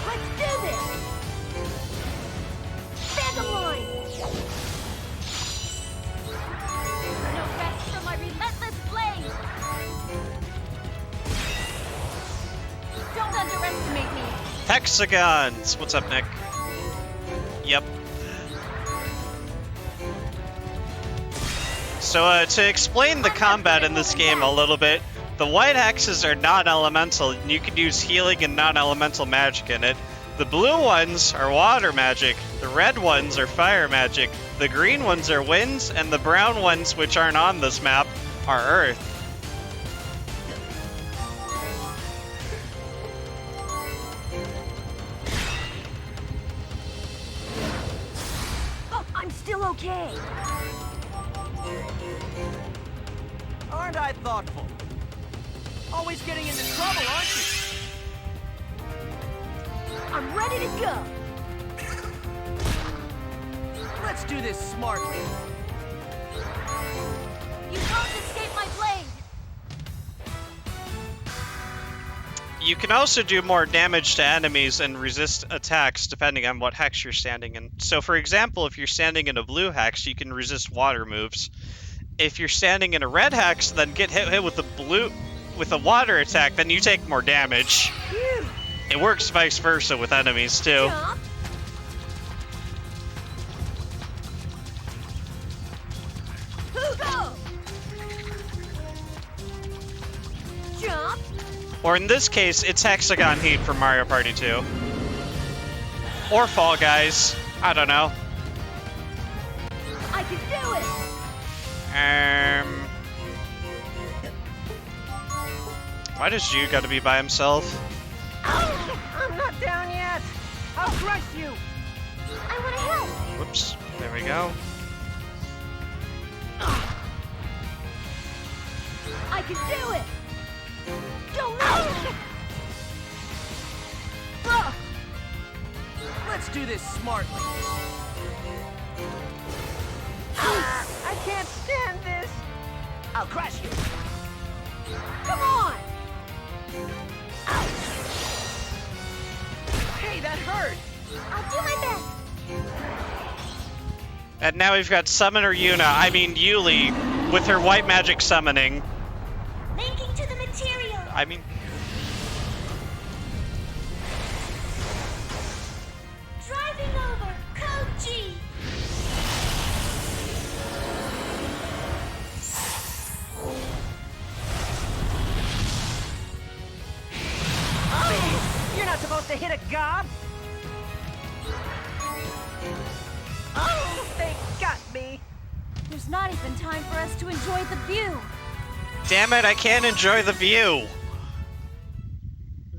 Let's do this. Phantom line. No rest for my relentless blade. Don't underestimate me. Hexagons! What's up, Nick? Yep. So, to explain the combat in this game a little bit, the white hexes are non-elemental, and you can use healing and non-elemental magic in it. The blue ones are water magic, the red ones are fire magic, the green ones are winds, and the brown ones, which aren't on this map, are earth. Oh, I'm still okay. Aren't I thoughtful? Always getting into trouble, aren't you? I'm ready to go. Let's do this smartly. You can't escape my blade. You can also do more damage to enemies and resist attacks depending on what hex you're standing in. So for example, if you're standing in a blue hex, you can resist water moves. If you're standing in a red hex, then get hit with a water attack, then you take more damage. Phew. It works vice versa with enemies too. Jump. Or in this case, it's Hexagon Heat from Mario Party 2. Or Fall Guys. I don't know. I can do it! Why does Jude gotta be by himself? I'm not down yet. I'll crush you. I want to help. Whoops. There we go. I can do it! Don't miss! Let's do this smartly. I can't stand this. I'll crush you. Come on! Hey, that hurt. I'll do my best. And now we've got Summoner Yuli, with her white magic summoning. Linking to the material. Driving over. Code G. You're not supposed to hit a gob. Oh, they got me. There's not even time for us to enjoy the view. Damn it, I can't enjoy the view.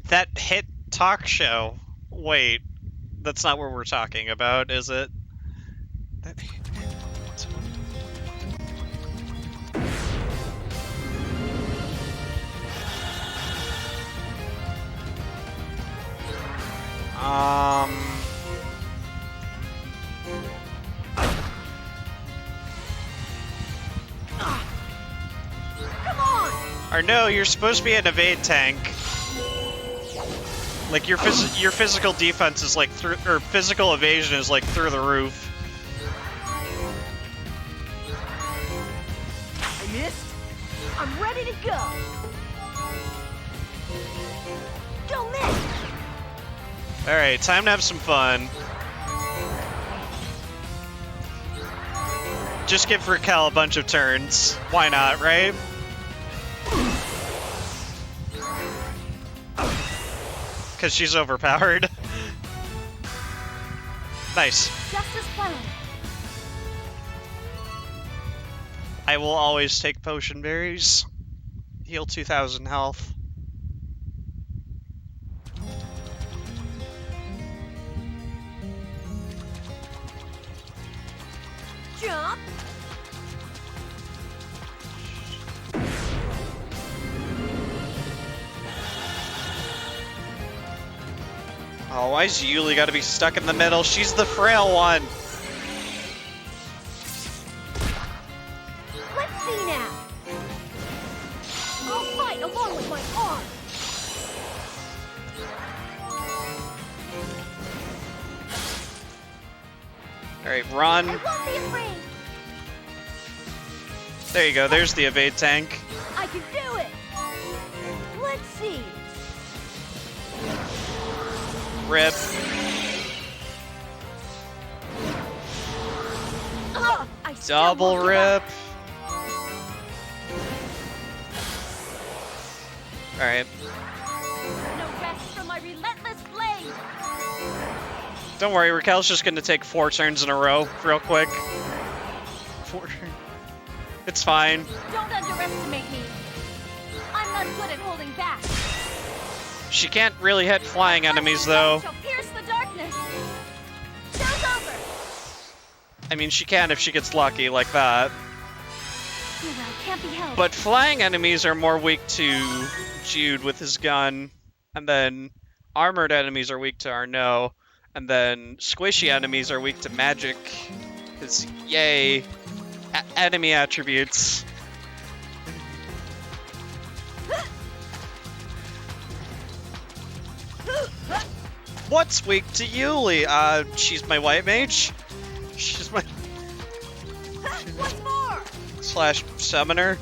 That hit talk show. Wait, that's not what we're talking about, is it? Come on! Or no, you're supposed to be an evade tank. Like your physical defense is like through, or physical evasion is like through the roof. I missed. I'm ready to go. Don't miss. All right, time to have some fun. Just give Raquel a bunch of turns. Why not, right? Because she's overpowered. Nice. Just as planned. I will always take potion berries. Heal 2,000 health. Jump. Oh, why's Yuli gotta be stuck in the middle? She's the frail one. Let's see now. I'll fight along with my arm. All right, run. I won't be afraid. There you go. There's the evade tank. I can do it. Let's see. Rip. I still Double won't give up. rip. All right. No rest from my relentless blade. Don't worry, Raquel's just gonna take 4 turns in a row, real quick. 4. It's fine. Don't underestimate me. I'm not good at holding back. She can't really hit flying enemies, though. Shall pierce the darkness. Show's over. I mean, she can if she gets lucky like that. Oh, well, can't be helped. But flying enemies are more weak to Jude with his gun, and then armored enemies are weak to Arno, and then squishy enemies are weak to magic. Because, yay, enemy attributes. What's weak to Yuli? She's my white mage. She's my... What's more? / summoner.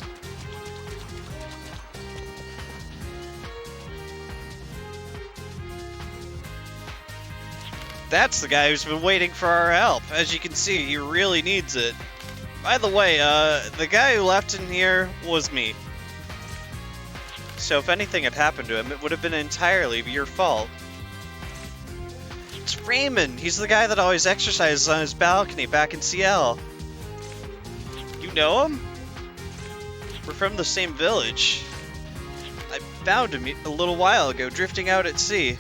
That's the guy who's been waiting for our help. As you can see, he really needs it. By the way, the guy who left in here was me. So if anything had happened to him, it would have been entirely your fault. It's Raymond! He's the guy that always exercises on his balcony back in CL. You know him? We're from the same village. I found him a little while ago, drifting out at sea.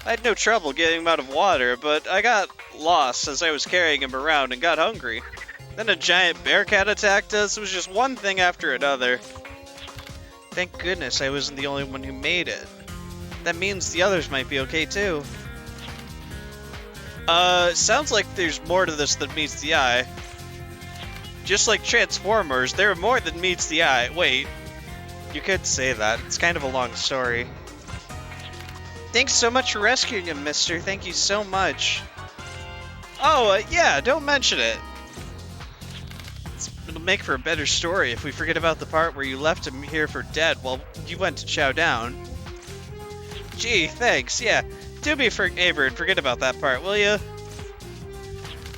I had no trouble getting him out of water, but I got lost as I was carrying him around and got hungry. Then a giant bear cat attacked us. It was just one thing after another. Thank goodness I wasn't the only one who made it. That means the others might be okay too. Sounds like there's more to this than meets the eye. Just like Transformers, there are more than meets the eye. Wait, you could say that. It's kind of a long story. Thanks so much for rescuing him, mister. Thank you so much. Oh, yeah, don't mention it. It'll make for a better story if we forget about the part where you left him here for dead while you went to chow down. Gee, thanks, yeah. Do me a favor and forget about that part, will you?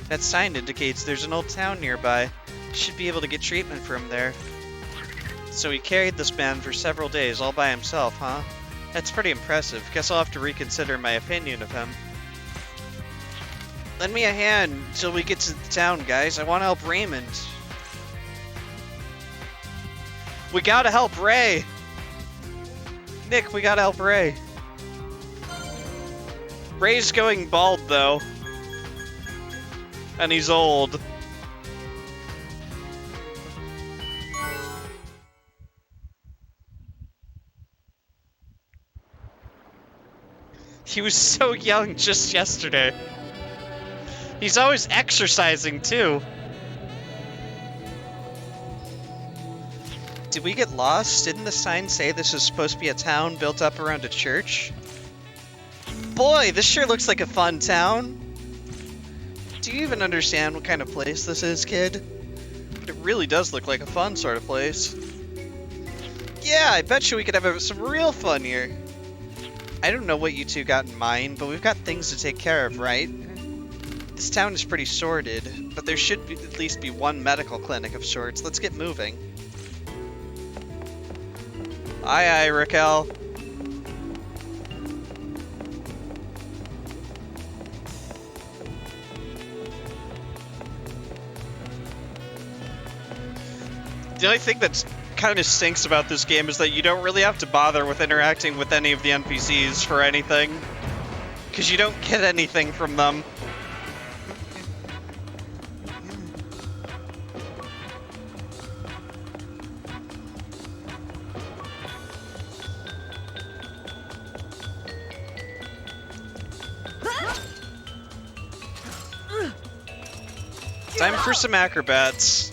That sign indicates there's an old town nearby. Should be able to get treatment from there. So he carried this man for several days all by himself, huh? That's pretty impressive. Guess I'll have to reconsider my opinion of him. Lend me a hand till we get to the town, guys. I want to help Raymond. We gotta help Ray! Nick, we gotta help Ray. Ray's going bald, though. And he's old. He was so young just yesterday. He's always exercising, too. Did we get lost? Didn't the sign say this was supposed to be a town built up around a church? Boy, this sure looks like a fun town. Do you even understand what kind of place this is, kid? It really does look like a fun sort of place. Yeah, I bet you we could have some real fun here. I don't know what you two got in mind, but we've got things to take care of, right? This town is pretty sordid, but there should at least be one medical clinic of sorts. Let's get moving. Aye, aye, Raquel. The only thing that's kind of stinks about this game is that you don't really have to bother with interacting with any of the NPCs for anything. Because you don't get anything from them. Time for some acrobatics.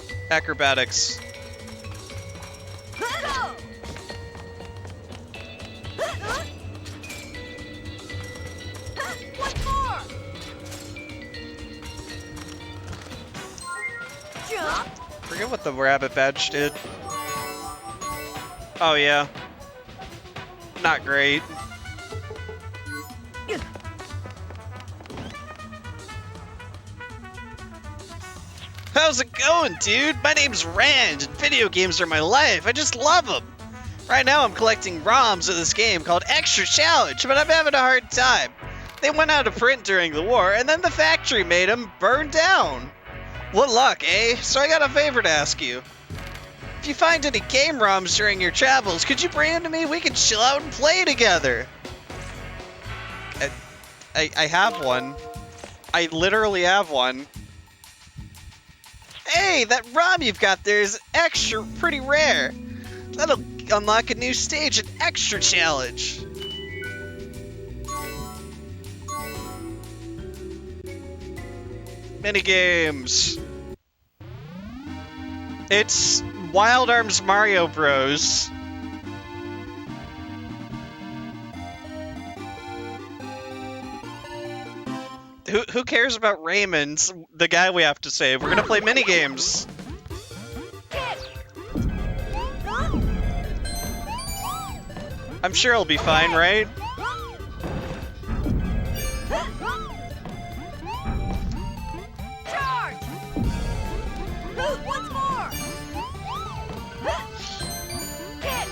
Forget what the rabbit badge did. Oh yeah. Not great. How's it going, dude? My name's Rand, and video games are my life. I just love them. Right now I'm collecting ROMs of this game called Extra Challenge, but I'm having a hard time. They went out of print during the war, and then the factory made them burn down. What luck, eh? So I got a favor to ask you. If you find any game ROMs during your travels, could you bring them to me? We can chill out and play together. I have one. I literally have one. Hey, that ROM you've got there is extra pretty rare. That'll unlock a new stage at Extra Challenge. Minigames. It's Wild Arms Mario Bros. Who cares about Raymond, the guy we have to save? We're gonna play minigames. I'm sure he'll be fine, right? Charge! Once more! Kick!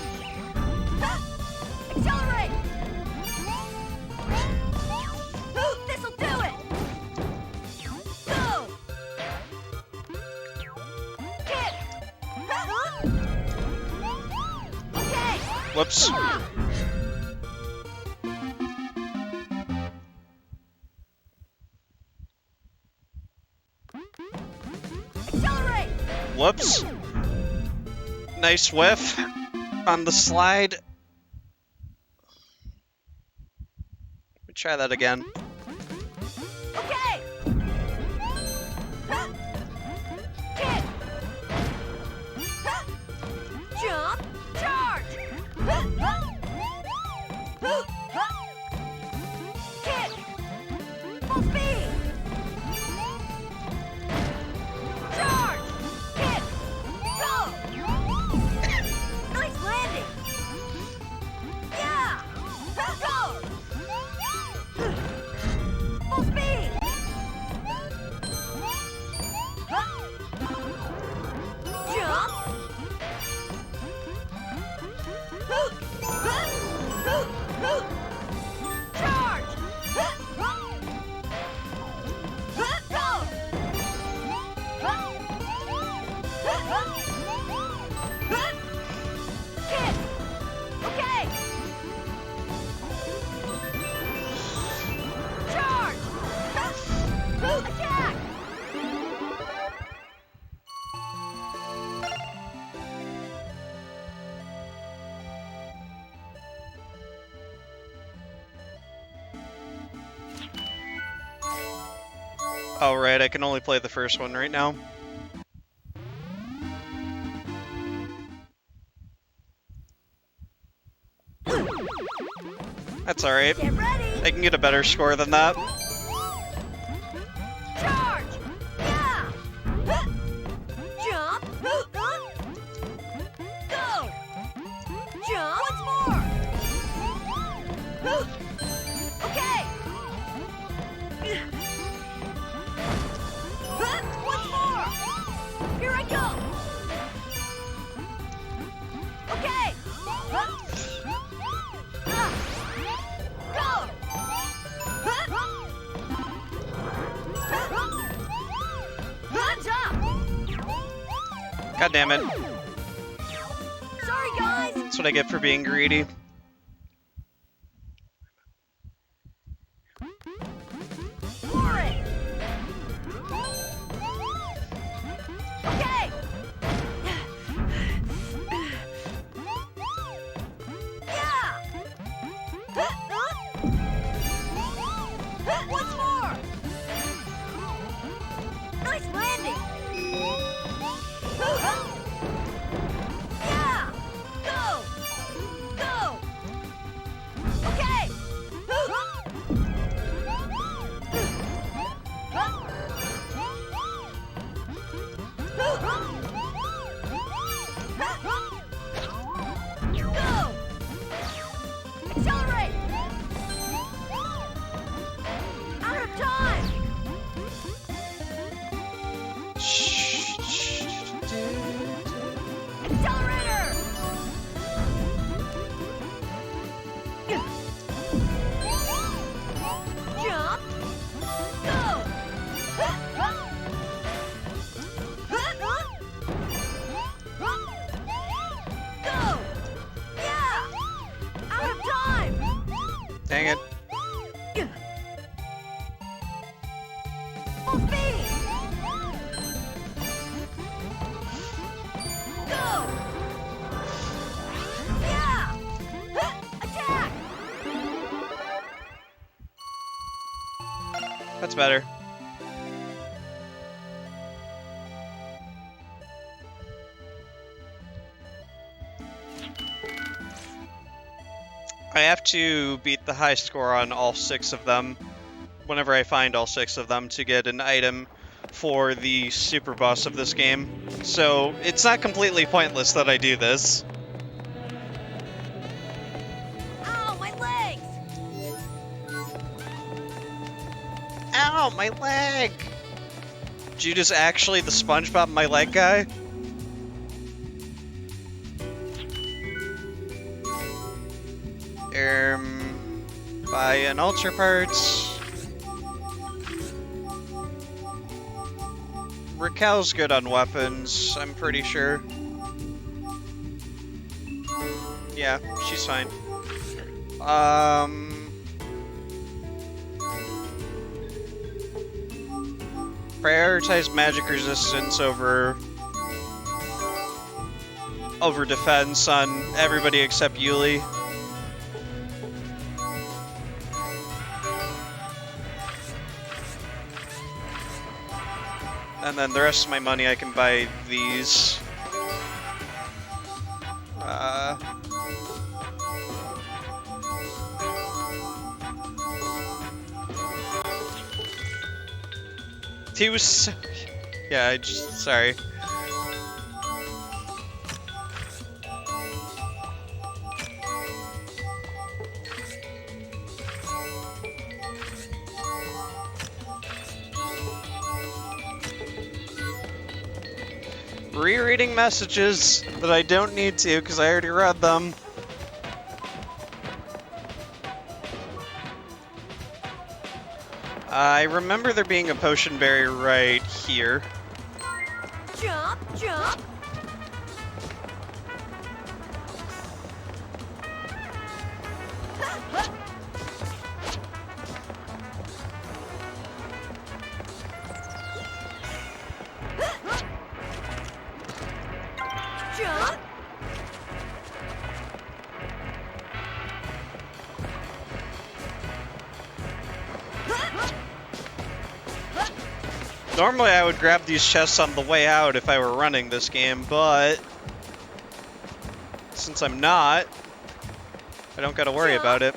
Whoops. Accelerate! Whoops. Nice whiff on the slide. Let me try that again. Okay! Kick! Jump! Charge! Kick! Full speed! Charge! Kick! Go! Nice landing! Yeah! Go! Full speed! Jump! Charge! Go! Kick! Okay! Charge! Attack! Oh, right, I can only play the first one right now. That's alright. Get ready! I can get a better score than that. Charge! Yeah! Jump! Go! Jump! Once more! Okay! Once more! Here I go! Okay! Go! Hands up! God damn it. Sorry, guys! That's what I get for being greedy. For it! Okay! Yeah! Once more! Nice landing! Yeah! Go! Go! Okay! Go! Accelerate! Out of time! Accelerator! Jump! Go! Go! Yeah! Out of time! Dang it. Full speed! Go! Yeah! Attack! That's better. I have to beat the high score on all 6 of them, whenever I find all 6 of them, to get an item for the super boss of this game. So it's not completely pointless that I do this. Ow, my legs! Ow, my leg! Judas actually the SpongeBob my leg guy? Buy an ultra parts. Raquel's good on weapons, I'm pretty sure. Yeah, she's fine. Prioritize magic resistance over defense on everybody except Yuli. And then the rest of my money I can buy these. He was... Yeah, sorry. Rereading messages that I don't need to because I already read them. I remember there being a potion berry right here. Jump, jump. Jump. Normally I would grab these chests on the way out if I were running this game, but since I'm not, I don't gotta worry about it.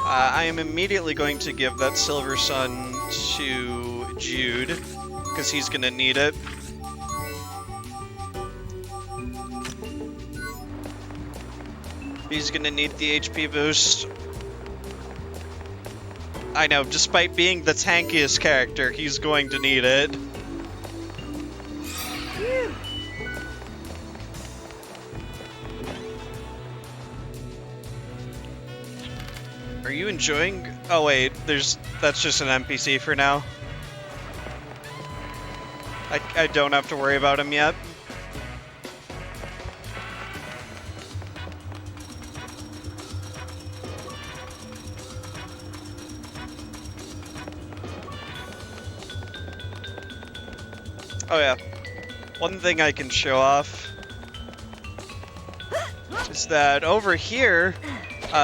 I am immediately going to give that Silver Sun to Jude, because he's gonna need it. He's gonna need the HP boost. I know, despite being the tankiest character, he's going to need it. Are you enjoying... Oh wait, that's just an NPC for now. I don't have to worry about him yet. Oh yeah, one thing I can show off is that over here,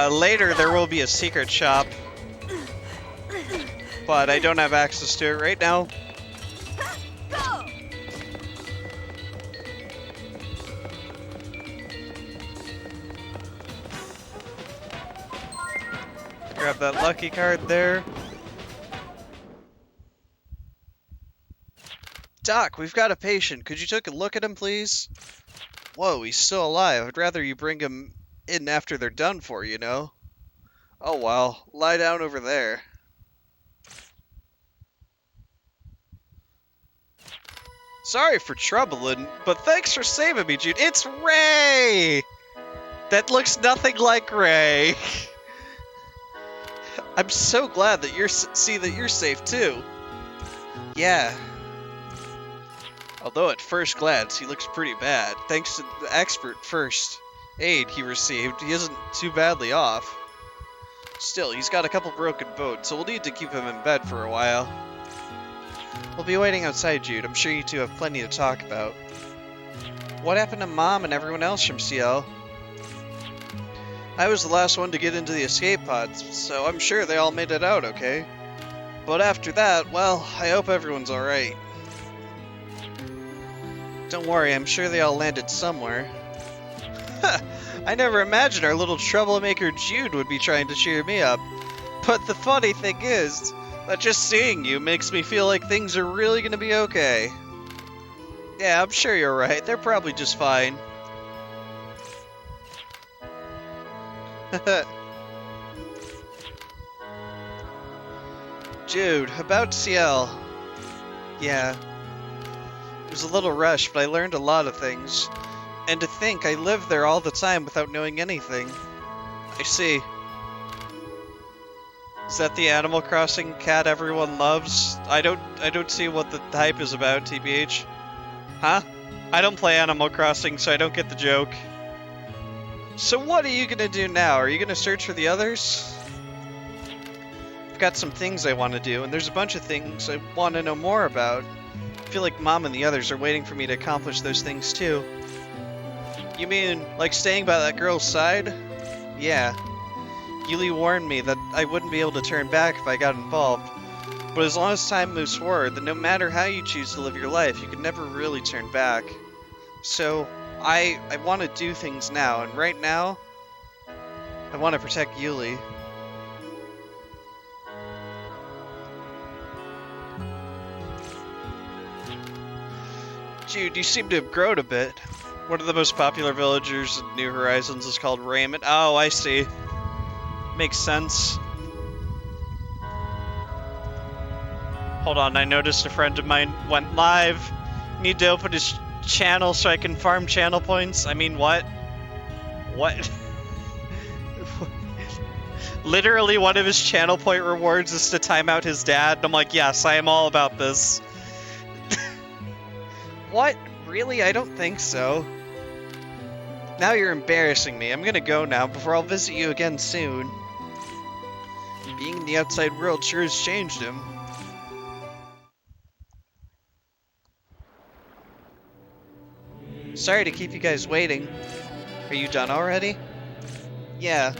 later there will be a secret shop, but I don't have access to it right now. Grab that lucky card there. Doc, we've got a patient. Could you take a look at him, please? Whoa, he's still alive. I'd rather you bring him in after they're done for, you know? Oh, well. Lie down over there. Sorry for troubling, but thanks for saving me, Jude. It's Ray! That looks nothing like Ray. I'm so glad that you're safe, too. Yeah. Although at first glance, he looks pretty bad. Thanks to the expert first aid he received, he isn't too badly off. Still, he's got a couple broken bones, so we'll need to keep him in bed for a while. We'll be waiting outside, Jude. I'm sure you two have plenty to talk about. What happened to Mom and everyone else from CL? I was the last one to get into the escape pods, so I'm sure they all made it out okay. But after that, well, I hope everyone's alright. Don't worry, I'm sure they all landed somewhere. I never imagined our little troublemaker Jude would be trying to cheer me up. But the funny thing is that just seeing you makes me feel like things are really gonna be okay. Yeah, I'm sure you're right. They're probably just fine. Jude, about CL. Yeah. It was a little rushed, but I learned a lot of things. And to think I lived there all the time without knowing anything. I see. Is that the Animal Crossing cat everyone loves? I don't see what the hype is about, TBH. Huh? I don't play Animal Crossing, so I don't get the joke. So what are you gonna do now? Are you gonna search for the others? I've got some things I want to do, and there's a bunch of things I want to know more about. I feel like Mom and the others are waiting for me to accomplish those things too. You mean, like staying by that girl's side? Yeah. Yuli warned me that I wouldn't be able to turn back if I got involved. But as long as time moves forward, then no matter how you choose to live your life, you can never really turn back. So, I want to do things now, and right now, I want to protect Yuli. Jude, you seem to have grown a bit. One of the most popular villagers in New Horizons is called Raymond. Oh, I see. Makes sense. Hold on, I noticed a friend of mine went live. Need to open his channel so I can farm channel points. I mean, what? What? Literally one of his channel point rewards is to time out his dad. I'm like, yes, I am all about this. What? Really? I don't think so. Now you're embarrassing me. I'm gonna go now before I'll visit you again soon. Being in the outside world sure has changed him. Sorry to keep you guys waiting. Are you done already? Yeah.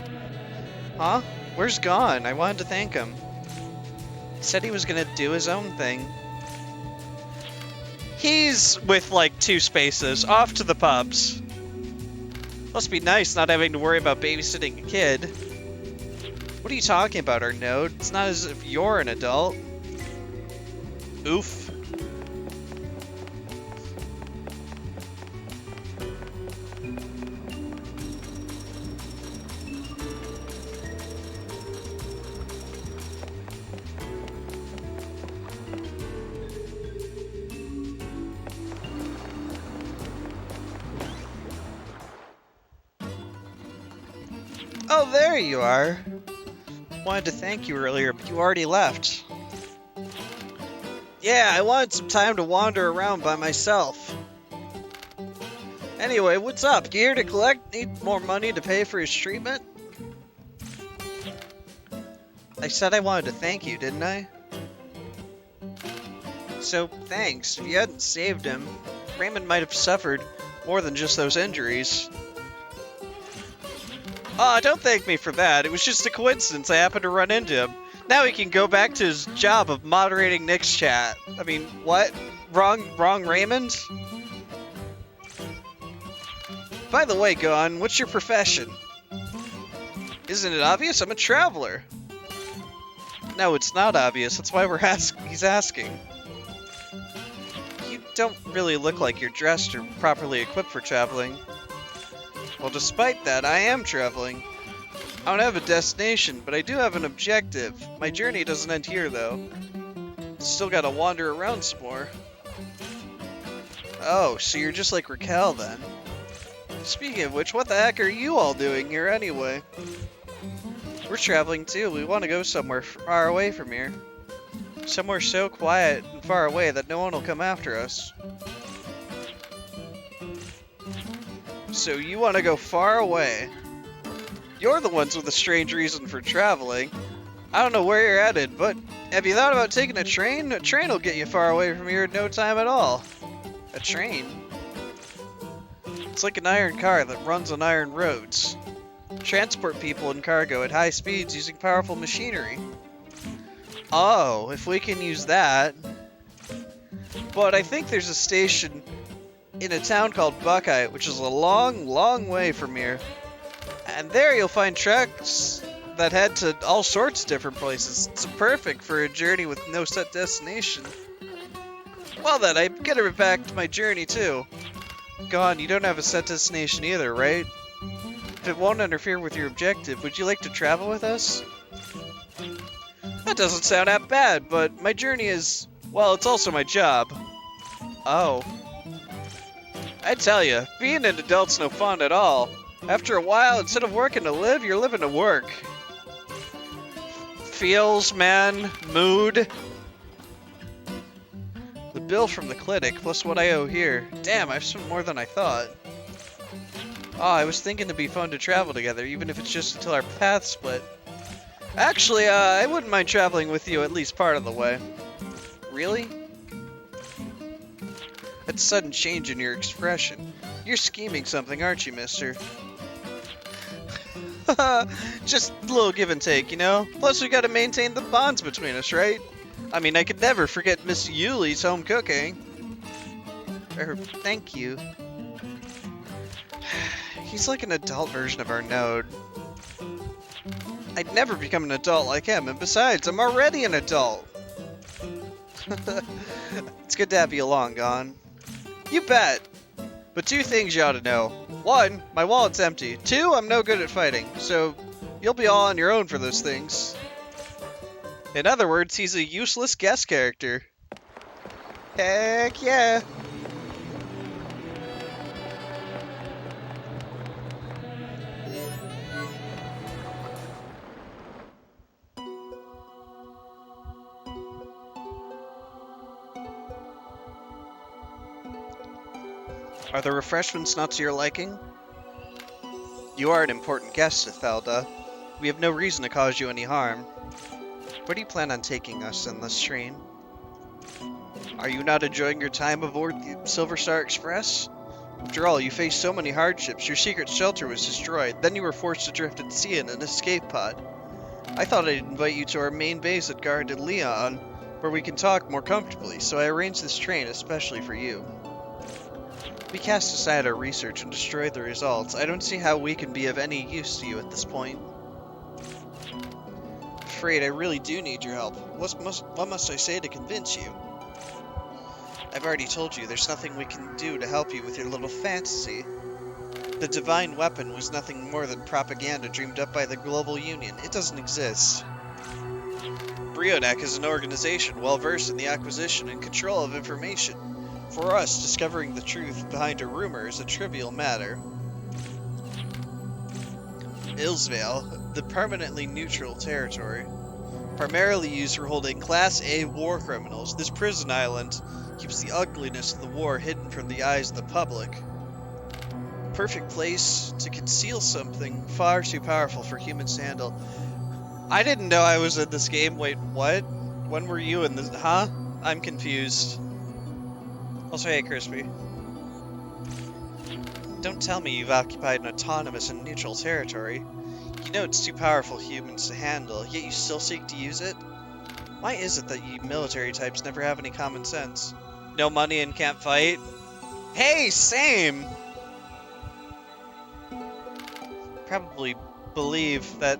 Huh? Where's Gon? I wanted to thank him. He said he was gonna do his own thing. He's with like 2 spaces, off to the pubs. Must be nice not having to worry about babysitting a kid. What are you talking about, Arnaud? It's not as if you're an adult. Oof. Oh, there you are. Wanted to thank you earlier, but you already left. Yeah, I wanted some time to wander around by myself. Anyway, what's up? You here to collect? Need more money to pay for his treatment? I said I wanted to thank you, didn't I? So, thanks. If you hadn't saved him, Raymond might have suffered more than just those injuries. Oh, don't thank me for that. It was just a coincidence I happened to run into him. Now he can go back to his job of moderating Nick's chat. I mean, what? Wrong Raymond? By the way, Gon, what's your profession? Isn't it obvious? I'm a traveler. No, it's not obvious. That's why he's asking. You don't really look like you're dressed or properly equipped for traveling. Well, despite that, I am traveling. I don't have a destination, but I do have an objective. My journey doesn't end here, though. Still gotta wander around some more. Oh, so you're just like Raquel, then. Speaking of which, what the heck are you all doing here, anyway? We're traveling, too. We want to go somewhere far away from here. Somewhere so quiet and far away that no one will come after us. So you want to go far away. You're the ones with a strange reason for traveling. I don't know where you're headed, but have you thought about taking a train? A train will get you far away from here in no time at all. A train? It's like an iron car that runs on iron roads. Transport people and cargo at high speeds using powerful machinery. Oh, if we can use that. But I think there's a station in a town called Buckeye, which is a long, long way from here. And there you'll find tracks that head to all sorts of different places. It's perfect for a journey with no set destination. Well then, I get it back to my journey too. Gon, you don't have a set destination either, right? If it won't interfere with your objective, would you like to travel with us? That doesn't sound that bad, but my journey is, well, it's also my job. Oh. I tell you, being an adult's no fun at all. After a while, instead of working to live, you're living to work. feels, man. Mood. The bill from the clinic plus what I owe here. Damn, I've spent more than I thought. Oh, I was thinking it'd be fun to travel together, even if it's just until our paths split. Actually, I wouldn't mind traveling with you at least part of the way. Really? That's a sudden change in your expression. You're scheming something, aren't you, mister? Just a little give and take, you know? Plus, we gotta maintain the bonds between us, right? I mean, I could never forget Miss Yuli's home cooking. Thank you. He's like an adult version of our Node. I'd never become an adult like him, and besides, I'm already an adult. It's good to have you along, Gon. You bet. But two things you ought to know. One, my wallet's empty. Two, I'm no good at fighting, so you'll be all on your own for those things. In other words, he's a useless guest character. Heck yeah. Are the refreshments not to your liking? You are an important guest, Ethelda. We have no reason to cause you any harm. Where do you plan on taking us in this train? Are you not enjoying your time aboard the Silver Star Express? After all, you faced so many hardships, your secret shelter was destroyed, then you were forced to drift at sea in an escape pod. I thought I'd invite you to our main base at Gare de Lyon, where we can talk more comfortably, so I arranged this train especially for you. We cast aside our research and destroyed the results. I don't see how we can be of any use to you at this point. Afraid I really do need your help. What must I say to convince you? I've already told you there's nothing we can do to help you with your little fantasy. The divine weapon was nothing more than propaganda dreamed up by the Global Union. It doesn't exist. Brionac is an organization well versed in the acquisition and control of information. For us, discovering the truth behind a rumor is a trivial matter. Illsvale, the permanently neutral territory, primarily used for holding Class A war criminals, this prison island keeps the ugliness of the war hidden from the eyes of the public. Perfect place to conceal something far too powerful for humans to handle. I didn't know I was in this game. Wait, what? When were you in this? Huh? I'm confused. Also, hey, Crispy. Don't tell me you've occupied an autonomous and neutral territory. You know it's too powerful for humans to handle, yet you still seek to use it? Why is it that you military types never have any common sense? No money and can't fight? Hey, same! Probably believe that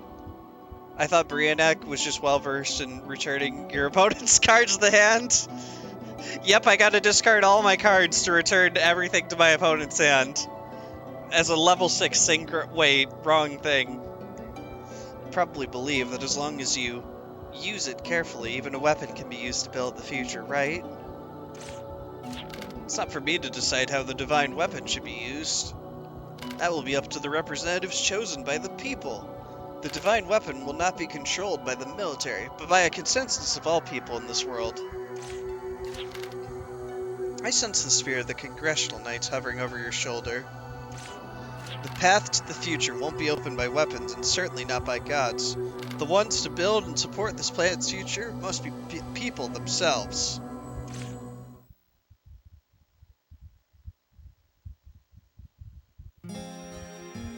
I thought Brionac was just well-versed in returning your opponent's cards to the hand. Yep, I gotta discard all my cards to return everything to my opponent's hand. As a level 6 synchro- wait, wrong thing. Probably believe that as long as you use it carefully, even a weapon can be used to build the future, right? It's not for me to decide how the divine weapon should be used. That will be up to the representatives chosen by the people. The divine weapon will not be controlled by the military, but by a consensus of all people in this world. I sense the spirit of the Congressional Knights hovering over your shoulder. The path to the future won't be opened by weapons, and certainly not by gods. The ones to build and support this planet's future must be people themselves.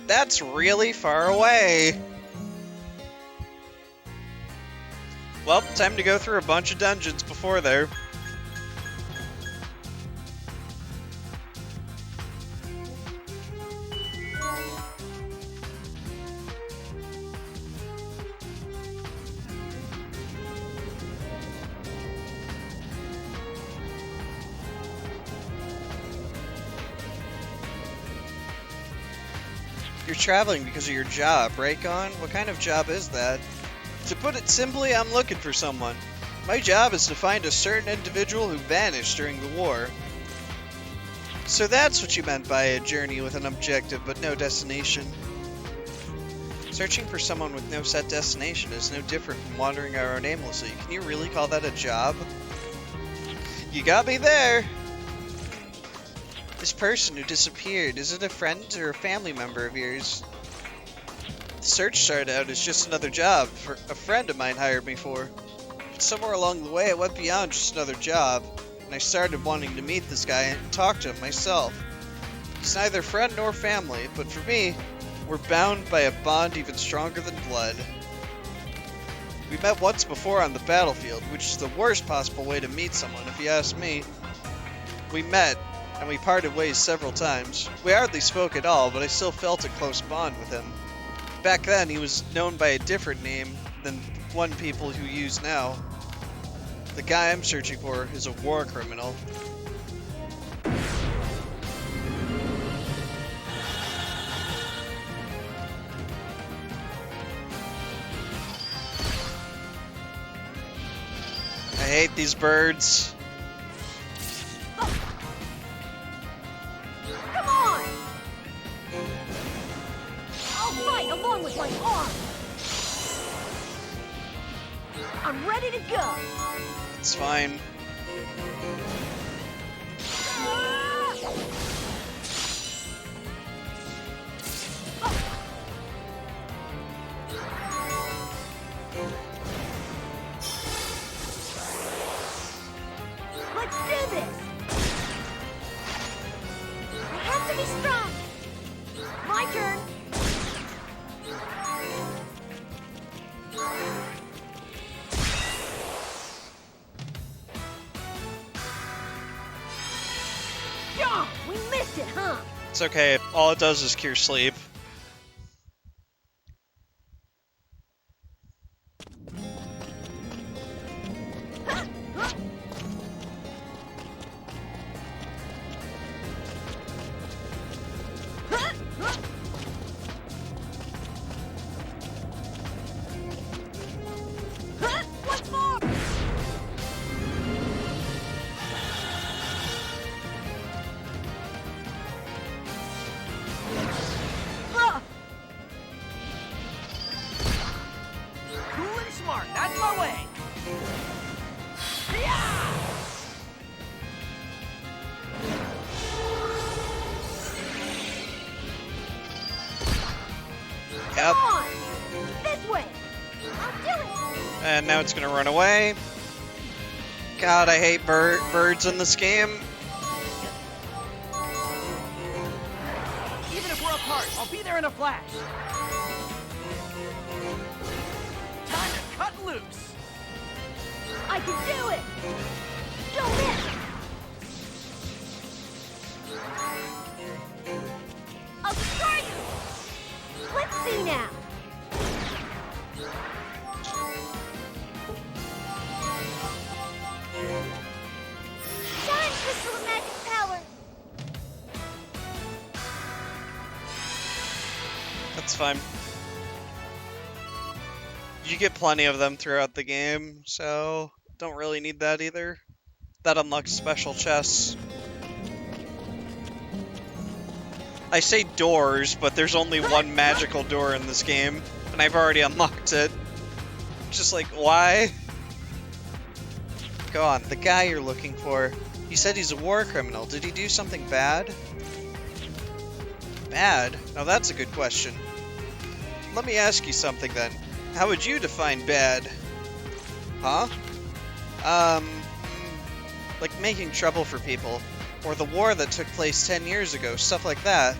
That's really far away. Well, time to go through a bunch of dungeons before there. You're traveling because of your job, right, Gon? What kind of job is that? To put it simply, I'm looking for someone. My job is to find a certain individual who vanished during the war. So that's what you meant by a journey with an objective but no destination. Searching for someone with no set destination is no different from wandering around aimlessly. Can you really call that a job? You got me there! This person who disappeared, is it a friend or a family member of yours? The search started out as just another job a friend of mine hired me for. But somewhere along the way it went beyond just another job, and I started wanting to meet this guy and talk to him myself. He's neither friend nor family, but for me, we're bound by a bond even stronger than blood. We met once before on the battlefield, which is the worst possible way to meet someone, if you ask me. We met, and we parted ways several times. We hardly spoke at all, but I still felt a close bond with him. Back then, he was known by a different name than one people who use now. The guy I'm searching for is a war criminal. I hate these birds. Come on! I'll fight along with my arm! I'm ready to go! It's fine. Let's do this! I have to be strong! My turn! Yeah, we missed it, huh? It's okay, all it does is cure sleep. What's more? Cool and smart, that's my way! Yeah! Yep. Come on! This way! I'll do it! And now it's gonna run away. God, I hate birds in this game. Even if we're apart, I'll be there in a flash. Time to cut loose! I can do it! Don't miss! I'll destroy you! Let's see now! Shine, Crystal of Magic Power! That's fine. You get plenty of them throughout the game, so don't really need that either. That unlocks special chests. I say doors, but there's only one magical door in this game, and I've already unlocked it. Just like, why? Go on, the guy you're looking for. He said he's a war criminal. Did he do something bad? Bad? Now that's a good question. Let me ask you something then. How would you define bad? Huh? Like making trouble for people. Or the war that took place 10 years ago, stuff like that.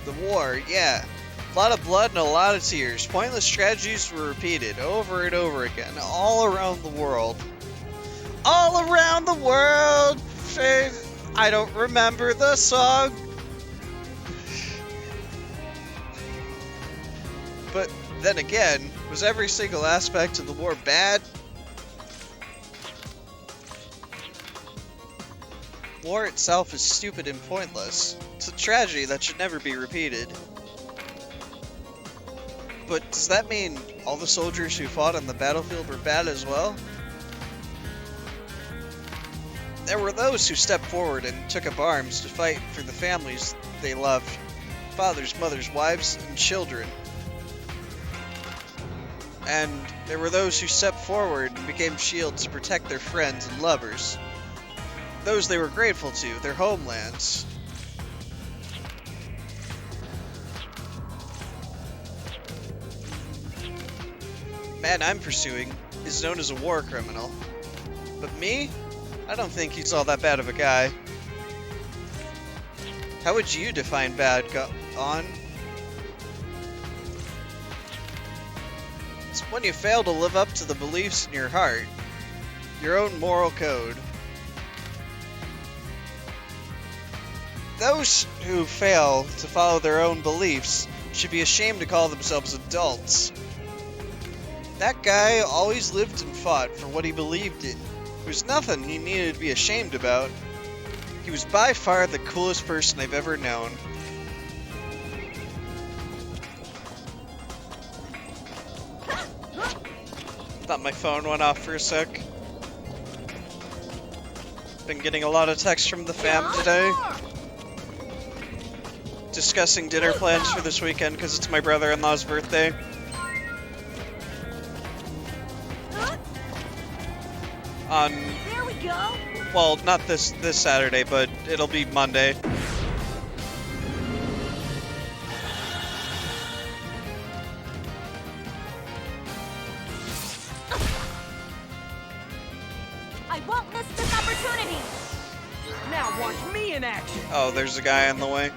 The war, yeah. A lot of blood and a lot of tears. Pointless strategies were repeated over and over again, all around the world. All around the world! I don't remember the song. But then again, was every single aspect of the war bad? War itself is stupid and pointless. It's a tragedy that should never be repeated. But does that mean all the soldiers who fought on the battlefield were bad as well? There were those who stepped forward and took up arms to fight for the families they loved. fathers, mothers, wives, and children. And there were those who stepped forward and became shields to protect their friends and lovers. Those they were grateful to, their homelands. Man I'm pursuing is known as a war criminal. But me? I don't think he's all that bad of a guy. How would you define bad, On? It's when you fail to live up to the beliefs in your heart. Your own moral code. Those who fail to follow their own beliefs should be ashamed to call themselves adults. That guy always lived and fought for what he believed in. There was nothing he needed to be ashamed about. He was by far the coolest person I've ever known. Thought my phone went off for a sec. Been getting a lot of texts from the fam today. Discussing dinner plans for this weekend because it's my brother-in-law's birthday. There we go. Well, not this Saturday, but it'll be Monday. I won't miss this opportunity. Now watch me in action. Oh, there's a guy on the way.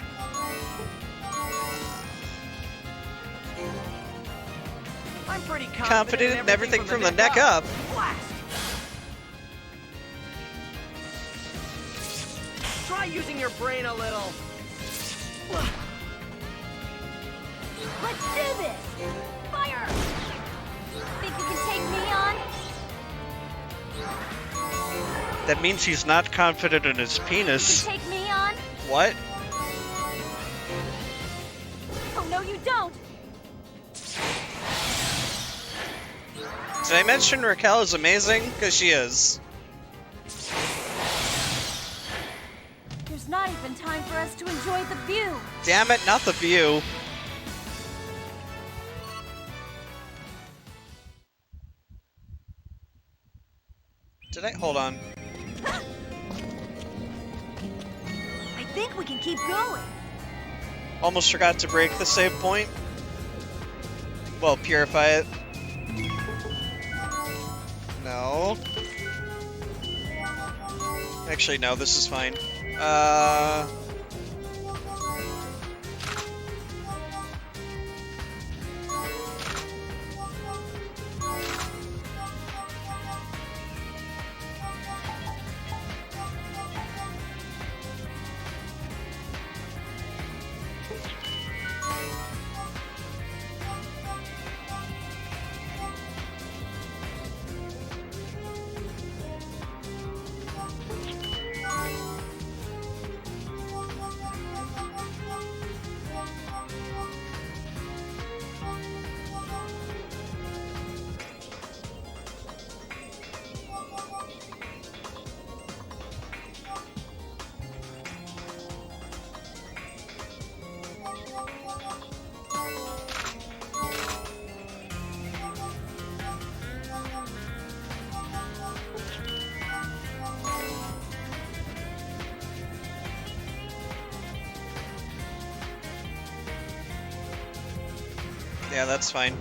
I'm pretty Confident in everything from the neck up. Blast. Try using your brain a little. Let's do this. Fire. Think you can take me on? That means he's not confident in his penis. Take me on? What? Oh no, you don't. Did I mention Raquel is amazing? Because she is. There's not even time for us to enjoy the view. Damn it, not the view. Did I? Hold on. I think we can keep going. Almost forgot to break the save point. Well, purify it. No. Actually, no, this is fine. Yeah, that's fine.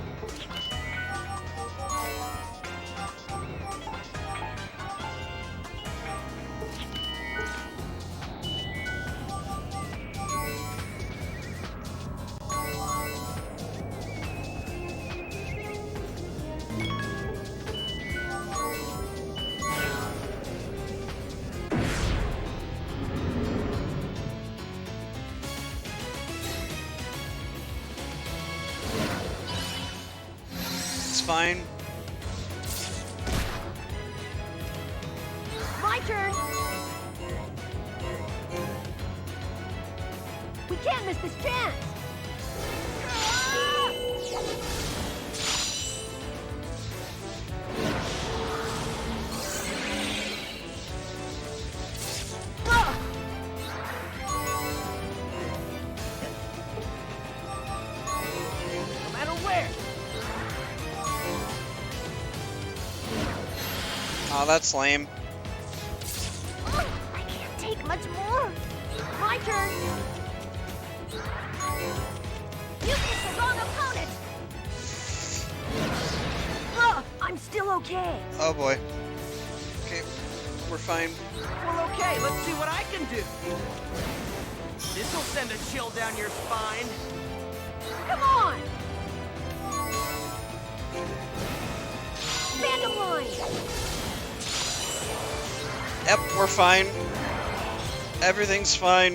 Fine. My turn. We can't miss this chance. Oh, that's lame. Oh, I can't take much more. My turn. You picked the wrong opponent. I'm still okay. Oh boy. Okay, we're fine. Well, okay, let's see what I can do. This'll send a chill down your spine. Come on! Phantom line. Yep, we're fine. Everything's fine.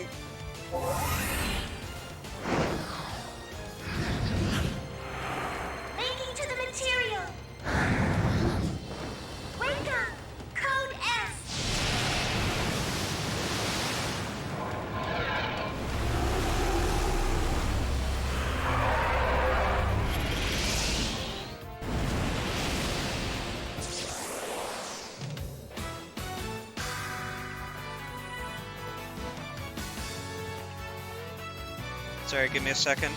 Linking to the material. Wake up. Code S. Sorry, give me a second.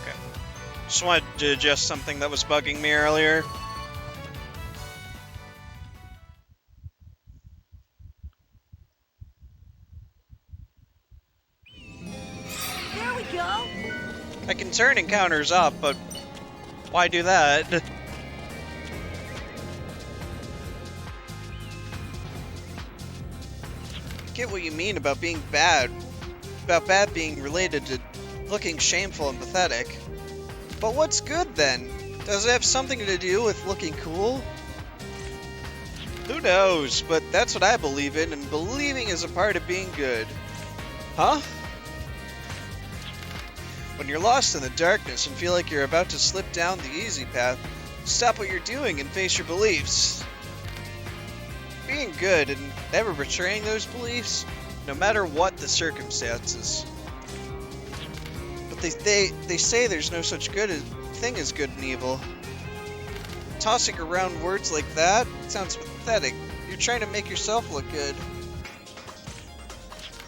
Okay. Just wanted to adjust something that was bugging me earlier. There we go! I can turn encounters up, but why do that? Get what you mean about being bad. About bad being related to looking shameful and pathetic. But what's good then? Does it have something to do with looking cool? Who knows, but that's what I believe in, and believing is a part of being good. Huh? When you're lost in the darkness and feel like you're about to slip down the easy path, stop what you're doing and face your beliefs. Being good and never betraying those beliefs, no matter what the circumstances. But they say there's no such thing as good and evil. Tossing around words like that sounds pathetic. You're trying to make yourself look good.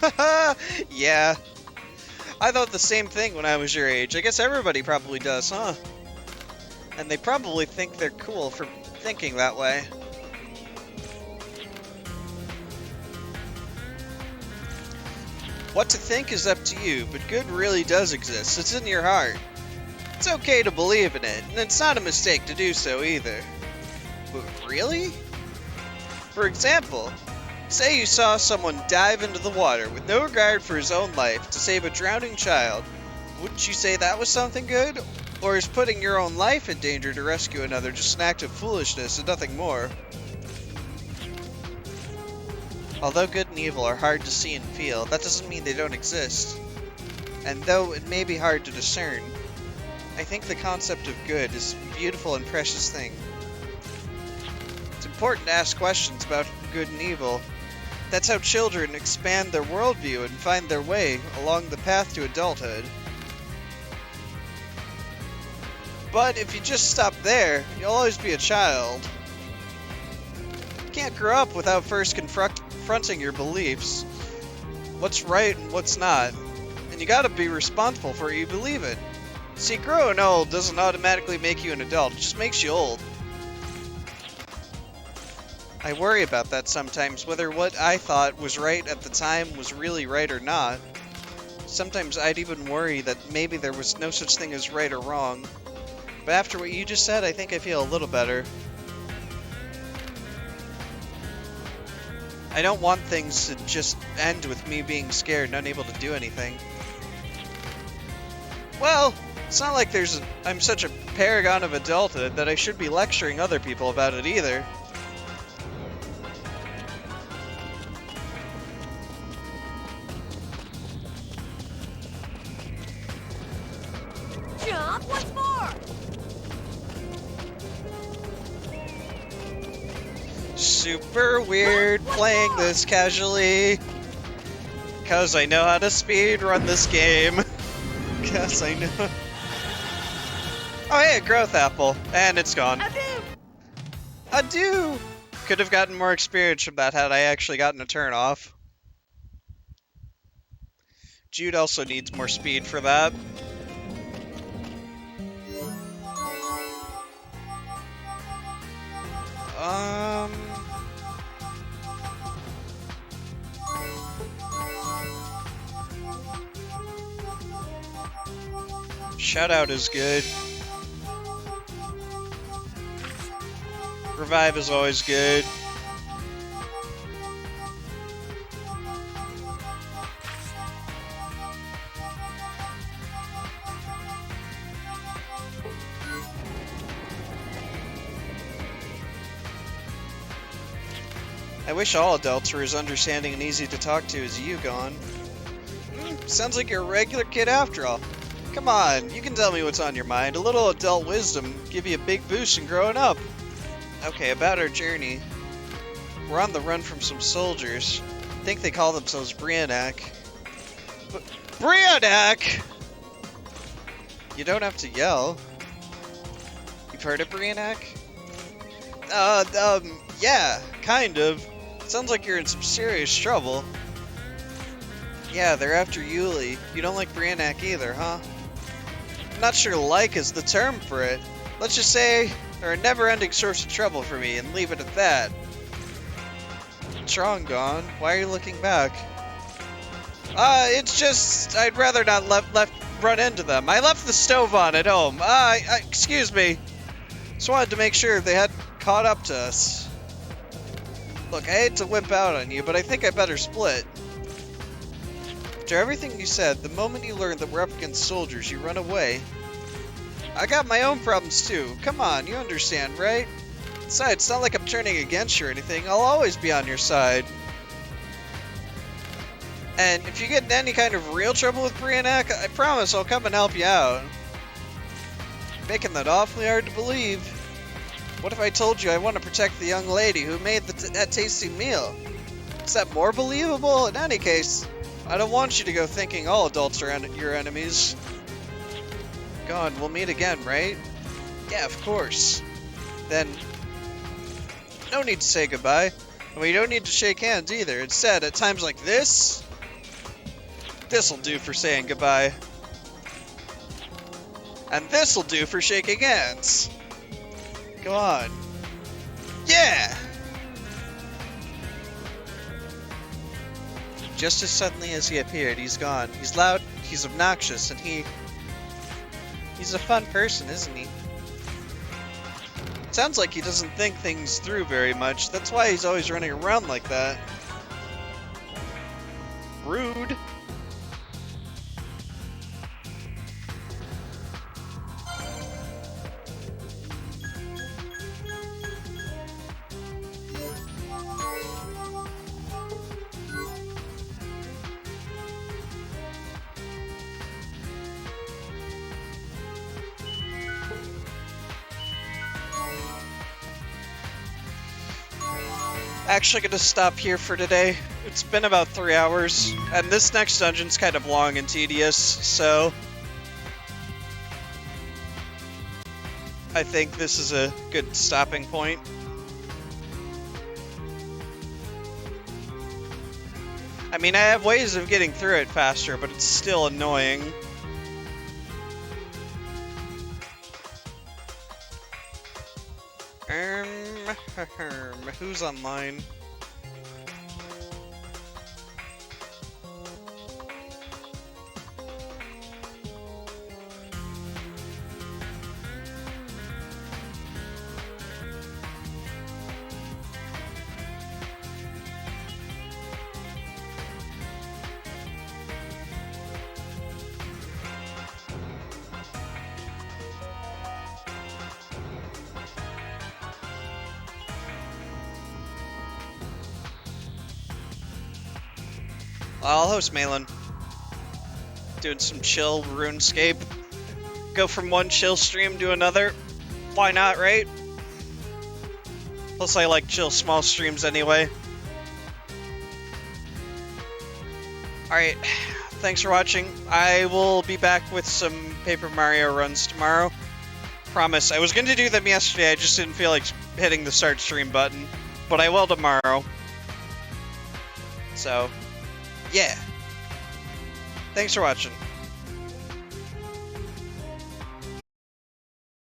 Haha, yeah. I thought the same thing when I was your age. I guess everybody probably does, huh? And they probably think they're cool for thinking that way. What to think is up to you, but good really does exist. It's in your heart. It's okay to believe in it, and it's not a mistake to do so either. But really? For example, say you saw someone dive into the water with no regard for his own life to save a drowning child. Wouldn't you say that was something good? Or is putting your own life in danger to rescue another just an act of foolishness and nothing more? Although good and evil are hard to see and feel, that doesn't mean they don't exist. And though it may be hard to discern, I think the concept of good is a beautiful and precious thing. It's important to ask questions about good and evil. That's how children expand their worldview and find their way along the path to adulthood. But if you just stop there, you'll always be a child. You can't grow up without first confronting your beliefs. What's right and what's not. And you gotta be responsible for what you believe in. See, growing old doesn't automatically make you an adult, it just makes you old. I worry about that sometimes, whether what I thought was right at the time was really right or not. Sometimes I'd even worry that maybe there was no such thing as right or wrong. But after what you just said, I think I feel a little better. I don't want things to just end with me being scared and unable to do anything. Well, it's not like I'm such a paragon of adulthood that I should be lecturing other people about it either. Jump once more! Super weird playing this casually. Cause I know how to speedrun this game. Cause I know. Oh hey, a growth apple. And it's gone. Adieu! Could have gotten more experience from that had I actually gotten a turn off. Jude also needs more speed for that. Shutout is good. Revive is always good. I wish all adults were as understanding and easy to talk to as you, Gon. Sounds like you're a regular kid after all. Come on, you can tell me what's on your mind. A little adult wisdom give you a big boost in growing up. Okay, about our journey. We're on the run from some soldiers. I think they call themselves Brionac. But Brionac! You don't have to yell. You've heard of Brionac? Yeah, kind of. Sounds like you're in some serious trouble. Yeah, they're after Yuli. You don't like Brionac either, huh? I'm not sure like is the term for it. Let's just say they're a never-ending source of trouble for me and leave it at that. What's Gon? Why are you looking back? It's just I'd rather not run into them. I left the stove on at home. Excuse me. Just wanted to make sure they hadn't caught up to us. Look, I hate to whip out on you, but I think I better split. After everything you said, the moment you learned that we're up against soldiers, you run away. I got my own problems too. Come on, you understand, right? Besides, it's not like I'm turning against you or anything. I'll always be on your side. And if you get in any kind of real trouble with Brionac, I promise I'll come and help you out. You're making that awfully hard to believe. What if I told you I want to protect the young lady who made that tasty meal? Is that more believable? In any case, I don't want you to go thinking all adults are your enemies. Gon, we'll meet again, right? Yeah, of course. Then, no need to say goodbye. And we don't need to shake hands either. Instead, at times like this, this'll do for saying goodbye. And this'll do for shaking hands. Go on. Yeah! Just as suddenly as he appeared, he's gone. He's loud, he's obnoxious, and he's a fun person, isn't he? Sounds like he doesn't think things through very much. That's why he's always running around like that. Rude. Actually gonna stop here for today. It's been about 3 hours, and this next dungeon's kind of long and tedious, so I think this is a good stopping point. I mean, I have ways of getting through it faster, but it's still annoying. Who's online? I'll host Malin. Doing some chill RuneScape. Go from one chill stream to another. Why not, right? Plus I like chill small streams anyway. Alright, thanks for watching. I will be back with some Paper Mario runs tomorrow. Promise. I was going to do them yesterday, I just didn't feel like hitting the start stream button. But I will tomorrow. So, yeah. Thanks for watching.